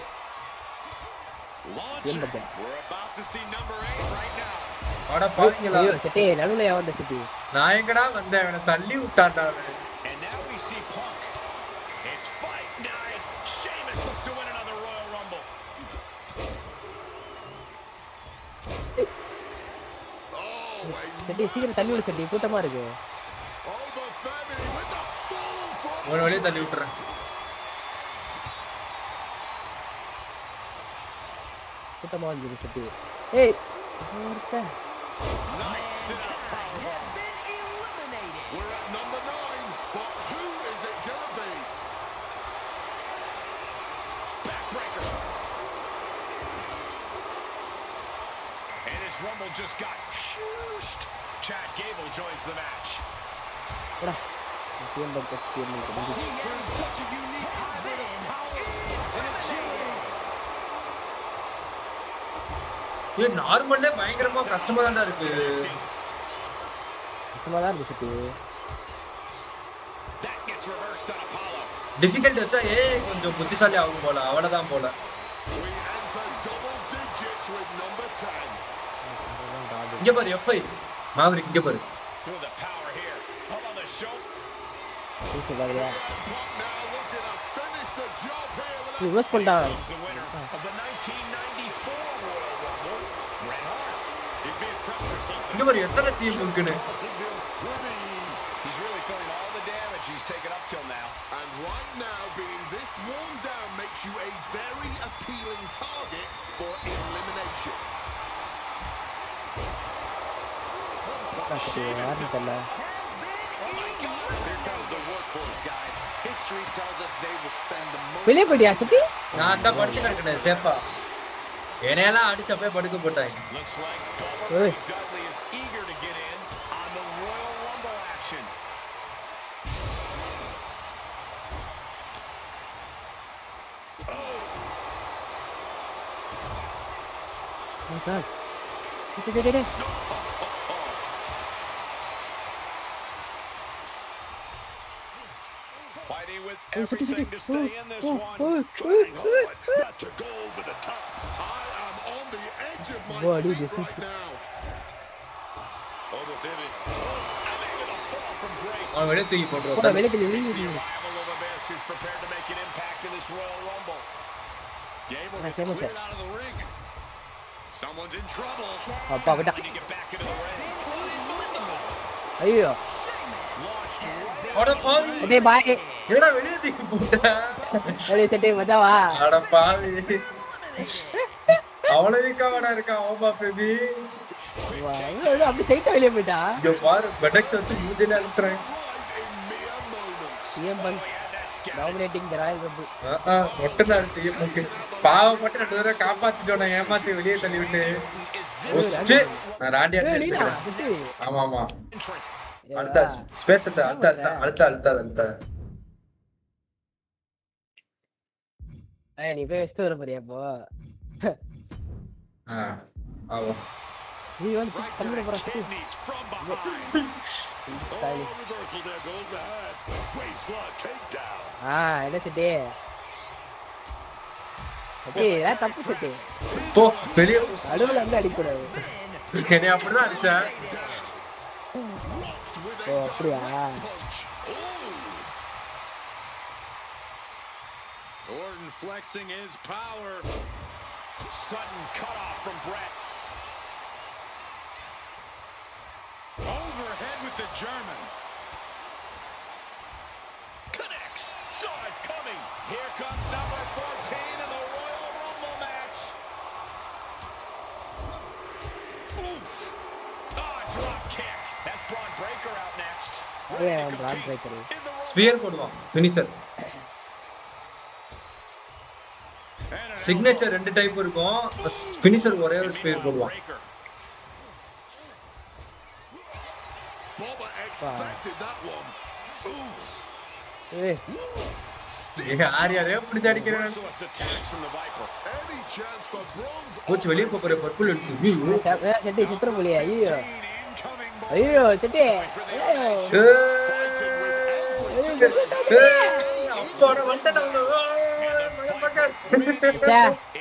Launching. Yemba. We're about to see number 8 right now. அட பாவீங்களா. ஐயோ சத்தி நடுவுல யாவந்த சத்தி. நான் எங்கடா வந்தேன், அவனை தள்ளி விட்டான்டா அவன். And now we see Punk. It's fight night. Sheamus looks to win another Royal Rumble. Oh, சத்தி சீக்கிரம் தள்ளி விடு சத்தி. கூட்டமா இருக்கு. over Femi with the full front. அவனை வெளியே தள்ளி விட்டுறேன். கூட்டமா வந்து சத்தி. ஏய் ஒருத்தன். Nice sit-up powerbomb. We're at number 9, but who is it gonna be? Backbreaker. And his Rumble just got shooshed. Chad Gable joins the match. போடா. சிஎம் பங்கு சிஎம் பங்கு. There's such a unique hybrid of power and agility. ஏய் நார்மல்லே பயங்கரமா கஷ்டமா தான்டா இருக்கு. கஷ்டமா தான் இருக்கு சத்தி. That gets reversed on Apollo. Difficult வச்சா கொஞ்சம் புத்திசாலி ஆகும் போல, அவ்வளவுதான் போல. We enter double digits with number 10. இங்க பாரு F5 மாவரிக் இங்க பாரு. Feel the power here. Up on the show. Super பாருங்க. Punk now looking to finish the job here with a reverse பண்ணா. He's the winner of the 1994 Royal Rumble. Bret Hart. He's being pressed for something. இங்க பாரு எத்தனை seam இருக்குன்னு. tossing him with ease. He's really feeling all the damage he's taken up till now. And right now, being this worn down makes you a very appealing target for elimination. சத்தி யாரும் தெரியல. Oh my God. Here comes the workhorse, guys. History tells us they will spend the most... வெளியே போயிட்டியா சத்தி? நான் தான் படிச்சு கிடக்கேன் சேஃபா. என்னையெல்லாம் அடிச்சப்பே படுக்க போட்டாங்க. Looks like Hey. Ray Dudley is eager to get in on the Royal Rumble action. Oh god. டேய். with everything to stay in this one. Trying hard not to go over the top. I am on the edge of my Boy, dude, seat this is- right now. Almost in it. And able to fall from grace. அவன் வெளியே தூக்கி போடா போட்டுருவான். வெளியே The வெளியே arrival of Abyss is prepared to make an impact in this Royal Rumble. Gable Ah, gets Gable cleared said. out of the ring. Someone's in trouble. அப்பா விட்டா When you get back into the ring. ஐயோ Launched அட பாவி. டேய் பாய் என்னடா வெளியே தூக்கி போட்ட? டேய் சட்டே மச்சாவா அட பாவி. அவ்வளவு வீக்காவடா இருக்கான் ஓபா பேபி. அப்படி சைட்டா வெளியே போயிட்டா இங்க பாரு பெடெக்ஸ் வச்சு மூஞ்சில அழுத்துறேன். Arrive in mere moments. CM Punk dominating the Royal Rumble ஒட்டனாரு செய்ய பாவப்பட்டு 2 தடவை காப்பாத்திட்டோம் ஏமாத்தி வெளியே தள்ளி விட்டு ஒஸ்ட் நான் ராண்டியா எடுத்துக்கிறேன். ஆமா ஆமா அடுத்த ஸ்பேஸ் அடுத்த நீ போய் வெஸ்ட் வர போறியா இப்போ ஆமா நீ வந்து right to தமிழ் the போற kidneys from behind. Reversal there goes behind. Waistline takedown. என்ன சட்டே ஓகே இதெல்லாம் தப்பு சட்டே போ வெளியே நடுவுல வந்து அடிக்கூடாது என்னை அப்படிதான் அடிச்சேன். ஓ அப்படியா Orton flexing his power. Sudden cutoff from Brett. Overhead with the German. Connects. Saw it coming. Here comes number 14 in the Royal Rumble match. Oof. Drop kick. That's Braun Breaker out next. Braun Breaker spear போடுவான் finisher. Signature 2 type இருக்கும். Finisher ஒரே ஒரு sphere போடுவான். Bobber expected that one. Ooh. ஏய் யார் எப்படி அடிக்கிறேன்? Merciless attacks from the Viper. Any chance for bronze? Coach வெளியே போற பர்பிள் எடுத்து சட்டே சித்திர மொழியா ஐயோ Incoming ஐயோ சட்டே Fighting with every அப்போட வந்துட்டேன்.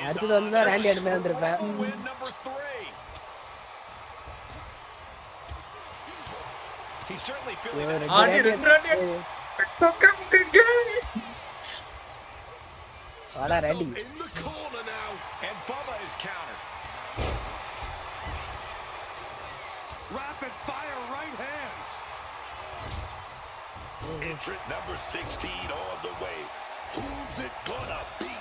அடுத்தது வந்து ராண்டி எடுத்து வந்திருப்பேன் win number 3. He's certainly feeling that. ஆடி 2 ராண்டி வாடா set Randy up in the corner now. And Bubba is countered. Rapid fire right hands. Entrant number 16 on the way. Who's it gonna be?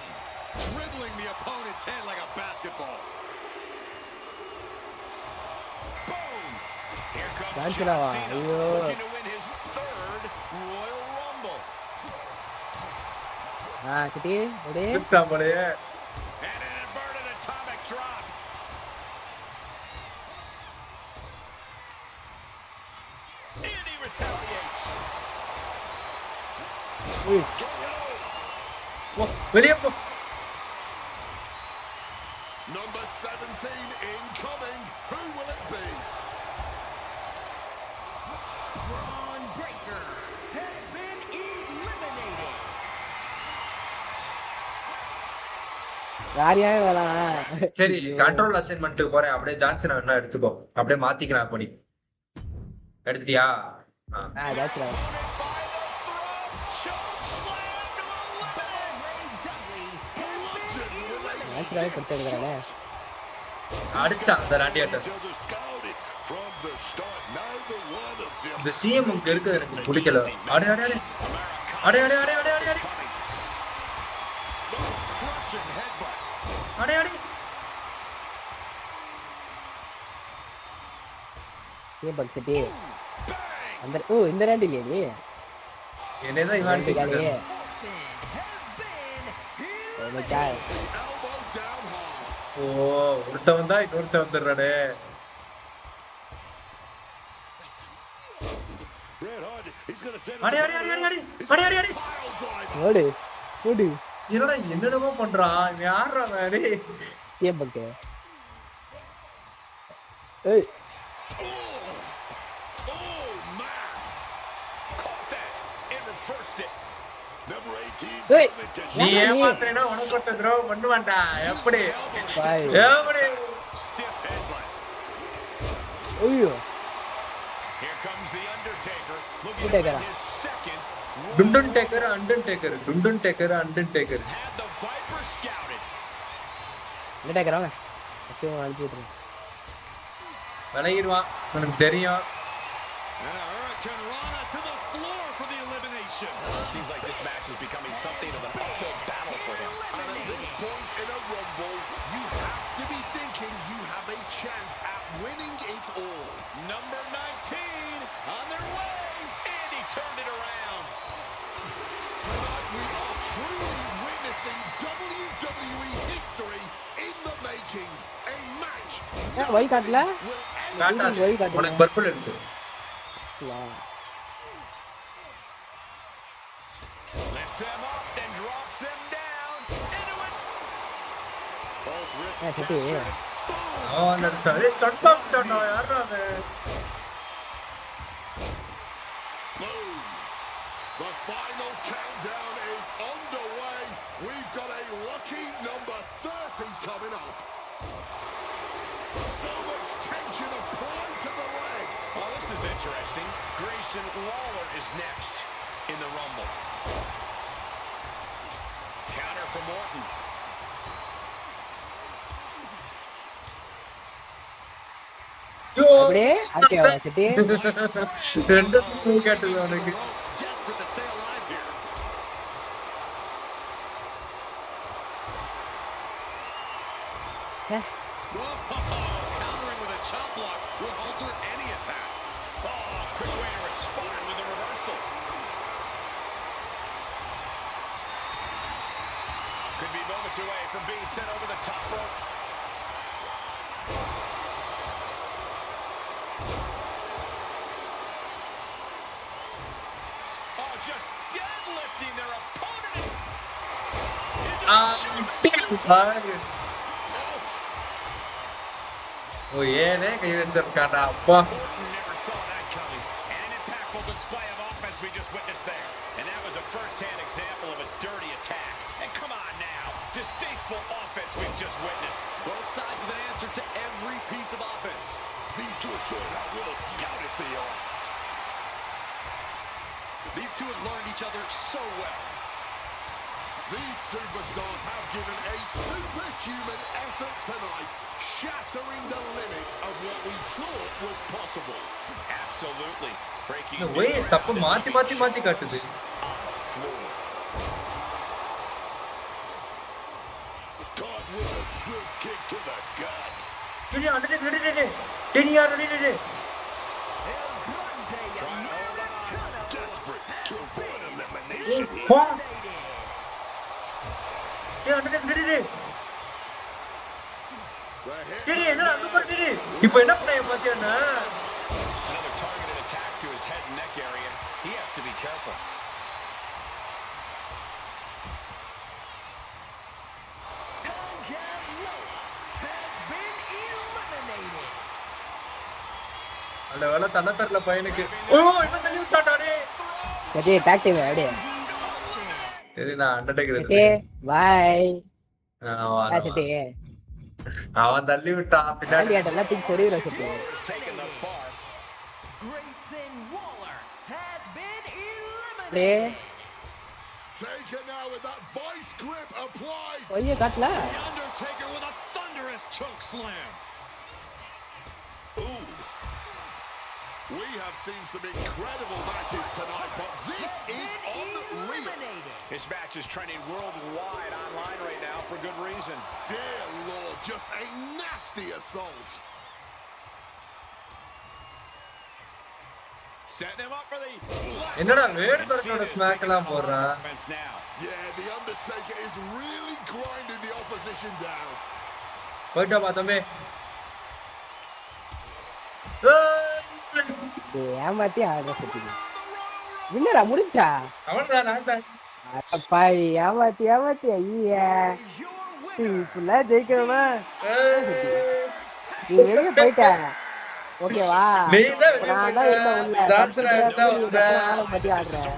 Dribbling the opponent's head like a basketball. Boom! Here comes That's John gonna- Cena Ayo. looking to win his 3rd Royal Rumble. சட்டே ஒரே சாம்பலையே And an inverted atomic drop. And he retaliates. வெளியே போ. Number 17 incoming. Who will it be? Braun Breaker has been eliminated. யார் யார் வேணாம் சரி control அசைன்மெண்ட்டுக்கு போறேன். அப்படியே Johnson வேணா எடுத்துக்கோ. அப்படியே மாத்திக்கலாம் அப்படி. எடுத்துட்டியா? ஜாஸ்தியா ஜாஸ்தியாவே கொடுத்து எடுக்கிறானே அடிச்சிட்டான் அந்த ராண்டியாட்ட. From the start, neither one of them. இந்த சிஎம் இங்க இருக்குது எனக்கு பிடிக்கல. அடே அடே அடே அடே அடே அடே அடே அடே Crushing headbutt. அடே அடே ஏன் பக்ஸட்டி அந்த இந்த ராண்டி இல்லையா நீ என்னதான் இவன் அடிச்சிருக்காரு. Elbow down hard. ஓ ஒருத்தவன் தான் இன்னொருத்தன் வந்துடுறானே. அடே அடே அடே அடே அடே அடே அடே ஓடு ஓடு என்னடா என்னடமோ பண்றான் இவன். யாரா வேறு ஏன் பக்க ஏய் Oh man! Caught that and reversed it. Number ஏய் நீ ஏமாத்துறேன்னா உனக்கு ஒருத்த துரோகம் பண்ணுவான்டா. எப்படி பாய் எப்படி Stiff headbutt. ஐயோ Here comes the Undertaker. Looking Who to take win it? his second. Undertaker Undertaker Undertaker Undertaker. Had the Viper scouted. என்ன டேக்கறாங்க அச்சோ அழுத்தி விட்டுரு விலகிடுவான் எனக்கு தெரியும். And a Hurricane Rana to the floor for the elimination. It seems like this match is becoming something of an uphill battle for him. And at this point in a Rumble, you have to be thinking you have a chance at winning it all. Number 19 on their way. And he turned it around. Tonight we are truly witnessing WWE history in the making. A match ஒய் காட்டல will end காட்டாது. போய் காட்டு. உனக்கு purple எடுத்து Lifts them up and drops them down. Into it. Both wrists சட்டி captured. அவன் அந்த ஸ்டண்ட் பண்ணிட்டான்டா. யாரா அது? boom. The final countdown is underway. We've got a lucky number 30 coming up. So much tension applied to the leg. Well, this is interesting. Grayson Waller is next in the Rumble. Counter from Orton. அப்படியே ஓகேவா சட்டி ரெண்டு கேட்டது அவனுக்கு. Desperate to stay alive here. Countering with a chop block will alter any attack. Oh, quick way to respond with a reversal. Could be moments away from being sent over the top rope. Oh, just deadlifting their opponent. பாரு. ஓ ஏனே கை வச்சிருக்காடா அப்பா. Never saw that coming. And an impactful display of offense we just witnessed there. And that was a first-hand example of a dirty attack. And come on now, distasteful offense we've just witnessed. Both sides with an answer to every piece of offense. These two are showing how well scouted they are. These two have learned each other so well. These superstars have given a superhuman effort tonight, shattering the limits of what we thought was possible. Absolutely. Breaking இந்த new Y ground தப்பு and மாத்தி leaving மாத்தி மாத்தி காட்டுது. on the floor. God with a swift kick to the gut. டேய் அண்டே டேய் டேய் யார் டேய் Trying to hold on. Desperate to avoid elimination. ஃபா. டேய் அண்டே டேய் The hit டேய் என்ன அங்க பாரு டேய். இப்போ என்ன பண்ண பாசியானா? Another targeted attack to his head and neck area. He has to be careful. அந்த வேலை தன்னத்தரல பையனுக்கு. ஓ இவன் தள்ளி விட்டாடா டேய். சட்டி டாக் டீம் அப்படியே சரி நான் அண்டர்டேக்கர் சட்டி பை எடுத்து. சட்டி அவன் தள்ளி விட்டான் பின்னாடி. ஆண்டி ஆட்டெல்லாம் தூக்கி சொல்லிடுற சட்டி Is taken thus far. Grayson Waller has been eliminated. அப்படியே taken now with that vice grip applied. ஒய்ய காட்டல The Undertaker with a thunderous choke slam. Oof. We have seen some incredible matches tonight, but this is unreal. This match is trending worldwide online right now for good reason. Dear Lord, just a nasty assault. Setting him up for the என்னடா வேடு கரெக்டோட smack எல்லாம் போடுறான். offense now. Yeah, the Undertaker is really grinding the opposition down. போய்டா பா தம்பி. ஏமாத்தி ஆடுற சட்டி என்னடா முடிஞ்சா அவன்தான் நான் தான். பாய் ஏமாத்தி ஏமாத்தி ஐயா ஃபுல்லா ஜெயிக்கணுமா நீ வெளியே போயிட்ட ஓகேவா நீதான் வெளிய நான் தான் போயிட்ட. இருந்தேன் உள்ள ஜான்சன் எடுத்தா வந்த. பத்தி ஆடுறேன்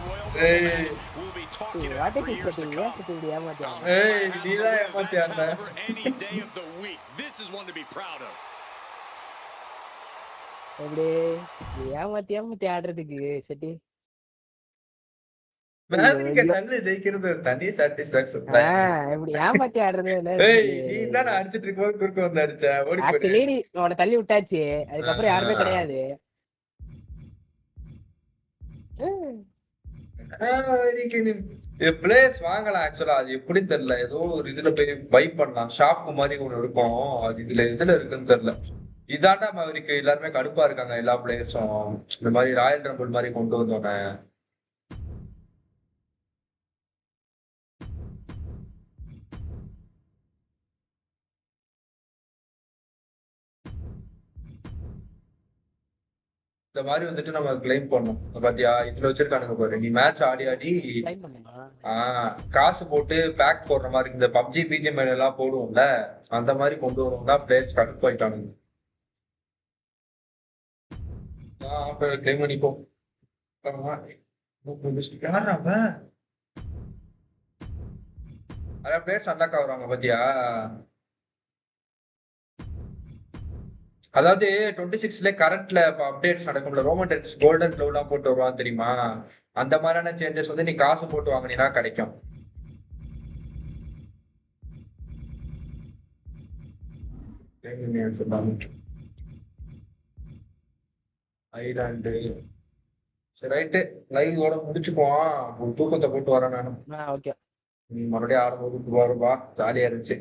ஏய் Will be talking to வாட்டை for years to கிட்ட come. ஏன் இப்படி ஏமாத்தியாங்க? ஏய் நீதான் ஏமாத்தியாண்டா. Any day of the week. This is one to be proud of. எப்படி ஏமாத்தி ஆடுறதுக்கு செட்டி மேவரிக்க நல்ல ஜெயிக்கிறது ஒரு தனி சாட்டிஸ்பாக்சன் தான். இப்படி ஏமாத்தி ஆடுறது ஏய் நீ தான் அடிச்சிட்டு இருக்கும்போது குறுக்க வந்து அடிச்ச ஓடி போயிடு. ஆக்சுவலி நீ உன்னை தள்ளி விட்டாச்சு, அதுக்கப்புறம் யாருமே கிடையாது. பிளேஸ் வாங்கலாம் ஆக்சுவலா, அது எப்படி தெரியல, ஏதோ ஒரு இதுல போய் பை பண்ணலாம், ஷாப் மாதிரி ஒண்ணு இருக்கும், அது இதுல இருக்குன்னு தெரியல. இதாண்டா அவருக்கு எல்லாருமே கடுப்பா இருக்காங்க, எல்லா பிளேயர்ஸும் இந்த மாதிரி ராயல் ரம்பிள் மாதிரி கொண்டு வந்தோன்னே. இந்த மாதிரி வந்துட்டு நம்ம கிளைம் பண்ணோம் பாத்தியா, இதுல வச்சிருக்கானுங்க பாரு, நீ மேட்ச் ஆடி ஆடி காசு போட்டு பேக் போடுற மாதிரி இந்த பப்ஜி பிஜிஎம் எல்லாம் போடுவோம்ல, அந்த மாதிரி கொண்டு வருவோம்னா பிளேயர்ஸ் கடுப்பு ஆயிட்டானுங்க. கிளைம் பண்ணிப்போ. யாரா அதான் பிளேயர்ஸ் அன்லாக் ஆகுறாங்க பாத்தியா. அதாவது 26ல கரண்ட்ல அப்டேட்ஸ் நடக்கும்ல, ரோமன் ரெட்ஸ் கோல்டன் க்ளோவ்லாம் போட்டு வருவான் தெரியுமா, அந்த மாதிரியான சேஞ்சஸ் வந்து நீ காசு போட்டு வாங்கினா கிடைக்கும். ஐலாண்டு சரி ரைட்டு, லைவ் ஓட முடிச்சுக்குவான், ஒரு தூக்கத்தை போட்டு வரேன் நானும். ஓகே மறுபடியும் ஆரம்பம் வருவா, ஜாலியா இருந்துச்சு.